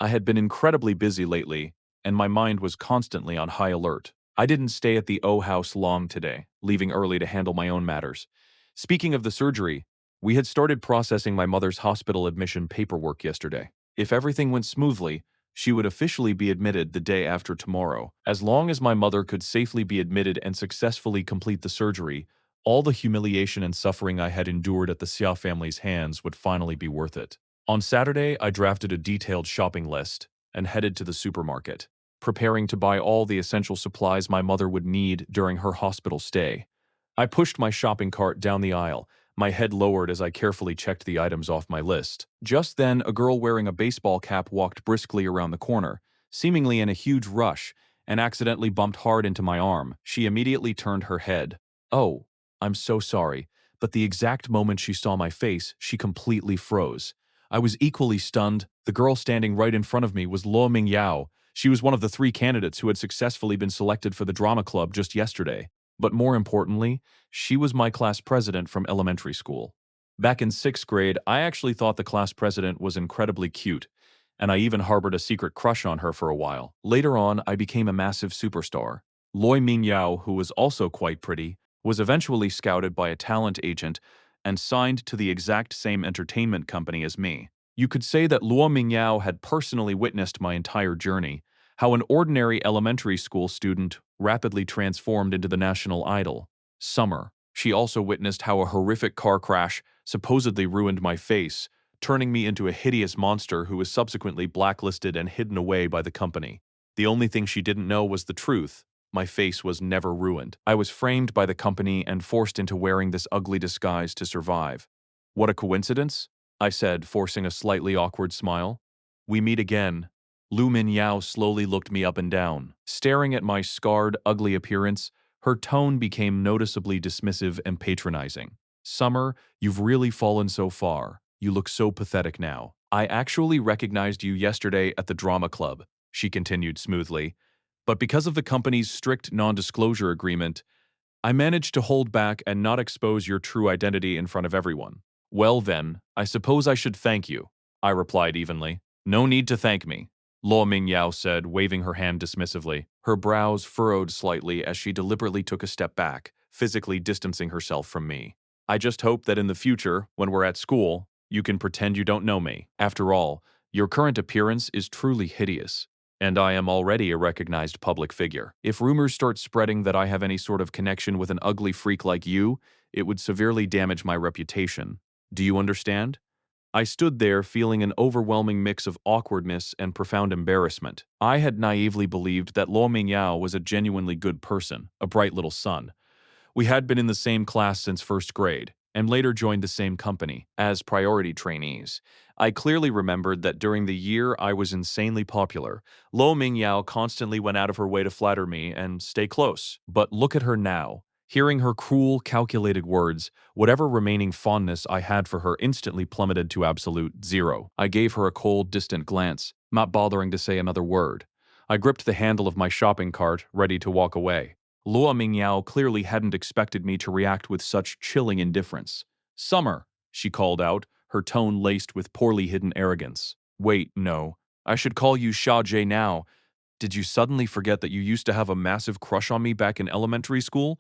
I had been incredibly busy lately, and my mind was constantly on high alert. I didn't stay at the O house long today, leaving early to handle my own matters. Speaking of the surgery, we had started processing my mother's hospital admission paperwork yesterday. If everything went smoothly, she would officially be admitted the day after tomorrow. As long as my mother could safely be admitted and successfully complete the surgery, all the humiliation and suffering I had endured at the Xia family's hands would finally be worth it. On Saturday, I drafted a detailed shopping list and headed to the supermarket, preparing to buy all the essential supplies my mother would need during her hospital stay. I pushed my shopping cart down the aisle, my head lowered as I carefully checked the items off my list. Just then, a girl wearing a baseball cap walked briskly around the corner, seemingly in a huge rush, and accidentally bumped hard into my arm. She immediately turned her head. Oh, I'm so sorry, but the exact moment she saw my face, she completely froze. I was equally stunned. The girl standing right in front of me was Luo Mingyao. She was one of the 3 candidates who had successfully been selected for the drama club just yesterday. But more importantly, she was my class president from elementary school. Back in 6th grade, I actually thought the class president was incredibly cute, and I even harbored a secret crush on her for a while. Later on, I became a massive superstar. Loi Mingyao, who was also quite pretty, was eventually scouted by a talent agent and signed to the exact same entertainment company as me. You could say that Luo Mingyao had personally witnessed my entire journey, how an ordinary elementary school student rapidly transformed into the national idol. Summer. She also witnessed how a horrific car crash supposedly ruined my face, turning me into a hideous monster who was subsequently blacklisted and hidden away by the company. The only thing she didn't know was the truth. My face was never ruined. I was framed by the company and forced into wearing this ugly disguise to survive. What a coincidence? I said, forcing a slightly awkward smile. We meet again. Lu Minyao slowly looked me up and down. Staring at my scarred, ugly appearance, her tone became noticeably dismissive and patronizing. Summer, you've really fallen so far. You look so pathetic now. I actually recognized you yesterday at the drama club, she continued smoothly. But because of the company's strict non-disclosure agreement, I managed to hold back and not expose your true identity in front of everyone. Well then, I suppose I should thank you, I replied evenly. No need to thank me, Luo Mingyao said, waving her hand dismissively. Her brows furrowed slightly as she deliberately took a step back, physically distancing herself from me. I just hope that in the future, when we're at school, you can pretend you don't know me. After all, your current appearance is truly hideous, and I am already a recognized public figure. If rumors start spreading that I have any sort of connection with an ugly freak like you, it would severely damage my reputation. Do you understand? I stood there feeling an overwhelming mix of awkwardness and profound embarrassment. I had naively believed that Luo Mingyao was a genuinely good person, a bright little son. We had been in the same class since 1st grade, and later joined the same company, as priority trainees. I clearly remembered that during the year I was insanely popular, Lo Mingyao constantly went out of her way to flatter me and stay close. But look at her now. Hearing her cruel, calculated words, whatever remaining fondness I had for her instantly plummeted to absolute zero. I gave her a cold, distant glance, not bothering to say another word. I gripped the handle of my shopping cart, ready to walk away. Luo Mingyao clearly hadn't expected me to react with such chilling indifference. Summer, she called out, her tone laced with poorly hidden arrogance. Wait, no. I should call you Sha Jie now. Did you suddenly forget that you used to have a massive crush on me back in elementary school?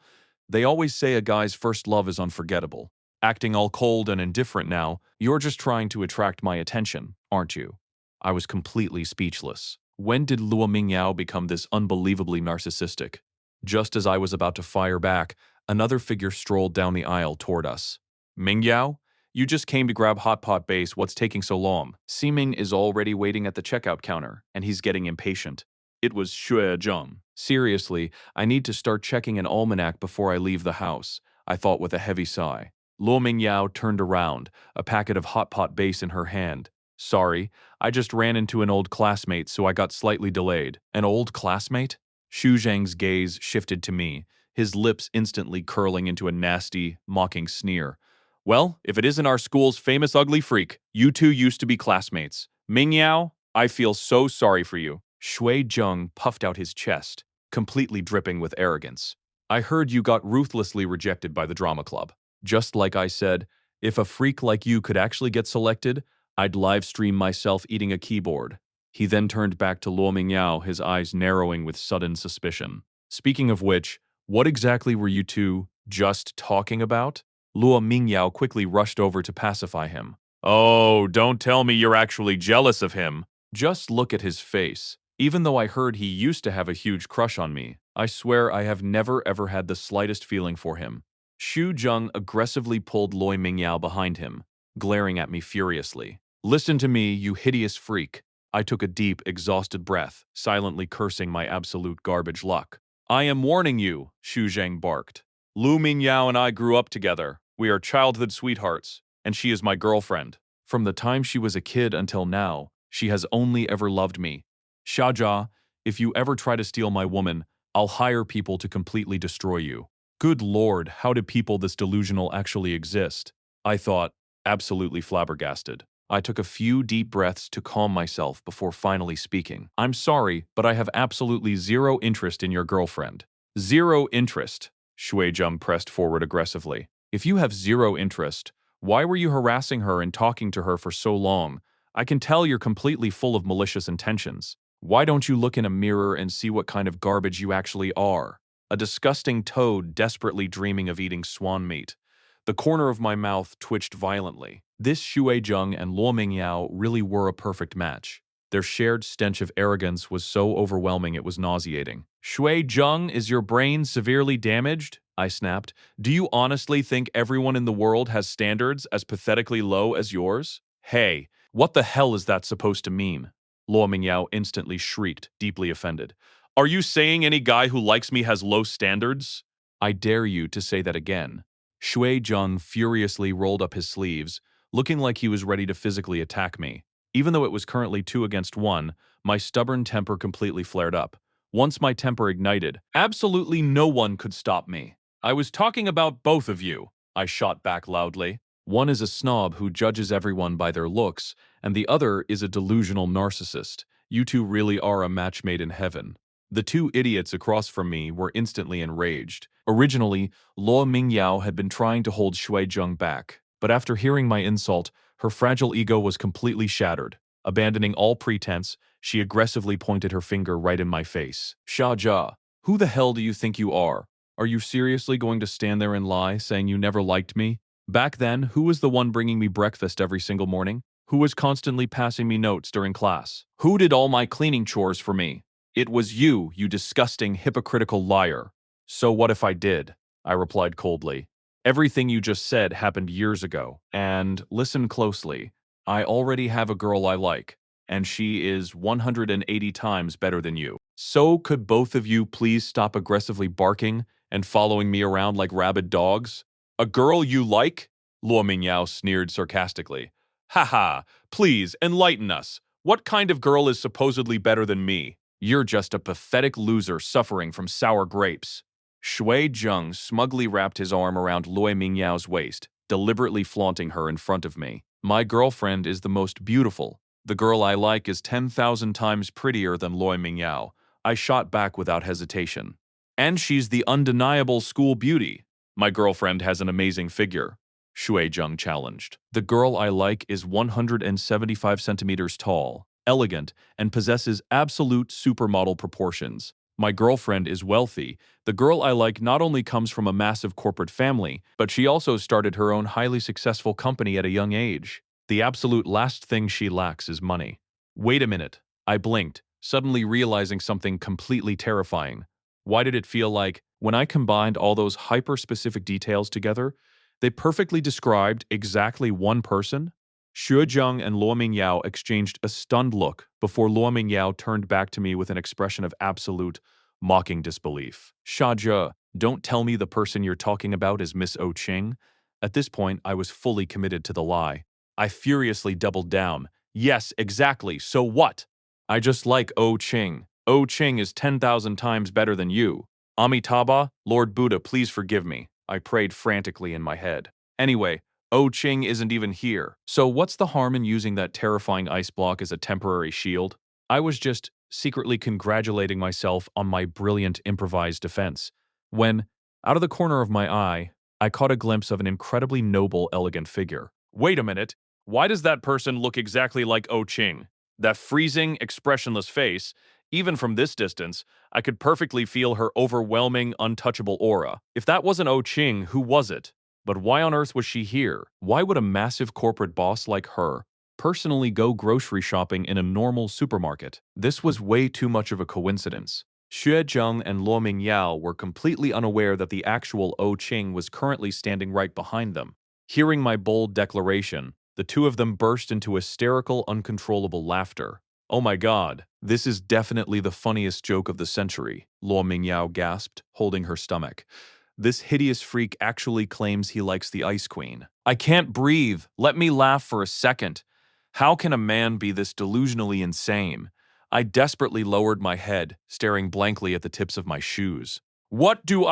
They always say a guy's first love is unforgettable. Acting all cold and indifferent now, you're just trying to attract my attention, aren't you? I was completely speechless. When did Luo Mingyao become this unbelievably narcissistic? Just as I was about to fire back, another figure strolled down the aisle toward us. Mingyao? You just came to grab Hot Pot Base, what's taking so long? Ximing is already waiting at the checkout counter, and he's getting impatient. It was Xue Zheng. Seriously, I need to start checking an almanac before I leave the house, I thought with a heavy sigh. Luo Mingyao turned around, a packet of Hot Pot Base in her hand. Sorry, I just ran into an old classmate, so I got slightly delayed. An old classmate? Xu Zhang's gaze shifted to me, his lips instantly curling into a nasty, mocking sneer. Well, if it isn't our school's famous ugly freak, you two used to be classmates. Mingyao, I feel so sorry for you. Shui Zheng puffed out his chest, completely dripping with arrogance. I heard you got ruthlessly rejected by the drama club. Just like I said, if a freak like you could actually get selected, I'd live stream myself eating a keyboard. He then turned back to Luo Mingyao, his eyes narrowing with sudden suspicion. Speaking of which, what exactly were you two just talking about? Luo Mingyao quickly rushed over to pacify him. Oh, don't tell me you're actually jealous of him. Just look at his face. Even though I heard he used to have a huge crush on me, I swear I have never ever had the slightest feeling for him. Xu Zheng aggressively pulled Loi Mingyao behind him, glaring at me furiously. Listen to me, you hideous freak. I took a deep, exhausted breath, silently cursing my absolute garbage luck. I am warning you, Xu Zheng barked. Lu Mingyao and I grew up together. We are childhood sweethearts, and she is my girlfriend. From the time she was a kid until now, she has only ever loved me. Shaja, if you ever try to steal my woman, I'll hire people to completely destroy you. Good lord, how do people this delusional actually exist? I thought, absolutely flabbergasted. I took a few deep breaths to calm myself before finally speaking. I'm sorry, but I have absolutely zero interest in your girlfriend. Zero interest. Shuai-jung pressed forward aggressively. If you have zero interest, why were you harassing her and talking to her for so long? I can tell you're completely full of malicious intentions. Why don't you look in a mirror and see what kind of garbage you actually are? A disgusting toad desperately dreaming of eating swan meat. The corner of my mouth twitched violently. This Shuai-jung and Luo Mingyao really were a perfect match. Their shared stench of arrogance was so overwhelming it was nauseating. Shuai-jung, is your brain severely damaged? I snapped. Do you honestly think everyone in the world has standards as pathetically low as yours? Hey, what the hell is that supposed to mean? Luo Mingyao instantly shrieked, deeply offended. Are you saying any guy who likes me has low standards? I dare you to say that again. Shuai-jung furiously rolled up his sleeves, looking like he was ready to physically attack me. Even though it was currently 2 against 1, my stubborn temper completely flared up. Once my temper ignited, absolutely no one could stop me. I was talking about both of you, I shot back loudly. One is a snob who judges everyone by their looks, and the other is a delusional narcissist. You two really are a match made in heaven. The two idiots across from me were instantly enraged. Originally, Luo Mingyao had been trying to hold Shuai-jung back, but after hearing my insult, her fragile ego was completely shattered. Abandoning all pretense, she aggressively pointed her finger right in my face. Jia, who the hell do you think you are? Are you seriously going to stand there and lie, saying you never liked me? Back then, who was the one bringing me breakfast every single morning? Who was constantly passing me notes during class? Who did all my cleaning chores for me? It was you, you disgusting, hypocritical liar. So what if I did? I replied coldly. Everything you just said happened years ago, and listen closely. I already have a girl I like, and she is 180 times better than you. So could both of you please stop aggressively barking and following me around like rabid dogs? A girl you like? Luo Mingyao sneered sarcastically. Haha, please enlighten us. What kind of girl is supposedly better than me? You're just a pathetic loser suffering from sour grapes. Shuai-jung smugly wrapped his arm around Luo Mingyao's waist, deliberately flaunting her in front of me. My girlfriend is the most beautiful. The girl I like is 10,000 times prettier than Luo Mingyao. I shot back without hesitation. And she's the undeniable school beauty. My girlfriend has an amazing figure. Shuai-jung challenged. The girl I like is 175 centimeters tall, elegant, and possesses absolute supermodel proportions. My girlfriend is wealthy. The girl I like not only comes from a massive corporate family, but she also started her own highly successful company at a young age. The absolute last thing she lacks is money. Wait a minute. I blinked, suddenly realizing something completely terrifying. Why did it feel like, when I combined all those hyper-specific details together, they perfectly described exactly one person? Shuai-jung and Luo Mingyao exchanged a stunned look before Luo Mingyao turned back to me with an expression of absolute, mocking disbelief. Jia, don't tell me the person you're talking about is Miss Oh Ching. At this point, I was fully committed to the lie. I furiously doubled down. Yes, exactly. So what? I just like Oh Ching. Oh Ching is 10,000 times better than you. Amitabha, Lord Buddha, please forgive me. I prayed frantically in my head. Anyway, Oh Ching isn't even here. So what's the harm in using that terrifying ice block as a temporary shield? I was just secretly congratulating myself on my brilliant improvised defense, when, out of the corner of my eye, I caught a glimpse of an incredibly noble, elegant figure. Wait a minute. Why does that person look exactly like Oh Ching? That freezing, expressionless face, even from this distance, I could perfectly feel her overwhelming, untouchable aura. If that wasn't Oh Ching, who was it? But why on earth was she here? Why would a massive corporate boss like her personally go grocery shopping in a normal supermarket? This was way too much of a coincidence. Xue and Luo Mingyao were completely unaware that the actual Oh Ching was currently standing right behind them. Hearing my bold declaration, the two of them burst into hysterical, uncontrollable laughter. Oh my god, this is definitely the funniest joke of the century, Luo Mingyao gasped, holding her stomach. This hideous freak actually claims he likes the Ice Queen. I can't breathe. Let me laugh for a second. How can a man be this delusionally insane? I desperately lowered my head, staring blankly at the tips of my shoes. What do?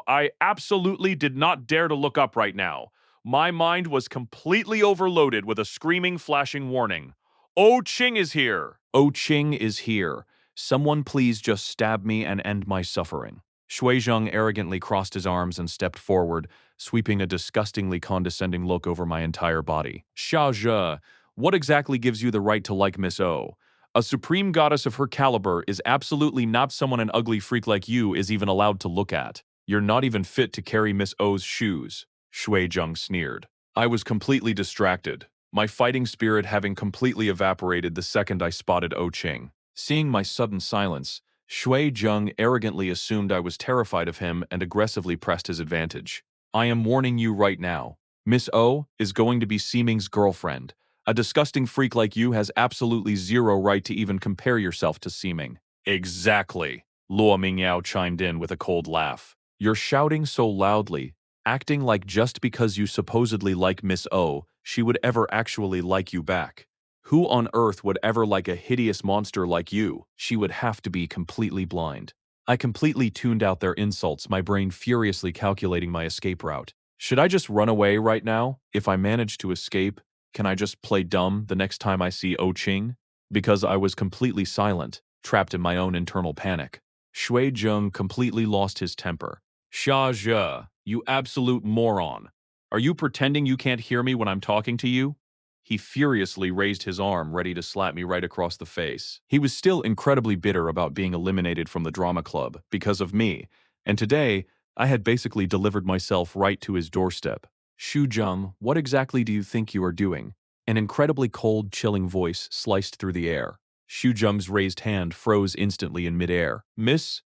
I absolutely did not dare to look up right now. My mind was completely overloaded with a screaming, flashing warning. Oh Ching is here! Oh Ching is here. Someone please just stab me and end my suffering. Shuizheng arrogantly crossed his arms and stepped forward, sweeping a disgustingly condescending look over my entire body. Xia Zhe, what exactly gives you the right to like Miss O? A supreme goddess of her caliber is absolutely not someone an ugly freak like you is even allowed to look at. You're not even fit to carry Miss O's shoes, Shui Zheng sneered. I was completely distracted, my fighting spirit having completely evaporated the second I spotted O Qing. Seeing my sudden silence, Shui Zheng arrogantly assumed I was terrified of him and aggressively pressed his advantage. I am warning you right now. Miss O is going to be Seeming's girlfriend. A disgusting freak like you has absolutely zero right to even compare yourself to Seeming. Exactly, Luo Mingyao chimed in with a cold laugh. You're shouting so loudly, acting like just because you supposedly like Miss O, she would ever actually like you back. Who on earth would ever like a hideous monster like you? She would have to be completely blind. I completely tuned out their insults, my brain furiously calculating my escape route. Should I just run away right now? If I manage to escape, can I just play dumb the next time I see O Qing? Because I was completely silent, trapped in my own internal panic. Shui Zheng completely lost his temper. Xia Zhe, you absolute moron. Are you pretending you can't hear me when I'm talking to you? He furiously raised his arm, ready to slap me right across the face. He was still incredibly bitter about being eliminated from the drama club because of me, and today I had basically delivered myself right to his doorstep. Xu Zheng, what exactly do you think you are doing? An incredibly cold, chilling voice sliced through the air. Xu Zheng's raised hand froze instantly in midair. Miss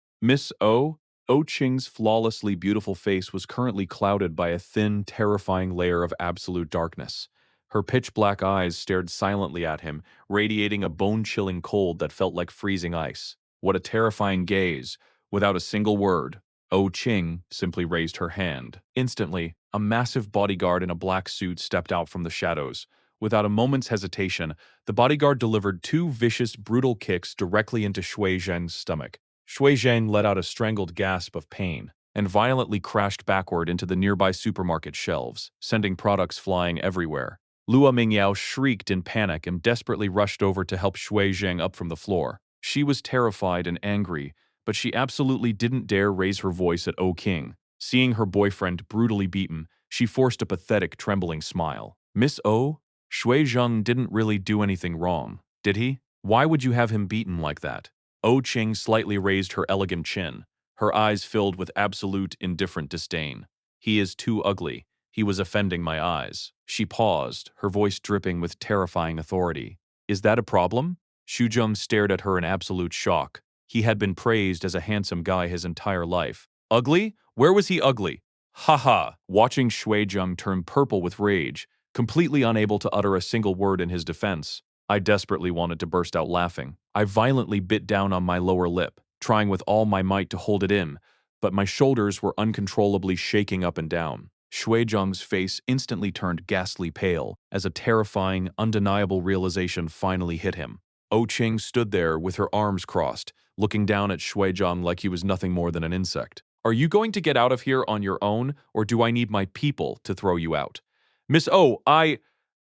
O? O Qing's flawlessly beautiful face was currently clouded by a thin, terrifying layer of absolute darkness. Her pitch-black eyes stared silently at him, radiating a bone-chilling cold that felt like freezing ice. What a terrifying gaze. Without a single word, O Qing simply raised her hand. Instantly, a massive bodyguard in a black suit stepped out from the shadows. Without a moment's hesitation, the bodyguard delivered two vicious, brutal kicks directly into Shui Zheng's stomach. Shui Zheng let out a strangled gasp of pain and violently crashed backward into the nearby supermarket shelves, sending products flying everywhere. Luo Mingyao shrieked in panic and desperately rushed over to help Shui Zheng up from the floor. She was terrified and angry, but she absolutely didn't dare raise her voice at O King. Seeing her boyfriend brutally beaten, she forced a pathetic, trembling smile. Miss O? Shui Zheng didn't really do anything wrong, did he? Why would you have him beaten like that? O Qing slightly raised her elegant chin, her eyes filled with absolute indifferent disdain. He is too ugly. He was offending my eyes. She paused, her voice dripping with terrifying authority. Is that a problem? Shujum stared at her in absolute shock. He had been praised as a handsome guy his entire life. Ugly? Where was he ugly? Haha. Watching Shuizheng turn purple with rage, completely unable to utter a single word in his defense, I desperately wanted to burst out laughing. I violently bit down on my lower lip, trying with all my might to hold it in, but my shoulders were uncontrollably shaking up and down. Shuizheng's face instantly turned ghastly pale as a terrifying, undeniable realization finally hit him. O Qing stood there with her arms crossed, looking down at Shuizheng like he was nothing more than an insect. Are you going to get out of here on your own, or do I need my people to throw you out? Miss O, I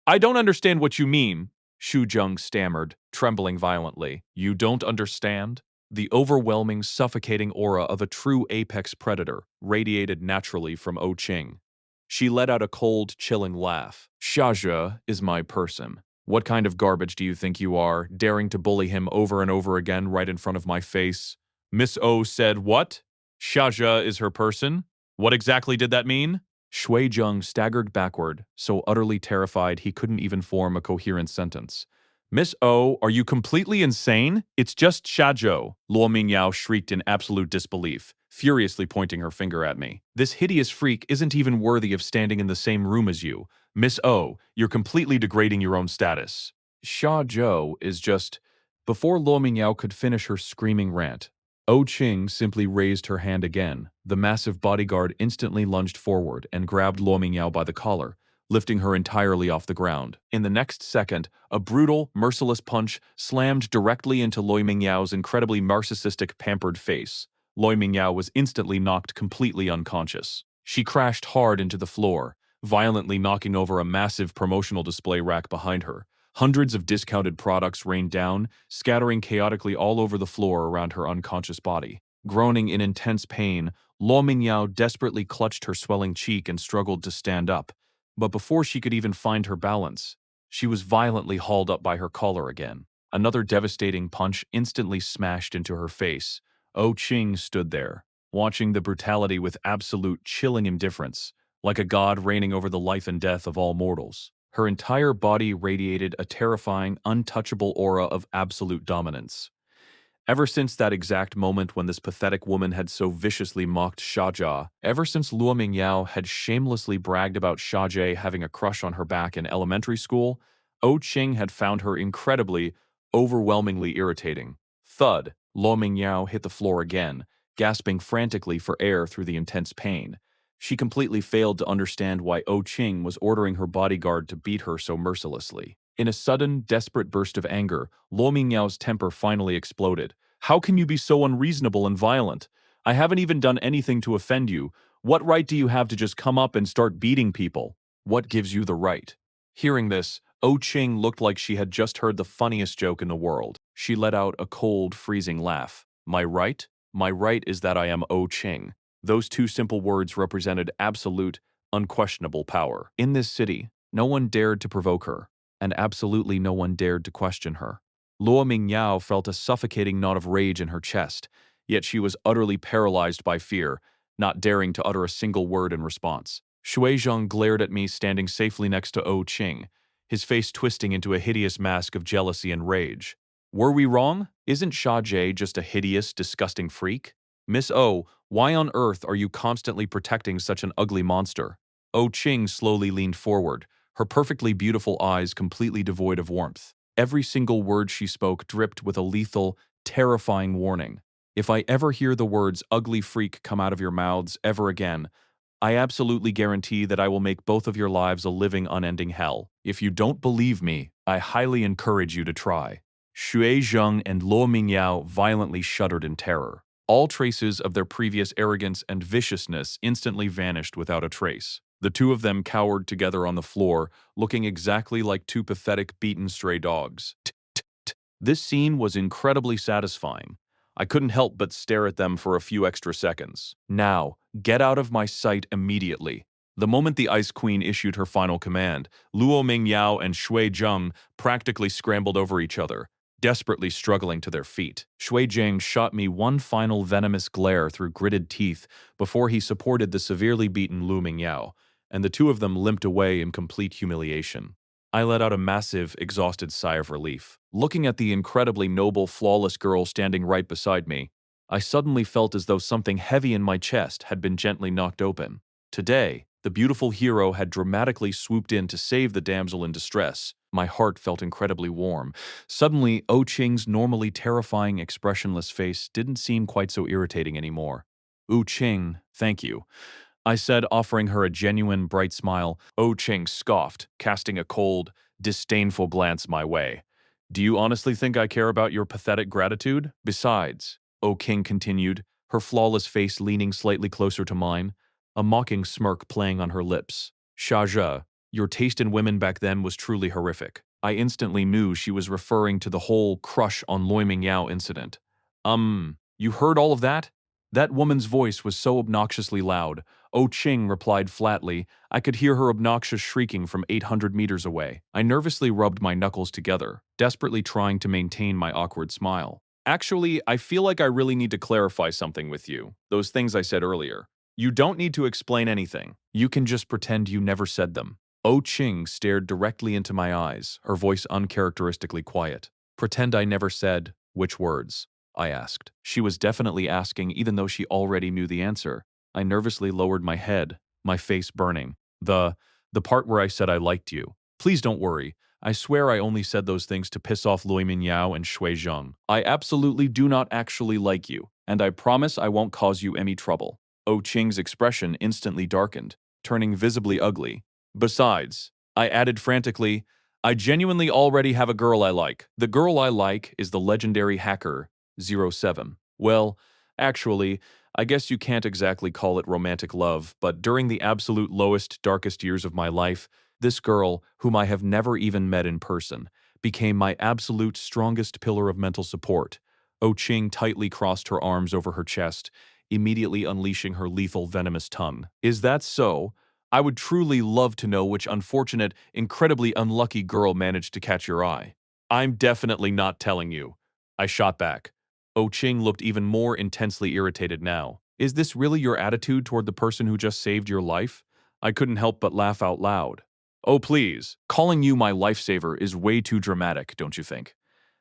don't understand what you mean, Xu Zheng stammered, trembling violently. You don't understand? The overwhelming, suffocating aura of a true apex predator radiated naturally from O Qing. She let out a cold, chilling laugh. Xia is my person. What kind of garbage do you think you are, daring to bully him over and over again right in front of my face? Miss O said what? Xia is her person? What exactly did that mean? Shui Zheng staggered backward, so utterly terrified he couldn't even form a coherent sentence. Miss O, are you completely insane? It's just Xiazhou, Luo Mingyao shrieked in absolute disbelief, furiously pointing her finger at me. This hideous freak isn't even worthy of standing in the same room as you. Miss O, you're completely degrading your own status. Xiazhou is just... Before Luo Mingyao could finish her screaming rant, O Qing simply raised her hand again. The massive bodyguard instantly lunged forward and grabbed Luo Mingyao by the collar, lifting her entirely off the ground. In the next second, a brutal, merciless punch slammed directly into Luo Mingyao's incredibly narcissistic, pampered face. Luo Mingyao was instantly knocked completely unconscious. She crashed hard into the floor, violently knocking over a massive promotional display rack behind her. Hundreds of discounted products rained down, scattering chaotically all over the floor around her unconscious body. Groaning in intense pain, Luo Mingyao desperately clutched her swelling cheek and struggled to stand up. But before she could even find her balance, she was violently hauled up by her collar again. Another devastating punch instantly smashed into her face. Oh Ching stood there, watching the brutality with absolute chilling indifference, like a god reigning over the life and death of all mortals. Her entire body radiated a terrifying, untouchable aura of absolute dominance. Ever since that exact moment when this pathetic woman had so viciously mocked Shajia, ever since Luo Mingyao had shamelessly bragged about Shajie having a crush on her back in elementary school, Oh Ching had found her incredibly, overwhelmingly irritating. Thud, Luo Mingyao hit the floor again, gasping frantically for air through the intense pain. She completely failed to understand why Oh Ching was ordering her bodyguard to beat her so mercilessly. In a sudden, desperate burst of anger, Luo Mingyao's temper finally exploded. How can you be so unreasonable and violent? I haven't even done anything to offend you. What right do you have to just come up and start beating people? What gives you the right? Hearing this, Oh Ching looked like she had just heard the funniest joke in the world. She let out a cold, freezing laugh. My right? My right is that I am Oh Ching. Those two simple words represented absolute, unquestionable power. In this city, no one dared to provoke her, and absolutely no one dared to question her. Luo Mingyao felt a suffocating knot of rage in her chest, yet she was utterly paralyzed by fear, not daring to utter a single word in response. Shui Zheng glared at me standing safely next to Oh Ching, his face twisting into a hideous mask of jealousy and rage. Were we wrong? Isn't Sha Jie just a hideous, disgusting freak? Miss O, why on earth are you constantly protecting such an ugly monster? Oh Ching slowly leaned forward, her perfectly beautiful eyes completely devoid of warmth. Every single word she spoke dripped with a lethal, terrifying warning. If I ever hear the words ugly freak come out of your mouths ever again, I absolutely guarantee that I will make both of your lives a living, unending hell. If you don't believe me, I highly encourage you to try. Xue Zheng and Luo Mingyao violently shuddered in terror. All traces of their previous arrogance and viciousness instantly vanished without a trace. The two of them cowered together on the floor, looking exactly like two pathetic, beaten stray dogs. This scene was incredibly satisfying. I couldn't help but stare at them for a few extra seconds. Now, get out of my sight immediately. The moment the Ice Queen issued her final command, Luo Mingyao and Shui Zheng practically scrambled over each other, desperately struggling to their feet. Shui Jing shot me one final venomous glare through gritted teeth before he supported the severely beaten Lu Mingyao, and the two of them limped away in complete humiliation. I let out a massive, exhausted sigh of relief. Looking at the incredibly noble, flawless girl standing right beside me, I suddenly felt as though something heavy in my chest had been gently knocked open. Today, the beautiful hero had dramatically swooped in to save the damsel in distress. My heart felt incredibly warm. Suddenly, Oh Ching's normally terrifying, expressionless face didn't seem quite so irritating anymore. Oh Ching, thank you, I said, offering her a genuine, bright smile. Oh Ching scoffed, casting a cold, disdainful glance my way. Do you honestly think I care about your pathetic gratitude? Besides, Oh King continued, her flawless face leaning slightly closer to mine, a mocking smirk playing on her lips. Shaja, your taste in women back then was truly horrific. I instantly knew she was referring to the whole crush on Loi Mingyao incident. You heard all of that? That woman's voice was so obnoxiously loud. Oh Ching replied flatly. I could hear her obnoxious shrieking from 800 meters away. I nervously rubbed my knuckles together, desperately trying to maintain my awkward smile. Actually, I feel like I really need to clarify something with you. Those things I said earlier. You don't need to explain anything. You can just pretend you never said them. Oh Ching stared directly into my eyes, her voice uncharacteristically quiet. Pretend I never said which words? I asked. She was definitely asking even though she already knew the answer. I nervously lowered my head, my face burning. The part where I said I liked you. Please don't worry. I swear I only said those things to piss off Lui Minyao and Shui Zheng. I absolutely do not actually like you, and I promise I won't cause you any trouble. Oh Ching's expression instantly darkened, turning visibly ugly. Besides, I added frantically, I genuinely already have a girl I like. The girl I like is the legendary hacker 07. Well, actually, I guess you can't exactly call it romantic love, but during the absolute lowest, darkest years of my life, this girl, whom I have never even met in person, became my absolute strongest pillar of mental support. Oh Ching tightly crossed her arms over her chest, immediately unleashing her lethal venomous tongue. Is that so? I would truly love to know which unfortunate, incredibly unlucky girl managed to catch your eye. I'm definitely not telling you. I shot back. Oh Ching looked even more intensely irritated now. Is this really your attitude toward the person who just saved your life? I couldn't help but laugh out loud. Oh please, calling you my lifesaver is way too dramatic, don't you think?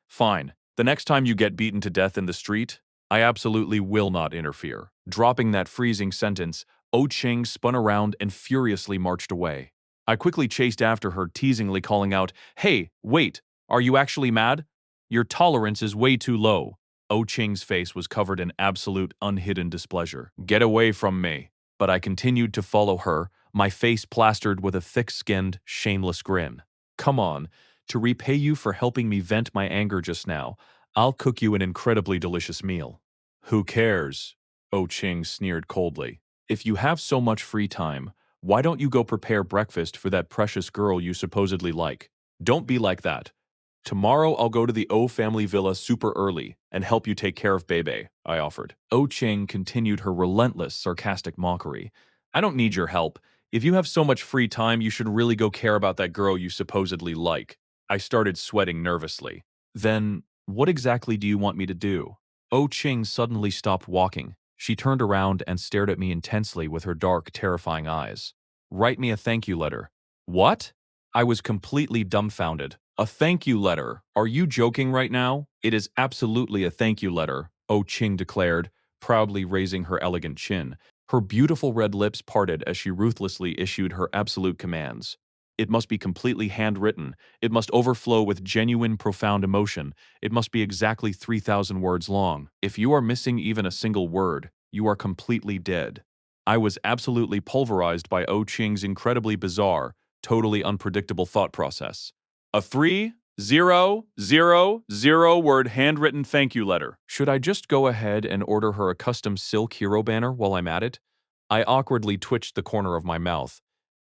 Fine. The next time you get beaten to death in the street, I absolutely will not interfere. Dropping that freezing sentence, Oh Ching spun around and furiously marched away. I quickly chased after her, teasingly calling out, "Hey, wait, are you actually mad? Your tolerance is way too low." Oh Ching's face was covered in absolute unhidden displeasure. "Get away from me." But I continued to follow her, my face plastered with a thick-skinned, shameless grin. "Come on, to repay you for helping me vent my anger just now, I'll cook you an incredibly delicious meal." "Who cares?" Oh Ching sneered coldly. "If you have so much free time, why don't you go prepare breakfast for that precious girl you supposedly like? Don't be like that. Tomorrow I'll go to the O family villa super early and help you take care of Bebe," I offered. Oh Ching continued her relentless, sarcastic mockery. "I don't need your help. If you have so much free time, you should really go care about that girl you supposedly like." I started sweating nervously. "Then, what exactly do you want me to do?" Oh Ching suddenly stopped walking. She turned around and stared at me intensely with her dark, terrifying eyes. "Write me a thank you letter." "What?" I was completely dumbfounded. "A thank you letter? Are you joking right now?" "It is absolutely a thank you letter," Oh Ching declared, proudly raising her elegant chin. Her beautiful red lips parted as she ruthlessly issued her absolute commands. "It must be completely handwritten. It must overflow with genuine, profound emotion. It must be exactly 3,000 words long. If you are missing even a single word, you are completely dead." I was absolutely pulverized by Oh Ching's incredibly bizarre, totally unpredictable thought process. A 3,000 word handwritten thank you letter. Should I just go ahead and order her a custom silk hero banner while I'm at it? I awkwardly twitched the corner of my mouth.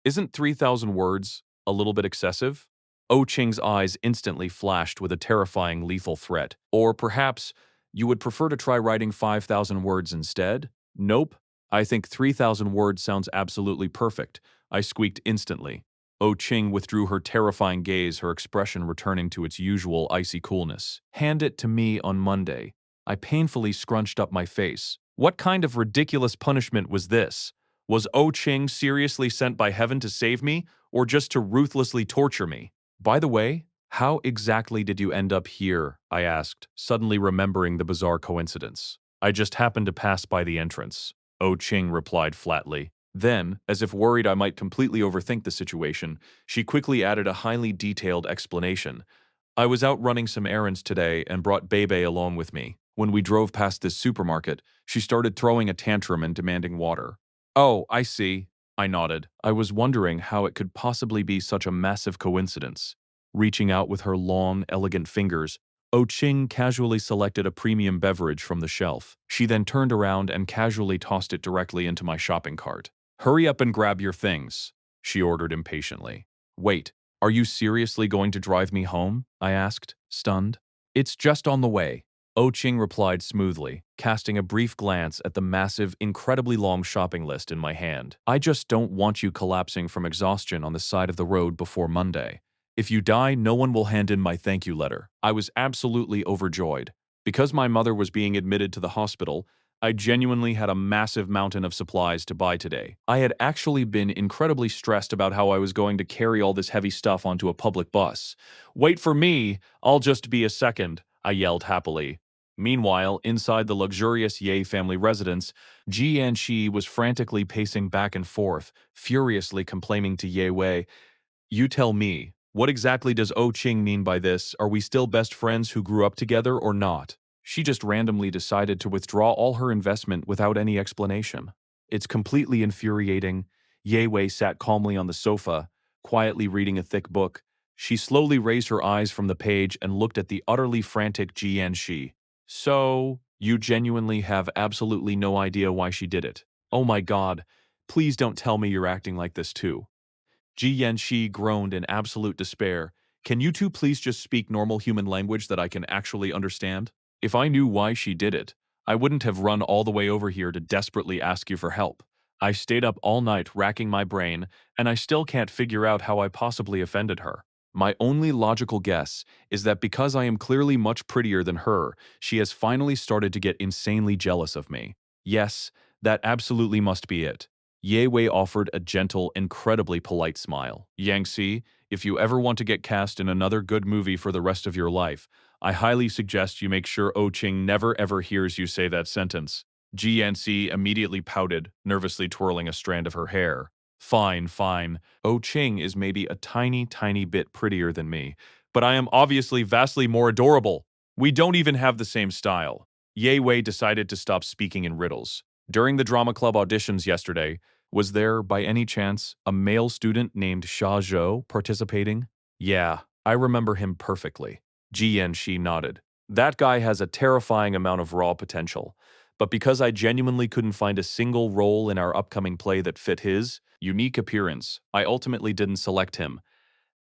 Isn't 3,000 words a little bit excessive? Oh Ching's eyes instantly flashed with a terrifying lethal threat. Or perhaps you would prefer to try writing 5,000 words instead? Nope. I think 3,000 words sounds absolutely perfect. I squeaked instantly. Oh Ching withdrew her terrifying gaze, her expression returning to its usual icy coolness. "Hand it to me on Monday." I painfully scrunched up my face. What kind of ridiculous punishment was this? Was Oh Ching seriously sent by heaven to save me, or just to ruthlessly torture me? "By the way, how exactly did you end up here?" I asked, suddenly remembering the bizarre coincidence. "I just happened to pass by the entrance," Oh Ching replied flatly. Then, as if worried I might completely overthink the situation, she quickly added a highly detailed explanation. "I was out running some errands today and brought Bebe along with me. When we drove past this supermarket, she started throwing a tantrum and demanding water." "Oh, I see," I nodded. I was wondering how it could possibly be such a massive coincidence. Reaching out with her long, elegant fingers, Oh Ching casually selected a premium beverage from the shelf. She then turned around and casually tossed it directly into my shopping cart. "Hurry up and grab your things," she ordered impatiently. "Wait, are you seriously going to drive me home?" I asked, stunned. "It's just on the way," Oh Ching replied smoothly, casting a brief glance at the massive, incredibly long shopping list in my hand. "I just don't want you collapsing from exhaustion on the side of the road before Monday. If you die, no one will hand in my thank you letter." I was absolutely overjoyed. Because my mother was being admitted to the hospital, I genuinely had a massive mountain of supplies to buy today. I had actually been incredibly stressed about how I was going to carry all this heavy stuff onto a public bus. "Wait for me, I'll just be a second," I yelled happily. Meanwhile, inside the luxurious Ye family residence, Ji and Shi was frantically pacing back and forth, furiously complaining to Ye Wei. "You tell me, what exactly does Oh Ching mean by this? Are we still best friends who grew up together or not? She just randomly decided to withdraw all her investment without any explanation. It's completely infuriating." Ye Wei sat calmly on the sofa, quietly reading a thick book. She slowly raised her eyes from the page and looked at the utterly frantic Ji and Shi. "So, you genuinely have absolutely no idea why she did it? Oh my god, please don't tell me you're acting like this too." Ji Yanxi groaned in absolute despair. "Can you two please just speak normal human language that I can actually understand?" If I knew why she did it, I wouldn't have run all the way over here to desperately ask you for help. I stayed up all night racking my brain, and I still can't figure out how I possibly offended her. My only logical guess is that because I am clearly much prettier than her, she has finally started to get insanely jealous of me. Yes, that absolutely must be it. Ye Wei offered a gentle, incredibly polite smile. Yangxi, if you ever want to get cast in another good movie for the rest of your life, I highly suggest you make sure Oh Ching never ever hears you say that sentence. GNC immediately pouted, nervously twirling a strand of her hair. Fine, fine. Oh Ching is maybe a tiny, tiny bit prettier than me, but I am obviously vastly more adorable. We don't even have the same style. Ye Wei decided to stop speaking in riddles. During the drama club auditions yesterday, was there, by any chance, a male student named Xia Zhou participating? Yeah, I remember him perfectly. Jian Shi nodded. That guy has a terrifying amount of raw potential. But because I genuinely couldn't find a single role in our upcoming play that fit his unique appearance, I ultimately didn't select him.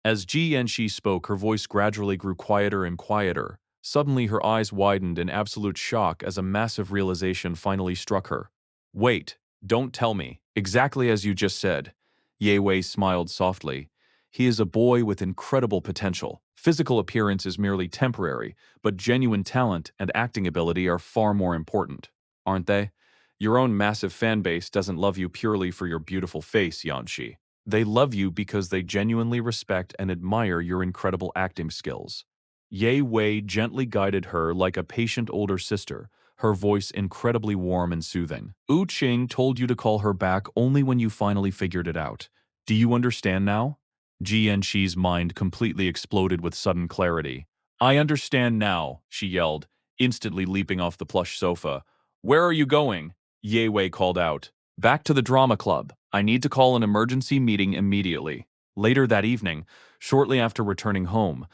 As Ji Yanxi spoke, her voice gradually grew quieter and quieter. Suddenly, her eyes widened in absolute shock as a massive realization finally struck her. Wait, don't tell me. Exactly as you just said. Ye Wei smiled softly. He is a boy with incredible potential. Physical appearance is merely temporary, but genuine talent and acting ability are far more important, aren't they? Your own massive fan base doesn't love you purely for your beautiful face, Yanxi. They love you because they genuinely respect and admire your incredible acting skills. Ye Wei gently guided her like a patient older sister, her voice incredibly warm and soothing. Wu Qing told you to call her back only when you finally figured it out. Do you understand now? Ji Shi's mind completely exploded with sudden clarity. I understand now, she yelled, instantly leaping off the plush sofa. Where are you going? Ye Wei called out. Back to the drama club. I need to call an emergency meeting immediately. Later that evening, shortly after returning home,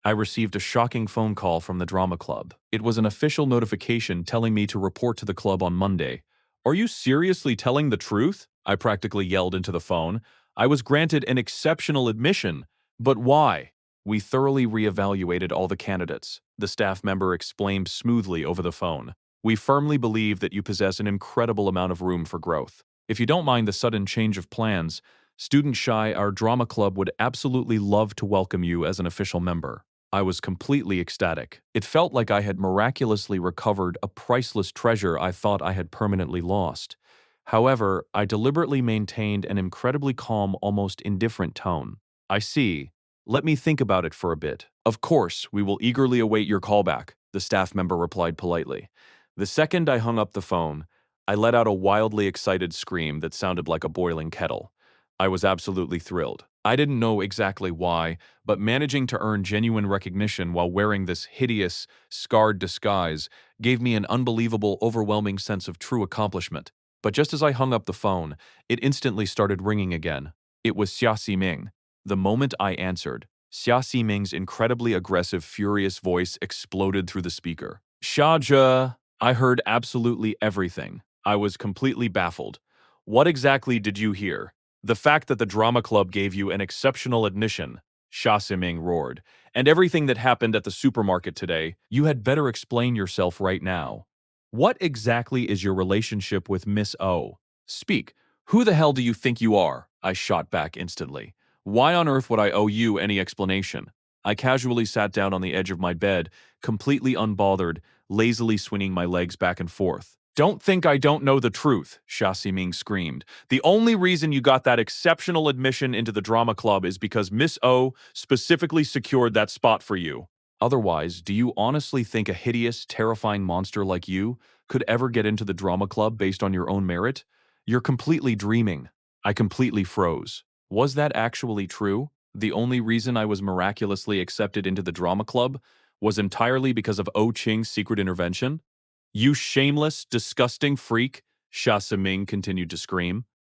I received a shocking phone call from the drama club. It was an official notification telling me to report to the club on Monday. Are you seriously telling the truth? I practically yelled into the phone. I was granted an exceptional admission. But why? We thoroughly reevaluated all the candidates, the staff member explained smoothly over the phone. We firmly believe that you possess an incredible amount of room for growth. If you don't mind the sudden change of plans, Student Shy, our drama club, would absolutely love to welcome you as an official member. I was completely ecstatic. It felt like I had miraculously recovered a priceless treasure I thought I had permanently lost. However, I deliberately maintained an incredibly calm, almost indifferent tone. I see. Let me think about it for a bit. Of course, we will eagerly await your callback, the staff member replied politely. The second I hung up the phone, I let out a wildly excited scream that sounded like a boiling kettle. I was absolutely thrilled. I didn't know exactly why, but managing to earn genuine recognition while wearing this hideous, scarred disguise gave me an unbelievable, overwhelming sense of true accomplishment. But just as I hung up the phone, it instantly started ringing again. It was Xia Ximing. The moment I answered, Xia Ximing's incredibly aggressive, furious voice exploded through the speaker. Xia, I heard absolutely everything. I was completely baffled. What exactly did you hear? The fact that the drama club gave you an exceptional admission, Xia Ximing roared, and everything that happened at the supermarket today, you had better explain yourself right now. What exactly is your relationship with Miss O? Speak. Who the hell do you think you are? I shot back instantly. Why on earth would I owe you any explanation? I casually sat down on the edge of my bed, completely unbothered, lazily swinging my legs back and forth. Don't think I don't know the truth, Xia Ximing screamed. The only reason you got that exceptional admission into the drama club is because Miss O specifically secured that spot for you. Otherwise, do you honestly think a hideous, terrifying monster like you could ever get into the drama club based on your own merit? You're completely dreaming. I completely froze. Was that actually true? The only reason I was miraculously accepted into the drama club was entirely because of Oh Ching's secret intervention? You shameless, disgusting freak, Xia Siming continued to scream.